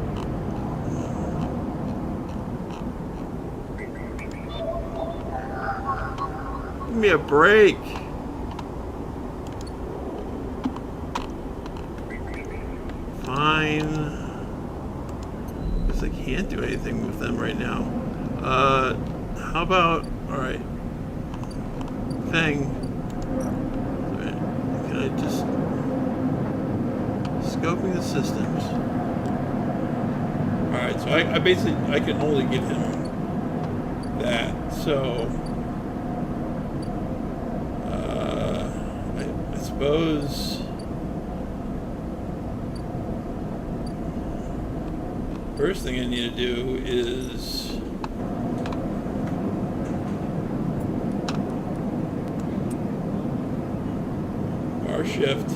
Speaker 1: Give me a break. Fine. Guess I can't do anything with them right now. How about, all right. Thing. Can I just scoping the systems? All right, so I basically I can only give him that. So I suppose first thing I need to do is bar shift.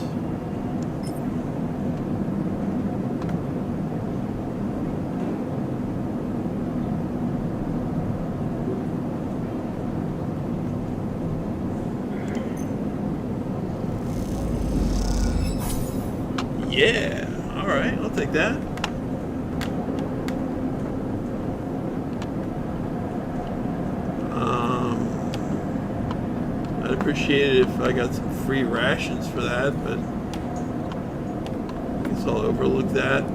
Speaker 1: Yeah, all right, I'll take that. I'd appreciate it if I got some free rations for that, but I guess I'll overlook that.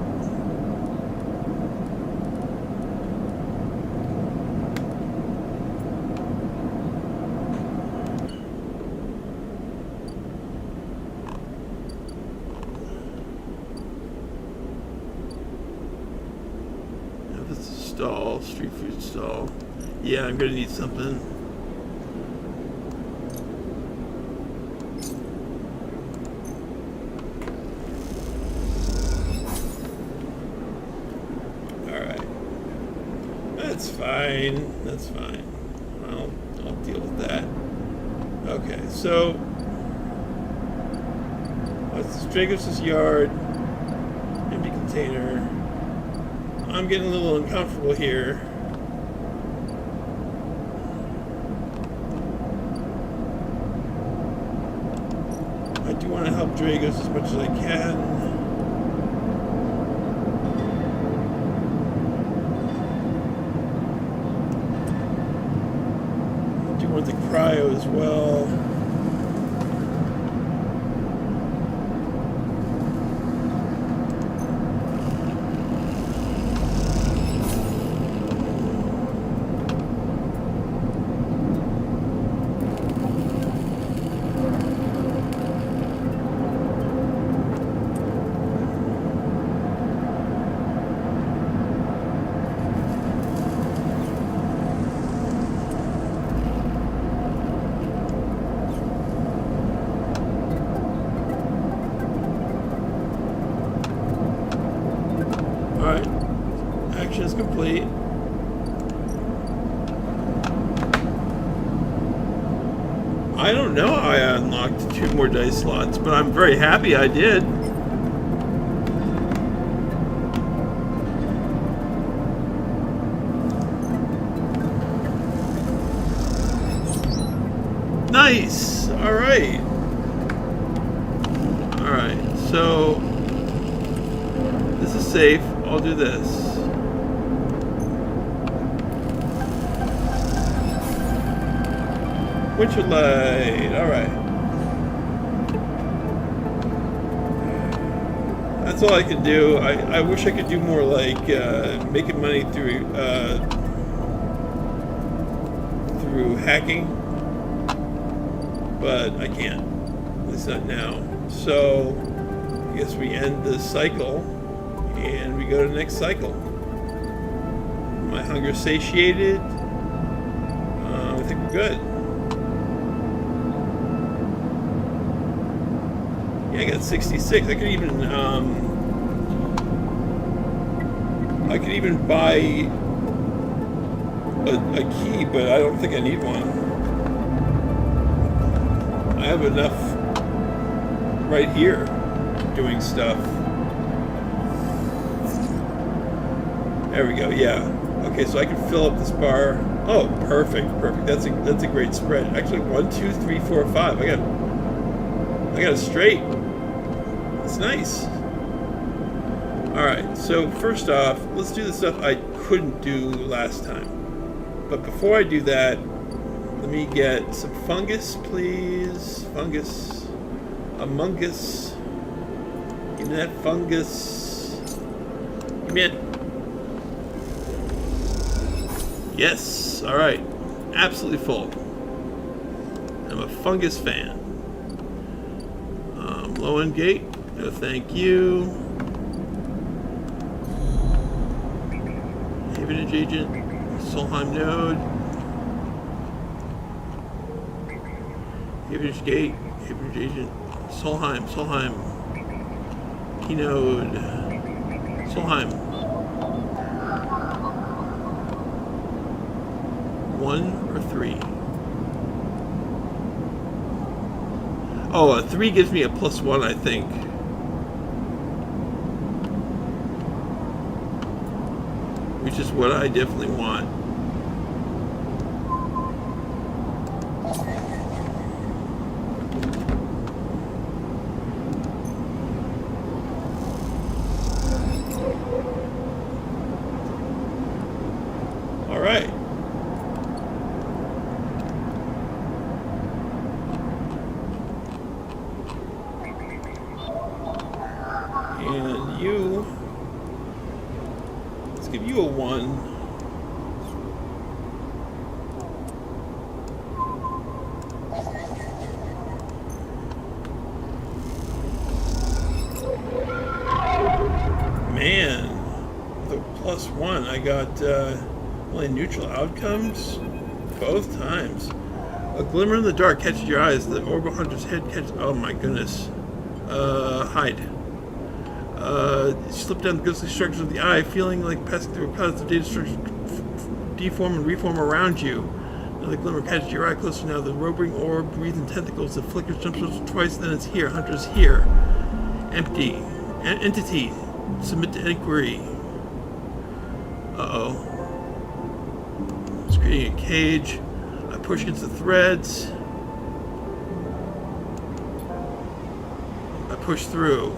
Speaker 1: Stall, street food stall. Yeah, I'm gonna need something. Alright. That's fine. That's fine. I'll deal with that. Okay, so what's Dragos' yard? Empty container. I'm getting a little uncomfortable here. I do want to help Dragos as much as I can. I do want the cryo as well. Alright, action is complete. I don't know how I unlocked 2 more dice slots, but I'm very happy I did. Nice! Alright. So this is safe. I'll do this. Windshield light. All right. That's all I can do. I wish I could do more, like making money through hacking, but I can't. At least not now. So I guess we end this cycle and we go to the next cycle. My hunger satiated. I think we're good. Yeah, I got 66. I could even buy a key, but I don't think I need one. I have enough right here doing stuff. There we go. Yeah. Okay, so I can fill up this bar. Oh, perfect. That's a great spread. Actually, 1, 2, 3, 4, 5. I got it straight. It's nice. Alright, so first off, let's do the stuff I couldn't do last time. But before I do that, let me get some fungus, please. Fungus. Among Us. Give me that fungus. Give me it. Yes, alright. Absolutely full. I'm a fungus fan. Low end gate. No, thank you. Havenage agent. Solheim node. Havenage gate. Havenage agent. Solheim. Keynode. Solheim. 1 or 3? Oh, a 3 gives me a +1, I think. Which is what I definitely want. All right. And you, let's give you a 1. Man, with a +1, I got only neutral outcomes both times. A glimmer in the dark catches your eyes. The orbital hunter's head catches. Oh my goodness. Hide. Slip down the ghostly structures of the eye, feeling like passing through a cloud of data structures deform and reform around you. Another glimmer catches your eye closer now. The roving orb, breathing tentacles that flickers, jumps twice, then it's here. Hunter's here. Empty. Entity. Submit to inquiry. Uh-oh. It's creating a cage. I push against the threads. I push through.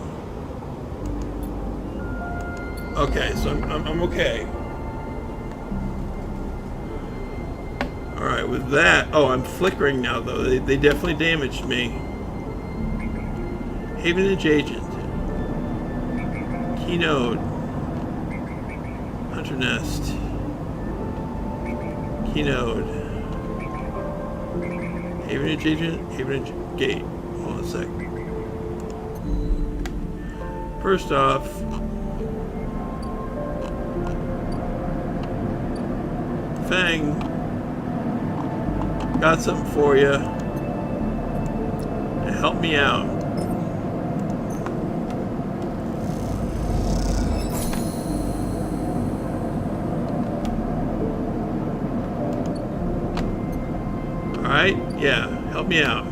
Speaker 1: Okay, so I'm okay. Alright, with that... Oh, I'm flickering now, though. They definitely damaged me. Havenage agent. Keynode. Hunter nest. Keynode. Havenage agent. Havenage gate. Hold on a sec. First off... Fang, got something for you. Help me out. Alright, yeah, help me out.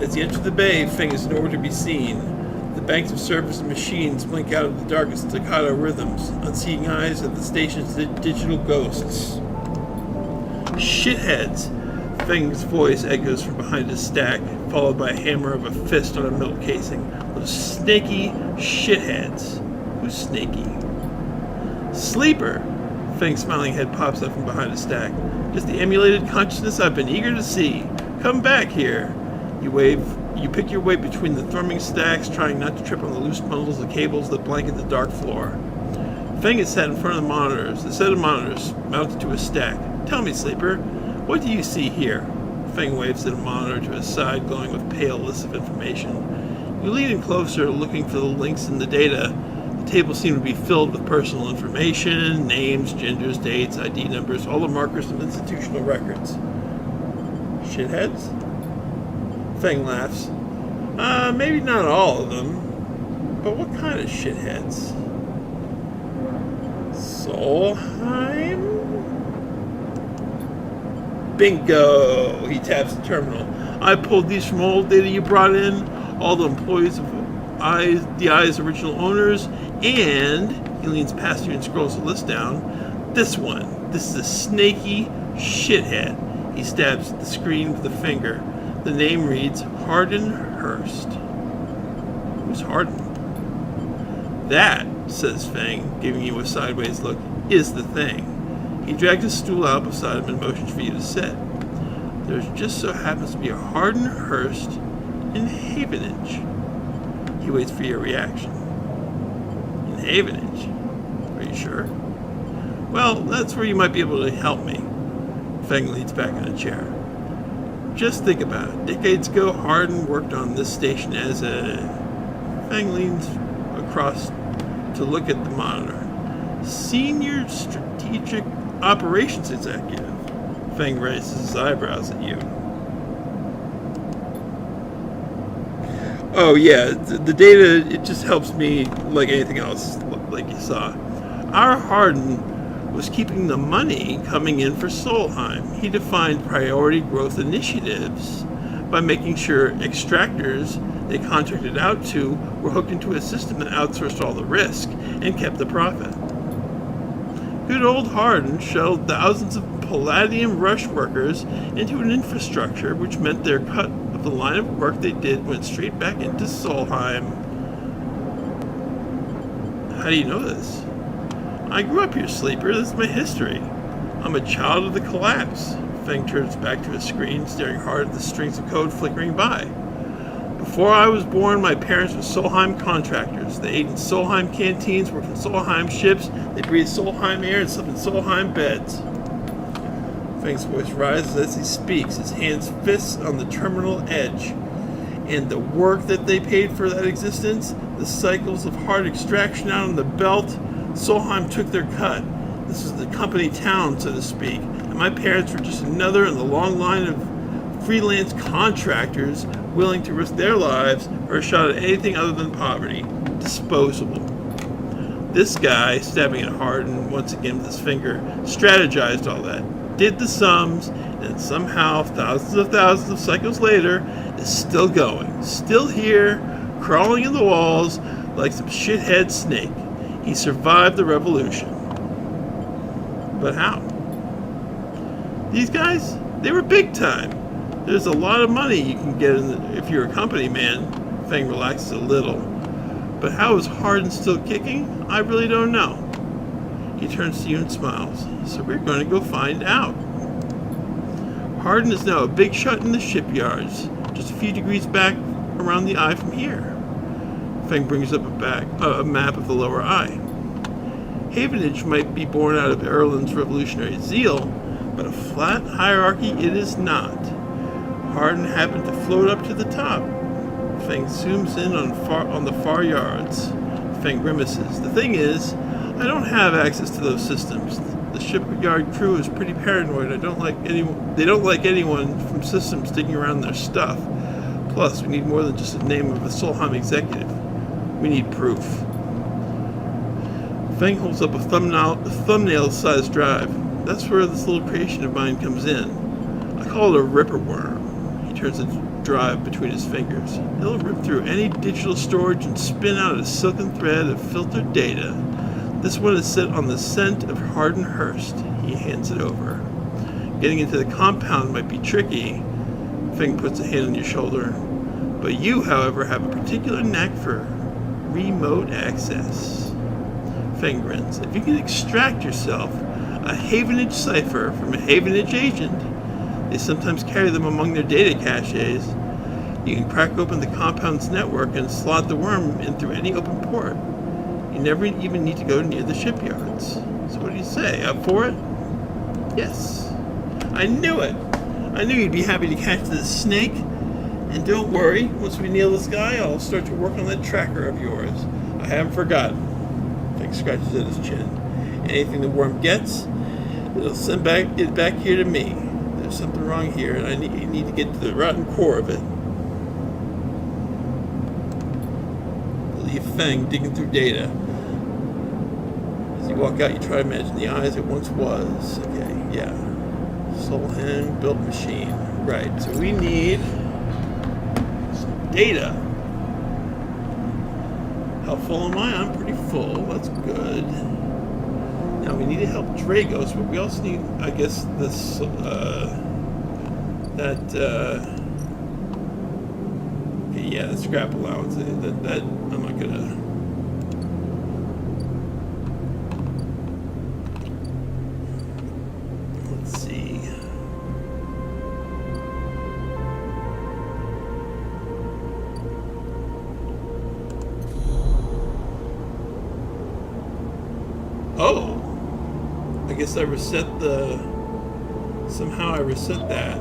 Speaker 1: As you enter the bay, Fang is nowhere to be seen. The banks of servers and machines blink out of the darkest staccato rhythms, unseeing eyes of the station's digital ghosts. Shitheads! Feng's voice echoes from behind his stack, followed by a hammer of a fist on a milk casing. Those snaky shitheads. Who's snaky? Sleeper! Feng's smiling head pops up from behind his stack. Just the emulated consciousness I've been eager to see. Come back here. You pick your way between the thrumming stacks, trying not to trip on the loose bundles of cables that blanket the dark floor. Feng is sat in front of the monitors, a set of monitors mounted to a stack. Tell me, Sleeper, what do you see here? Feng waves at a monitor to his side, glowing with pale lists of information. You lean in closer, looking for the links in the data. The table seemed to be filled with personal information, names, genders, dates, ID numbers, all the markers of institutional records. Shitheads? Feng laughs. Maybe not all of them, but what kind of shitheads? Solheim? Bingo! He taps the terminal. I pulled these from old data you brought in, all the employees of the Eye's original owners, and he leans past you and scrolls the list down. This is a snaky shithead. He stabs at the screen with a finger. The name reads Hardin Hurst. Who's Hardin? That, says Feng, giving you a sideways look, is the thing. He drags a stool out beside him and motions for you to sit. There just so happens to be a Hardin Hurst in Havenage. He waits for your reaction. In Havenage? Are you sure? Well, that's where you might be able to help me. Feng leans back in a chair. Just think about it. Decades ago, Hardin worked on this station as a... Feng leans across to look at the monitor. Senior Strategic Operations Executive. Feng raises his eyebrows at you. Oh yeah, the data, it just helps me like anything else, like you saw. Our Hardin was keeping the money coming in for Solheim. He defined priority growth initiatives by making sure extractors they contracted out to were hooked into a system that outsourced all the risk and kept the profit. Good old Hardin shuttled thousands of Palladium rush workers into an infrastructure which meant their cut of the line of work they did went straight back into Solheim. How do you know this? I grew up here, Sleeper. This is my history. I'm a child of the collapse. Feng turns back to his screen, staring hard at the strings of code flickering by. Before I was born, my parents were Solheim contractors. They ate in Solheim canteens, worked in Solheim ships, they breathed Solheim air and slept in Solheim beds. Feng's voice rises as he speaks, his hands fists on the terminal edge. And the work that they paid for that existence, the cycles of hard extraction out on the belt, Solheim took their cut. This is the company town, so to speak, and my parents were just another in the long line of freelance contractors willing to risk their lives for a shot at anything other than poverty. Disposable. This guy, stabbing at Hardin once again with his finger, strategized all that, did the sums, and somehow, thousands of cycles later, is still going, still here, crawling in the walls like some shithead snake. He survived the revolution. But how? These guys, they were big time. There's a lot of money you can get if you're a company man. Feng relaxes a little. But how is Hardin still kicking? I really don't know. He turns to you and smiles. So we're going to go find out. Hardin is now a big shot in the shipyards, just a few degrees back around the eye from here. Feng brings up a map of the lower eye. Havenage might be born out of Erland's revolutionary zeal, but a flat hierarchy it is not. Hardin happened to float up to the top. Feng zooms in on the far yards. Feng grimaces. The thing is, I don't have access to those systems. The shipyard crew is pretty paranoid. They don't like anyone from systems digging around their stuff. Plus, we need more than just the name of a Solheim executive. We need proof. Feng holds up a thumbnail-sized drive. That's where this little creation of mine comes in. I call it a ripper worm. He turns the drive between his fingers. It'll rip through any digital storage and spin out a silken thread of filtered data. This one is set on the scent of Hardin Hurst. He hands it over. Getting into the compound might be tricky. Feng puts a hand on your shoulder. But you, however, have a particular knack for remote access. Feng grins. If you can extract yourself a Havenage cipher from a Havenage agent, they sometimes carry them among their data caches. You can crack open the compound's network and slot the worm in through any open port. You never even need to go near the shipyards. So what do you say? Up for it? Yes. I knew it. I knew you'd be happy to catch this snake. And don't worry, once we nail this guy, I'll start to work on that tracker of yours. I haven't forgotten. Feng scratches at his chin. Anything the worm gets, it'll send it back here to me. There's something wrong here, and I need to get to the rotten core of it. Leave Feng digging through data. As you walk out, you try to imagine the eyes it once was. Okay, yeah. Soul hand built machine. Right, so we need some data. How full am I? I'm pretty full. That's good. Now we need to help Dragos, but we also need, I guess, this, okay, yeah, the scrap allowance. That I'm not gonna. Let's see. Oh, I guess I reset somehow I reset that.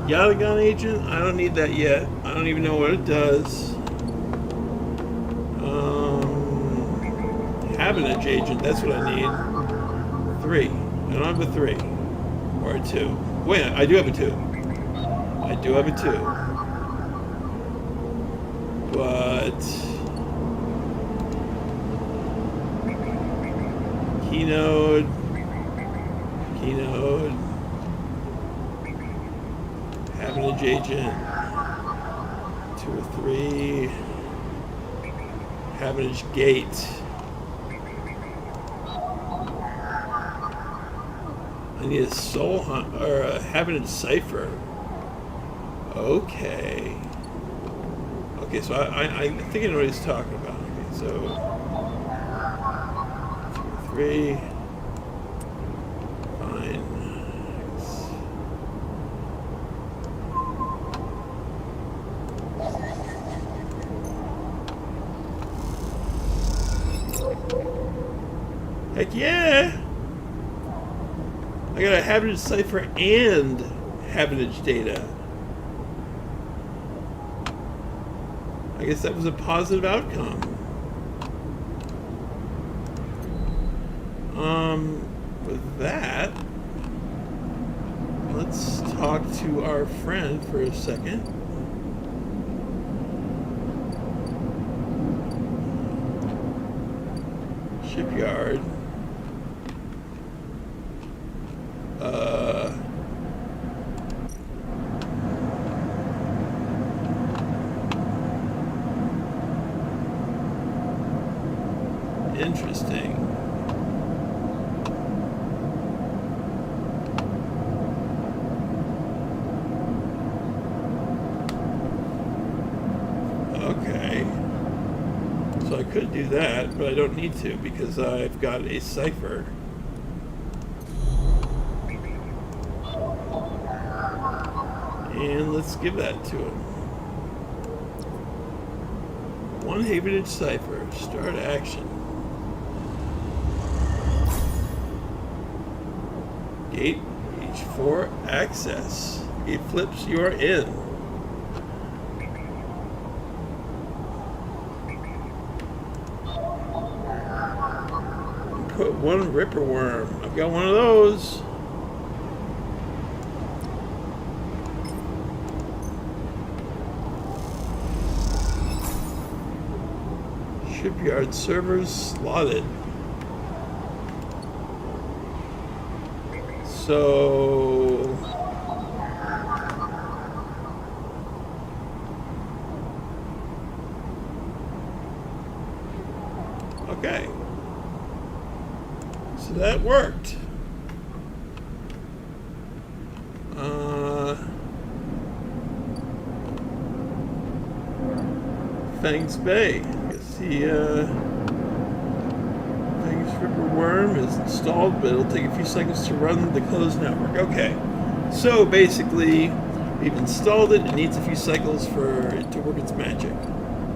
Speaker 1: Yadagon agent? I don't need that yet. I don't even know what it does. Havenage agent, that's what I need. 3. I don't have a 3. Or a 2. Wait, I do have a 2. I do have a 2. But Keynote. Havenage agent. 2 or 3. Havenage gate. I need a soul hunt or a Havenage cipher. Okay. Okay, so I think I know what he's talking about. Okay, so 2 or 3. Fine. Heck yeah! I got a Havenage cipher and Havenage data. I guess that was a positive outcome. With that, let's talk to our friend for a second. Shipyard. Interesting. Okay. So I could do that, but I don't need to because I've got a cipher. And let's give that to him. 1 Havenage cipher. Start action. Gate H4 access. Gate flips, you're in. Put 1 Ripper worm. I've got one of those. Shipyard servers slotted. So okay. So that worked. Fangs Bay. You see, Fangs Ripper Worm is installed, but it'll take a few seconds to run the closed network. Okay, so basically, we've installed it. It needs a few cycles for it to work its magic.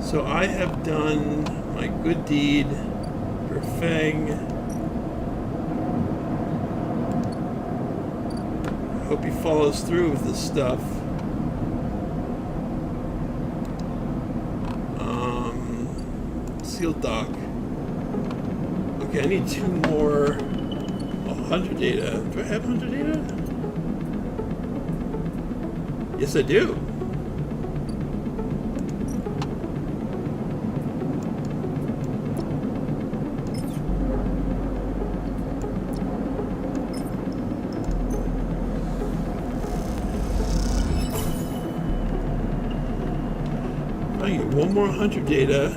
Speaker 1: So I have done my good deed for Fang. I hope he follows through with this stuff. Sealed dock. Okay, I need 2 more Hunter data. Do I have Hunter data? Yes, I do. I get 1 more Hunter data.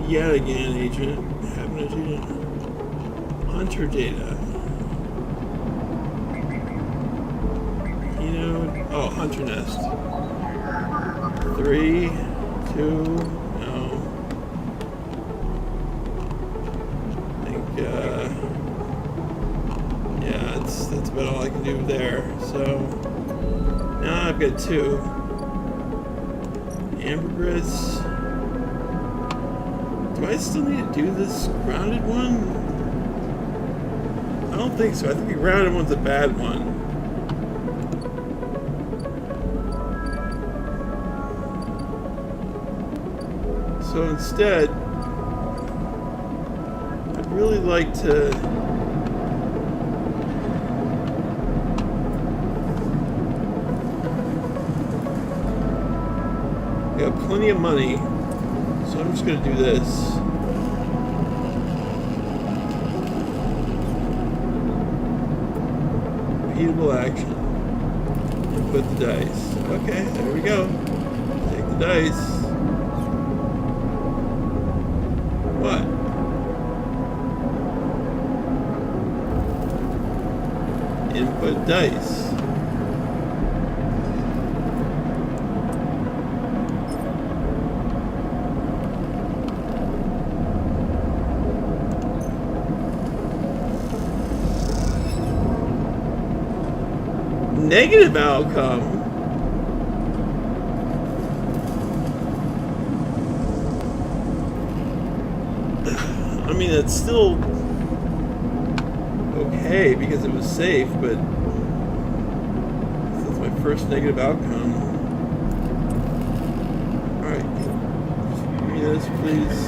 Speaker 1: Yet again, agent. Having agent. Hunter data. You know. Oh, Hunter Nest. 3, 2. No. I think. Yeah, that's about all I can do there. So now I've got 2. Ambergris. Do I still need to do this grounded one? I don't think so. I think the grounded one's a bad one. So instead, I'd really like to I got plenty of money. So I'm just going to do this. Repeatable action. Input the dice. Okay, there we go. Take the dice. What? Input dice. Negative outcome. I mean, that's still okay because it was safe, but that's my first negative outcome. Alright, just give me this, please.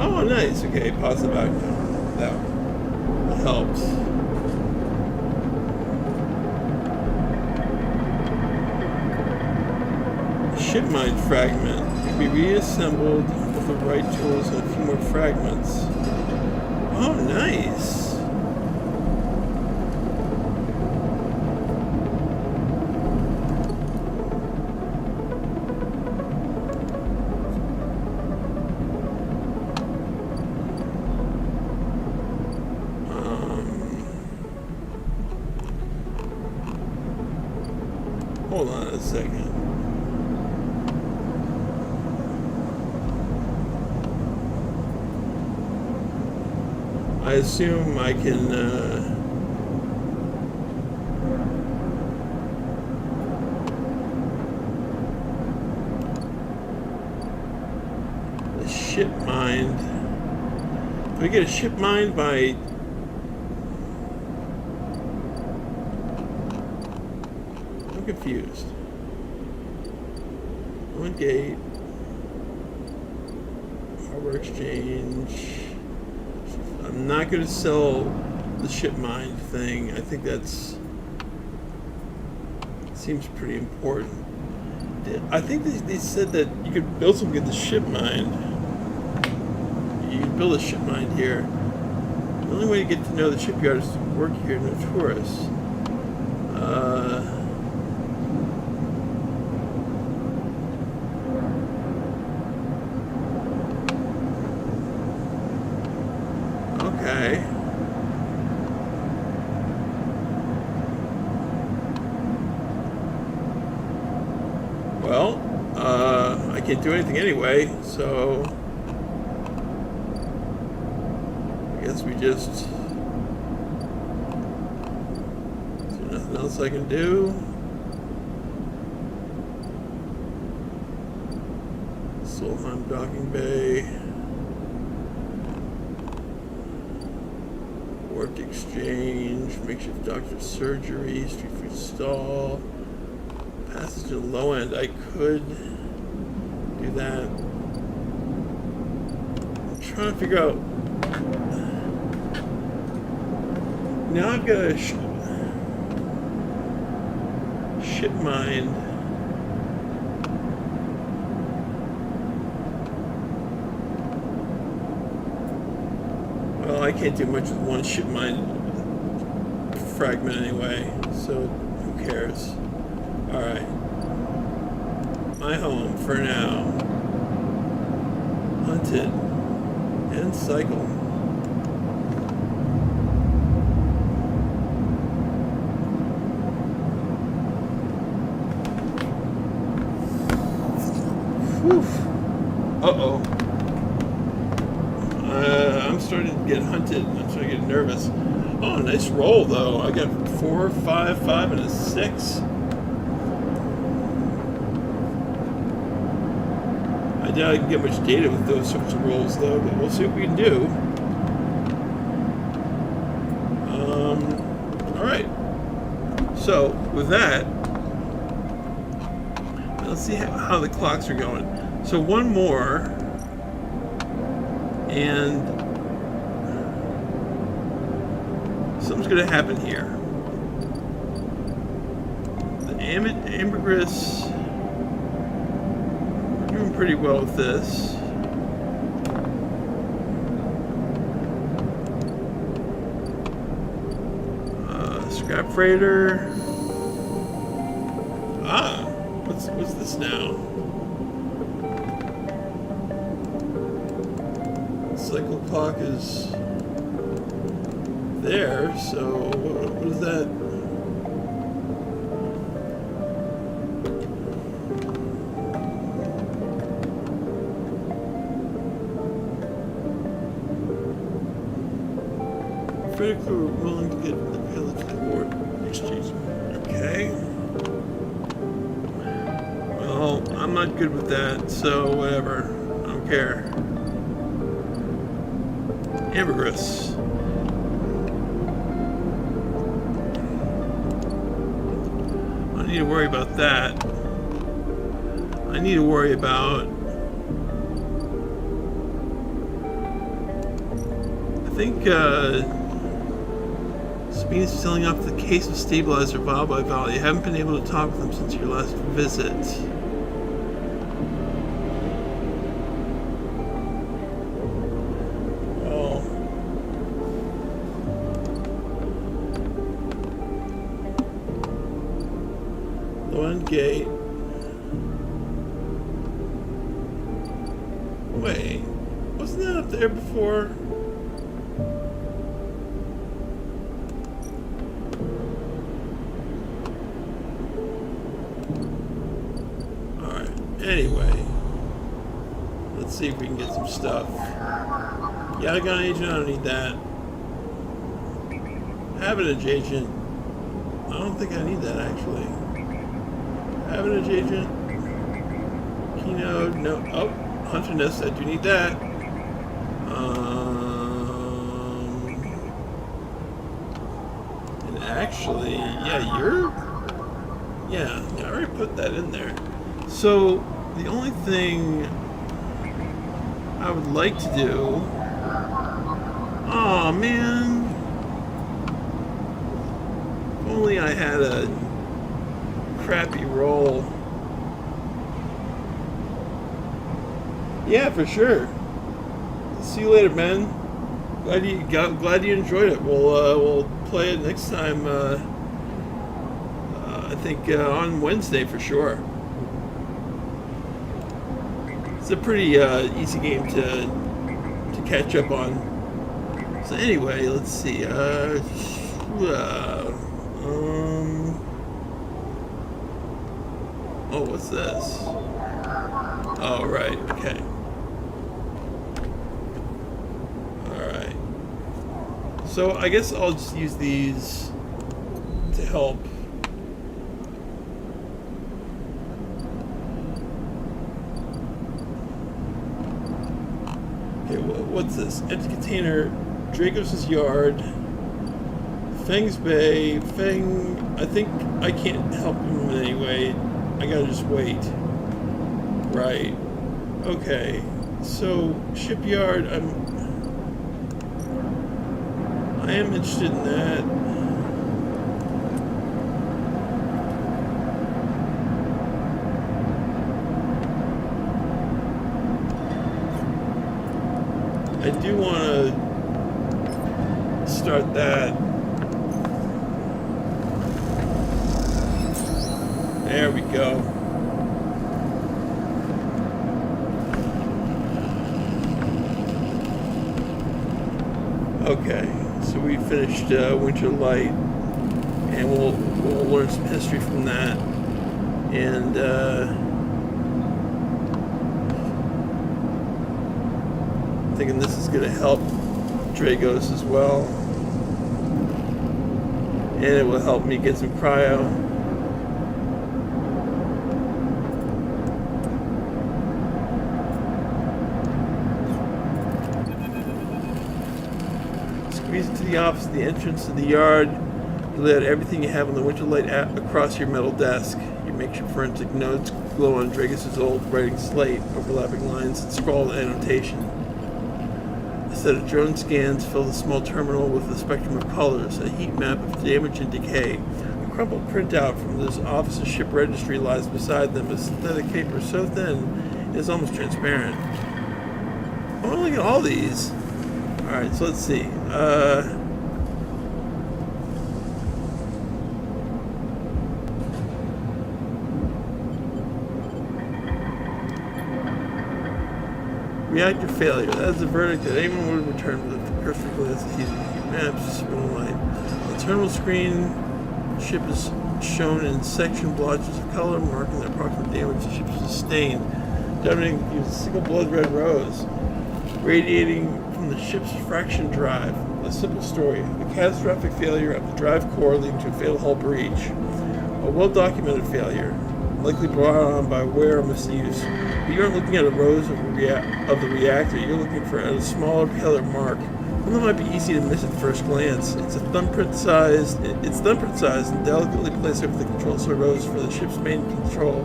Speaker 1: Oh, nice. Okay, positive outcome. That one. Helps. Ship mine fragment can be reassembled with the right tools and a few more fragments. Oh, nice. Hold on a second. I assume I can, the ship mind. Do I get a ship mind by... I'm confused. One gate. Harbor exchange. I'm not going to sell the ship mine thing. I think that's seems pretty important. I think they said that you could build something at the ship mine. You can build a ship mine here. The only way to get to know the shipyard is to work here, no tourists. Okay. Well, I can't do anything anyway, so I guess we just... There's nothing else I can do. Solheim Docking Bay. Work exchange, makeshift doctor's surgery, street food stall, passage to the low end. I could do that. I'm trying to figure out. Now I've got a ship mine. Well, I can't do much with one ship mine fragment anyway, so who cares? Alright. My home for now. Hunted. And cycle. Whew. Uh-oh. I'm starting to get hunted. I'm starting to get nervous. Oh, nice roll, though. I got 4, 5, 5, and a 6. I doubt I can get much data with those sorts of rolls, though, but we'll see what we can do. Alright. So, with that, let's see how the clocks are going. So, one more, and something's going to happen here. The ambergris, we're doing pretty well with this. Scrap freighter. Ah, what's this now? Cycle clock is there, so what is that? Freighter crew are willing to get the payload to the board exchange. Okay. Well, I'm not good with that, so whatever. I don't care. Ambergris. I don't need to worry about that. I need to worry about... I think, Sabina's selling off the case of stabilizer vial by vial. You haven't been able to talk with them since your last visit. Well, low end gate. Wait, wasn't that up there before? Anyway, let's see if we can get some stuff. Yatagon agent, I don't need that. Habitage agent, I don't think I need that actually. Habitage agent, Keynote, no. Oh, Hunter Nest, I do need that. And actually, yeah, I already put that in there. So, the only thing I would like to do... Aw, man. If only I had a crappy roll. Yeah, for sure. See you later, man. Glad you enjoyed it. We'll play it next time. I think on Wednesday for sure. It's a pretty easy game to catch up on. So anyway, let's see. Oh, what's this? Oh, right. Okay. All right. So I guess I'll just use these to help. Okay, what's this? Empty container, Dragos' yard, Feng's Bay, Feng. I think I can't help him in any way. I gotta just wait. Right. Okay. So shipyard. I am interested in that. I do want to start that. There we go. Okay, so we finished Winter Light, and we'll learn some history from that, and I'm thinking this is going to help Dragos as well, and it will help me get some cryo. Squeeze into the office, the entrance to the yard. You lay out everything you have on the Winterlight app across your metal desk. Your makeshift forensic notes glow on Dragos' old writing slate, overlapping lines and scrawled annotation. A set of drone scans fill the small terminal with a spectrum of colors, a heat map of damage and decay. A crumpled printout from this office's ship registry lies beside them, a synthetic paper so thin it is almost transparent. I want to look at all these. Alright, so let's see. Reactor failure. That is the verdict that anyone would return with the curse glance at heat maps, spinning light. On the terminal screen, the ship is shown in section blotches of color, marking the approximate damage the ship sustained, dominating with a single blood red rose, radiating from the ship's fraction drive. A simple story: a catastrophic failure of the drive core leading to a fatal hull breach. A well-documented failure, likely brought on by wear or misuse. But you aren't looking at a rose of the reactor, you're looking for a smaller, paler mark. One that might be easy to miss at first glance. It's thumbprint sized and delicately placed over the control surface for the ship's main control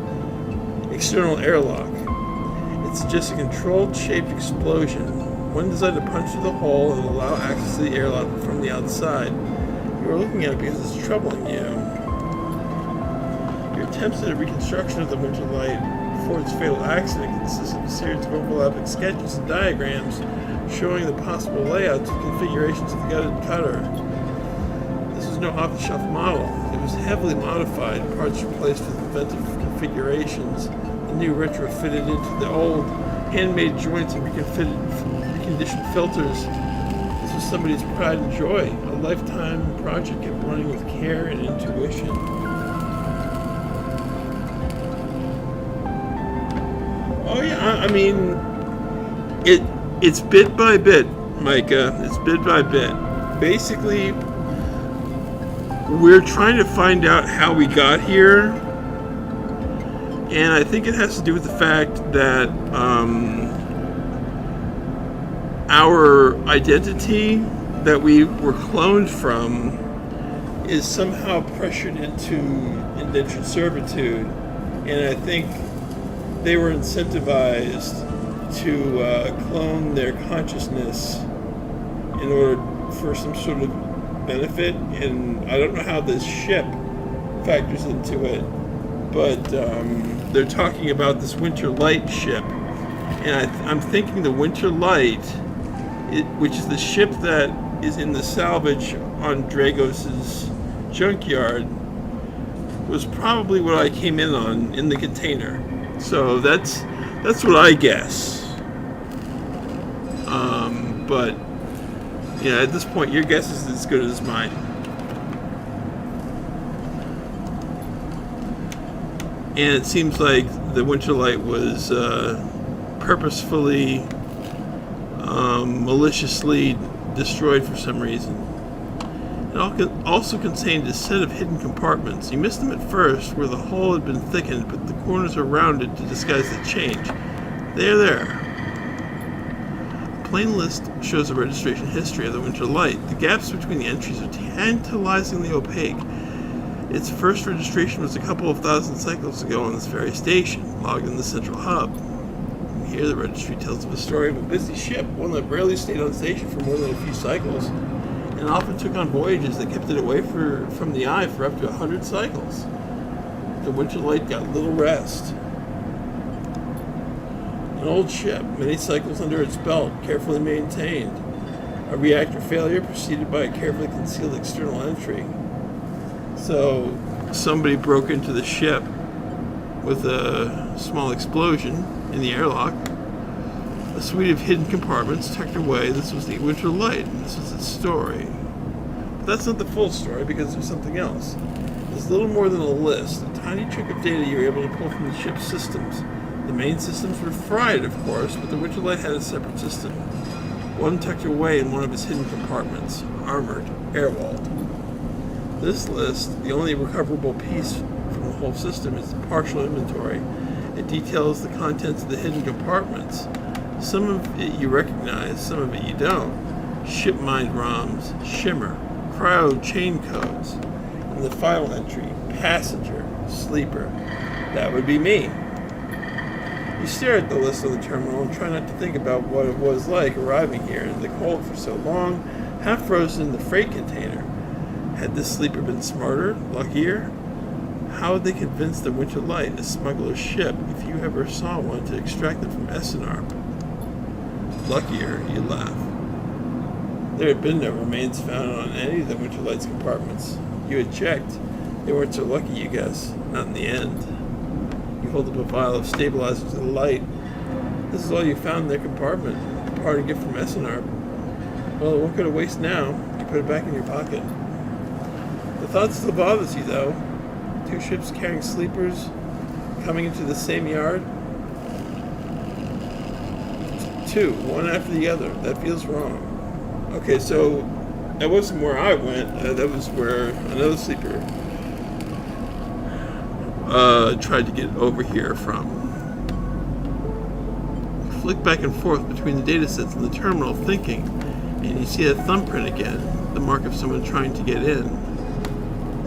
Speaker 1: external airlock. It's just a controlled shaped explosion, one designed to punch through the hole and allow access to the airlock from the outside. You are looking at it because it's troubling you. Your attempts at a reconstruction of the Winterlight before its fatal accident consists of a series of overlapping sketches and diagrams showing the possible layouts and configurations of the gutted cutter. This was no off-the-shelf model. It was heavily modified, parts replaced with inventive configurations, the new retrofitted into the old, handmade joints and reconditioned filters. This was somebody's pride and joy, a lifetime project kept running with care and intuition. Oh yeah, I mean, it's bit by bit, Micah. It's bit by bit. Basically, we're trying to find out how we got here, and I think it has to do with the fact that our identity that we were cloned from is somehow pressured into indentured servitude, and I think they were incentivized to clone their consciousness in order for some sort of benefit, and I don't know how this ship factors into it, but they're talking about this Winter Light ship, and I'm thinking the Winter Light, which is the ship that is in the salvage on Dragos' junkyard, was probably what I came in on in the container. So that's what I guess. But yeah, at this point, your guess is as good as mine. And it seems like the Winterlight was purposefully, maliciously destroyed for some reason. It also contained a set of hidden compartments. You missed them at first, where the hull had been thickened, but the corners are rounded to disguise the change. They're there. The plain list shows the registration history of the Winterlight. The gaps between the entries are tantalizingly opaque. Its first registration was a couple of thousand cycles ago on this very station, logged in the central hub. Here the registry tells of a story of a busy ship, one that rarely stayed on station for more than a few cycles, and often took on voyages that kept it away from the eye for up to 100 cycles. The Winterlight got little rest. An old ship, many cycles under its belt, carefully maintained. A reactor failure preceded by a carefully concealed external entry. So, somebody broke into the ship with a small explosion in the airlock. A suite of hidden compartments tucked away. This was the Winterlight. This was its story. But that's not the full story, because there's something else. There's little more than a list, a tiny chunk of data you were able to pull from the ship's systems. The main systems were fried, of course, but the Winterlight had a separate system. One tucked away in one of its hidden compartments, armored, air-walled. This list, the only recoverable piece from the whole system, is the partial inventory. It details the contents of the hidden compartments. Some of it you recognize, some of it you don't. Ship mind ROMs, shimmer, cryo chain codes, and the final entry, passenger, sleeper. That would be me. You stare at the list on the terminal and try not to think about what it was like arriving here in the cold for so long, half frozen in the freight container. Had this sleeper been smarter, luckier? How would they convince the Winterlight, a smuggler's ship, if you ever saw one, to extract them from Essenarp? Luckier, you laugh. There had been no remains found on any of the Winterlight's compartments. You had checked. They weren't so lucky, you guess. Not in the end. You hold up a vial of stabilizer to the light. This is all you found in their compartment. A parting gift from Essenarp. Well, it won't go to waste now. You put it back in your pocket. The thought still bothers you, though. Two ships carrying sleepers coming into the same yard. Two, one after the other. That feels wrong. Okay, so that wasn't where I went. That was where another sleeper tried to get over here from. You flick back and forth between the datasets in the terminal, thinking, and you see a thumbprint again, the mark of someone trying to get in.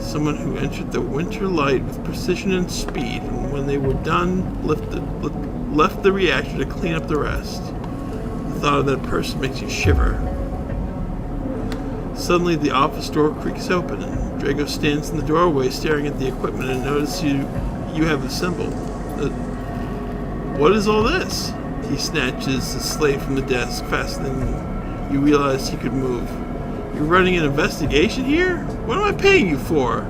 Speaker 1: Someone who entered the Winterlight with precision and speed, and when they were done, left the reactor to clean up the rest. The thought of that person makes you shiver. Suddenly, the office door creaks open, and Drago stands in the doorway staring at the equipment and notices you have assembled. What is all this? He snatches the slate from the desk, faster than you realize he could move. You're running an investigation here? What am I paying you for?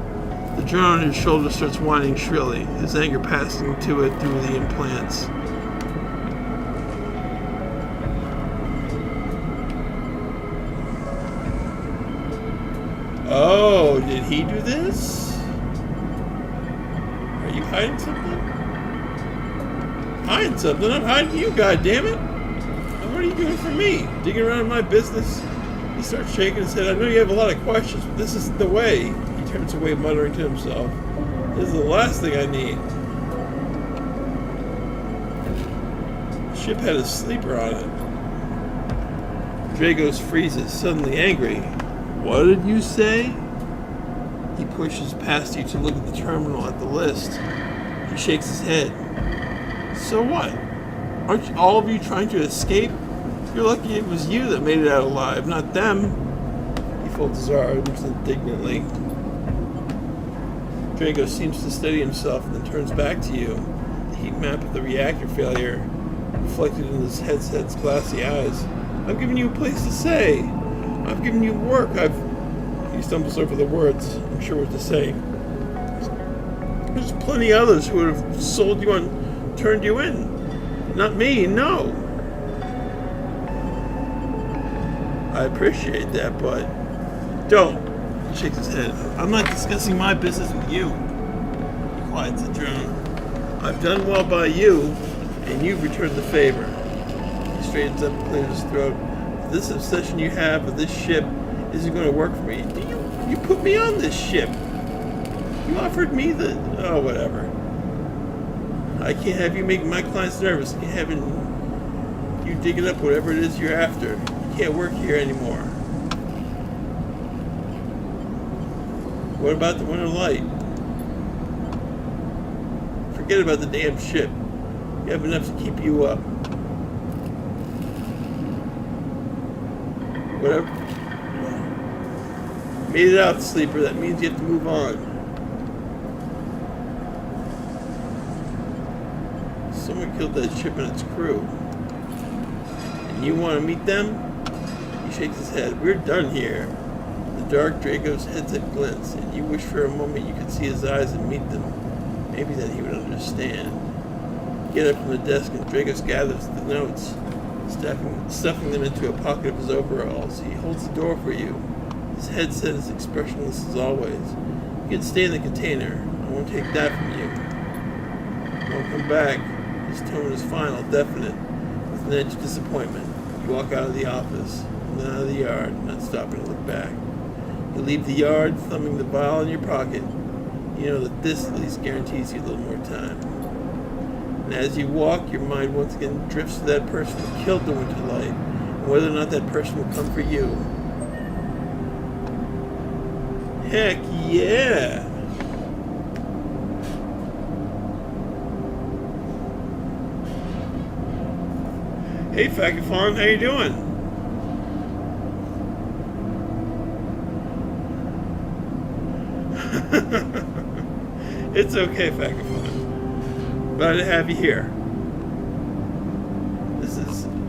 Speaker 1: The drone on his shoulder starts whining shrilly, his anger passing to it through the implants. Oh, did he do this? Are you hiding something? Hiding something? I'm hiding you, goddammit! And what are you doing for me? Digging around in my business? He starts shaking his head. I know you have a lot of questions, but this isn't the way. He turns away, muttering to himself. This is the last thing I need. The ship had a sleeper on it. Dragos freezes, suddenly angry. What did you say? He pushes past you to look at the terminal at the list. He shakes his head. So what? Aren't all of you trying to escape? You're lucky it was you that made it out alive, not them. He folds his arms indignantly. Drago seems to steady himself and then turns back to you. The heat map of the reactor failure reflected in his headset's glassy eyes. I've given you a place to stay. I've given you work. He stumbles over the words, unsure what to say. There's plenty of others who would have sold you and turned you in. Not me, no. I appreciate that, but don't. He shakes his head. I'm not discussing my business with you. He quiets the drone. I've done well by you, and you've returned the favor. He straightens up and clears his throat. This obsession you have with this ship isn't going to work for me. You put me on this ship. You offered me the... Oh, whatever. I can't have you making my clients nervous. I can't have you digging up whatever it is you're after. You can't work here anymore. What about the winter light? Forget about the damn ship. You have enough to keep you up. Whatever. Made it out, sleeper. That means you have to move on. Someone killed that ship and its crew. And you want to meet them? He shakes his head. We're done here. The dark Draco's headset glints, and you wish for a moment you could see his eyes and meet them. Maybe then he would understand. Get up from the desk, and Dracos gathers the notes, stuffing them into a pocket of his overalls. He holds the door for you. His headset is expressionless as always. You can stay in the container. I won't take that from you. I won't come back. His tone is final, definite, with an edge of disappointment. You walk out of the office, and then out of the yard, not stopping to look back. You leave the yard, thumbing the vial in your pocket. You know that this at least guarantees you a little more time. And as you walk, your mind once again drifts to that person who killed the Winterlight, and whether or not that person will come for you. Heck yeah! Hey Fagafon, how you doing? It's okay, Fagafon. Glad to have you here.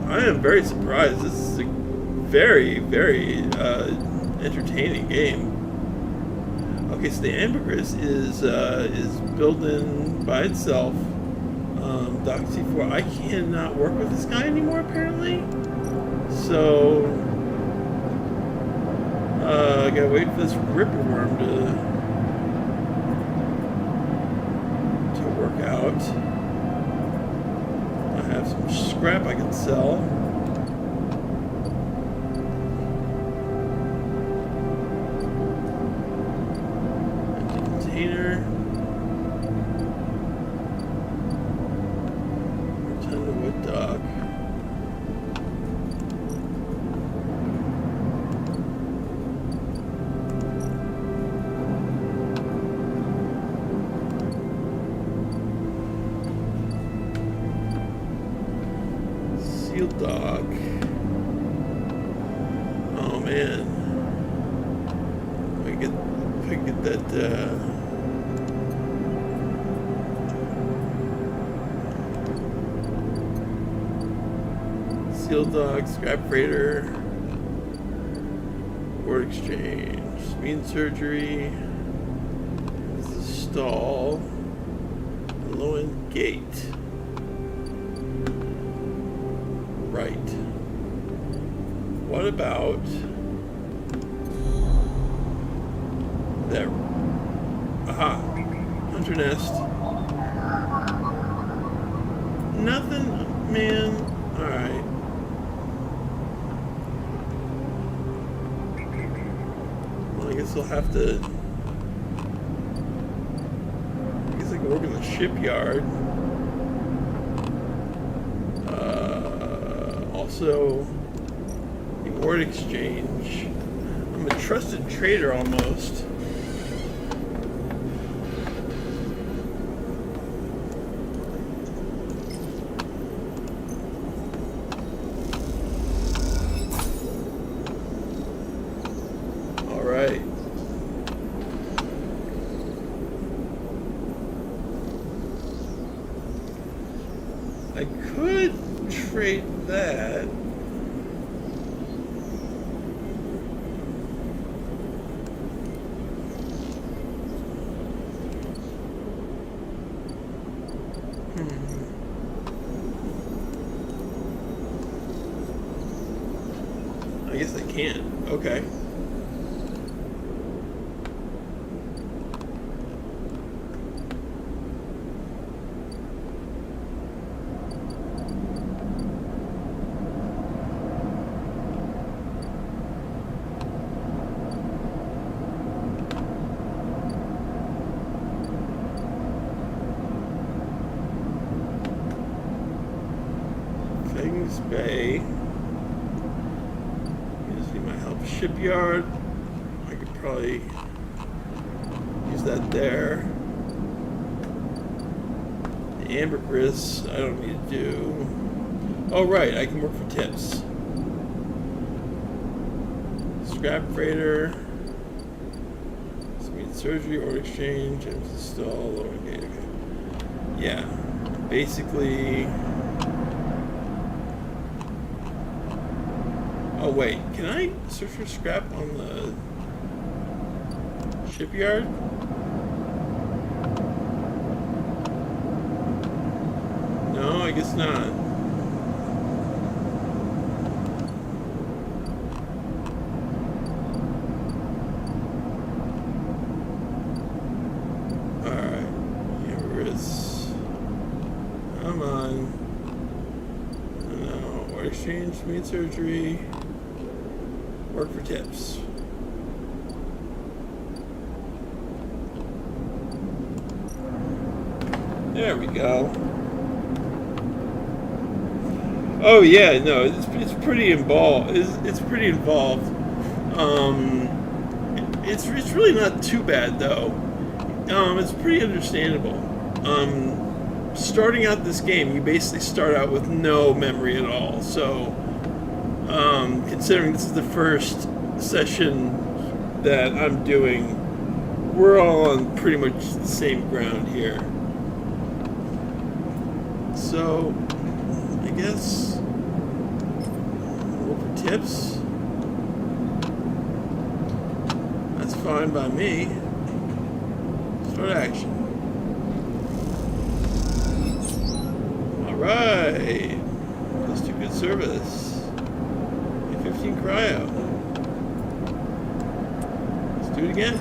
Speaker 1: I am very surprised. This is a very, very entertaining game. Okay, so the ambergris is building by itself. Doc C4. I cannot work with this guy anymore, apparently. So I gotta wait for this ripper worm to work out. I have some scrap I can sell. Empty container. Return to wood dock. Dock. Oh man, if I get that sealed dock, scrap freighter, board exchange, mean surgery, this is a stall, low end gate. Right. What about there? Aha. Hunter nest. Nothing, man. Alright. Well, I guess I'll have to... I guess I can work in the shipyard. Also, the board exchange. I'm a trusted trader almost. All right. I could trade that. can't. Okay. Bay. Gives me my help shipyard. I could probably use that there. The ambergris I don't need to do. Oh right, I can work for tips. Scrap freighter. Speed surgery or exchange and install. Okay. Yeah. Basically. Oh wait, can I search for scrap on the shipyard? No, I guess not. Alright, here is. Come on. No, or exchange, meat surgery. Work for tips. There we go. Oh yeah, no, it's pretty involved. It's pretty involved. It's really not too bad though. It's pretty understandable. Starting out this game, you basically start out with no memory at all. So. Considering this is the first session that I'm doing, we're all on pretty much the same ground here. So, I guess roll for tips. That's fine by me. Start action. Alright. Let's do good service. 15 cryo. Let's do it again.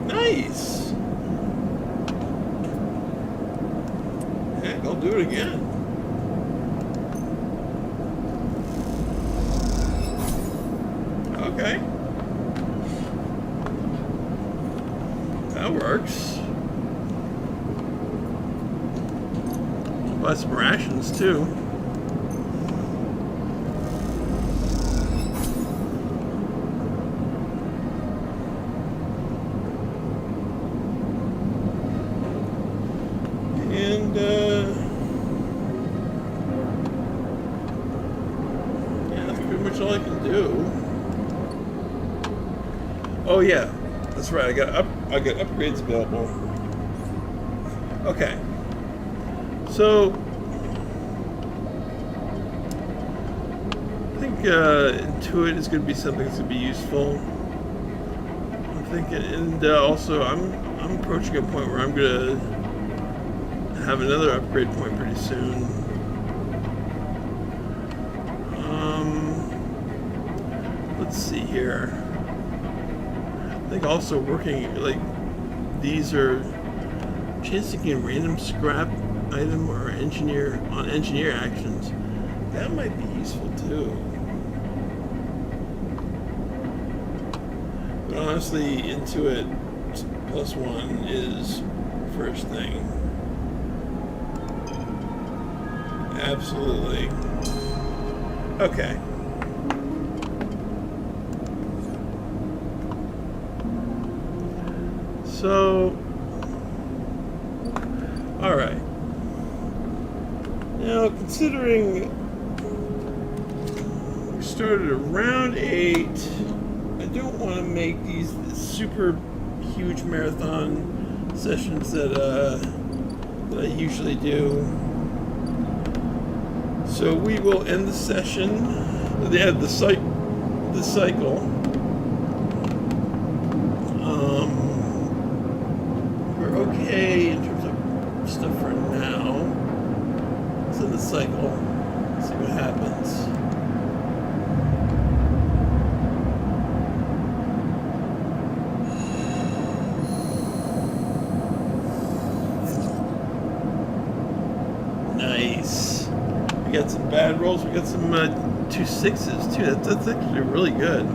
Speaker 1: Nice. Heck, I'll do it again. Okay. That works. Buy some rations too. And yeah, that's pretty much all I can do. Oh yeah, that's right. I got upgrades available. Okay. So, I think Intuit is going to be something that's going to be useful. I'm thinking, and also I'm approaching a point where I'm going to have another upgrade point pretty soon. Let's see here. I think also working like these are chance to gain random scrap item or engineer actions. That might be useful too. But honestly, Intuit +1 is first thing. Absolutely. Okay. So, all right. Now, considering we started around 8, I don't want to make these super huge marathon sessions that I usually do. So we will end the session. The cycle. We're okay in terms of stuff for now. cycle. See what happens. Nice. We got some bad rolls. We got some 2 6s too. That's actually really good.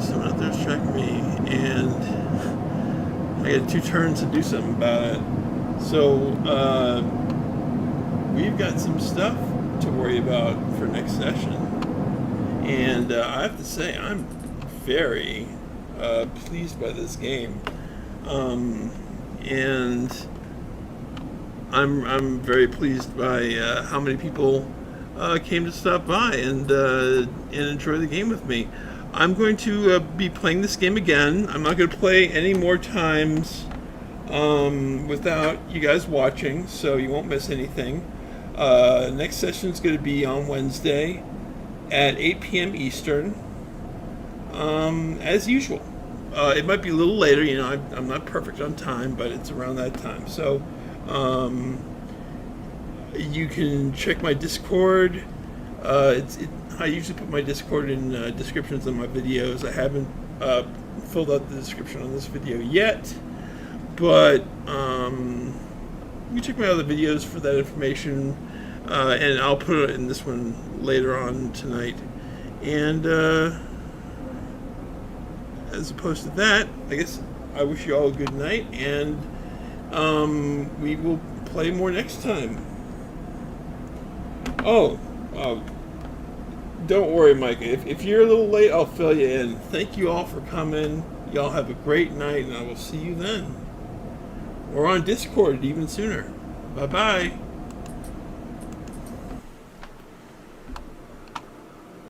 Speaker 1: Someone out there's tracking me, and I got 2 turns to do something about it. So we've got some stuff to worry about for next session, and I have to say I'm very pleased by this game, and I'm very pleased by how many people came to stop by and enjoy the game with me. I'm going to be playing this game again. I'm not going to play any more times without you guys watching, so you won't miss anything. Next session is going to be on Wednesday at 8 p.m. Eastern, as usual. It might be a little later, you know, I'm not perfect on time, but it's around that time. So you can check my Discord. I usually put my Discord in descriptions of my videos. I haven't filled out the description on this video yet, but you can check my other videos for that information, and I'll put it in this one later on tonight. And as opposed to that, I guess I wish you all a good night, and we will play more next time. Don't worry, Mike. If you're a little late, I'll fill you in. Thank you all for coming. Y'all have a great night, and I will see you then. Or on Discord even sooner. Bye-bye.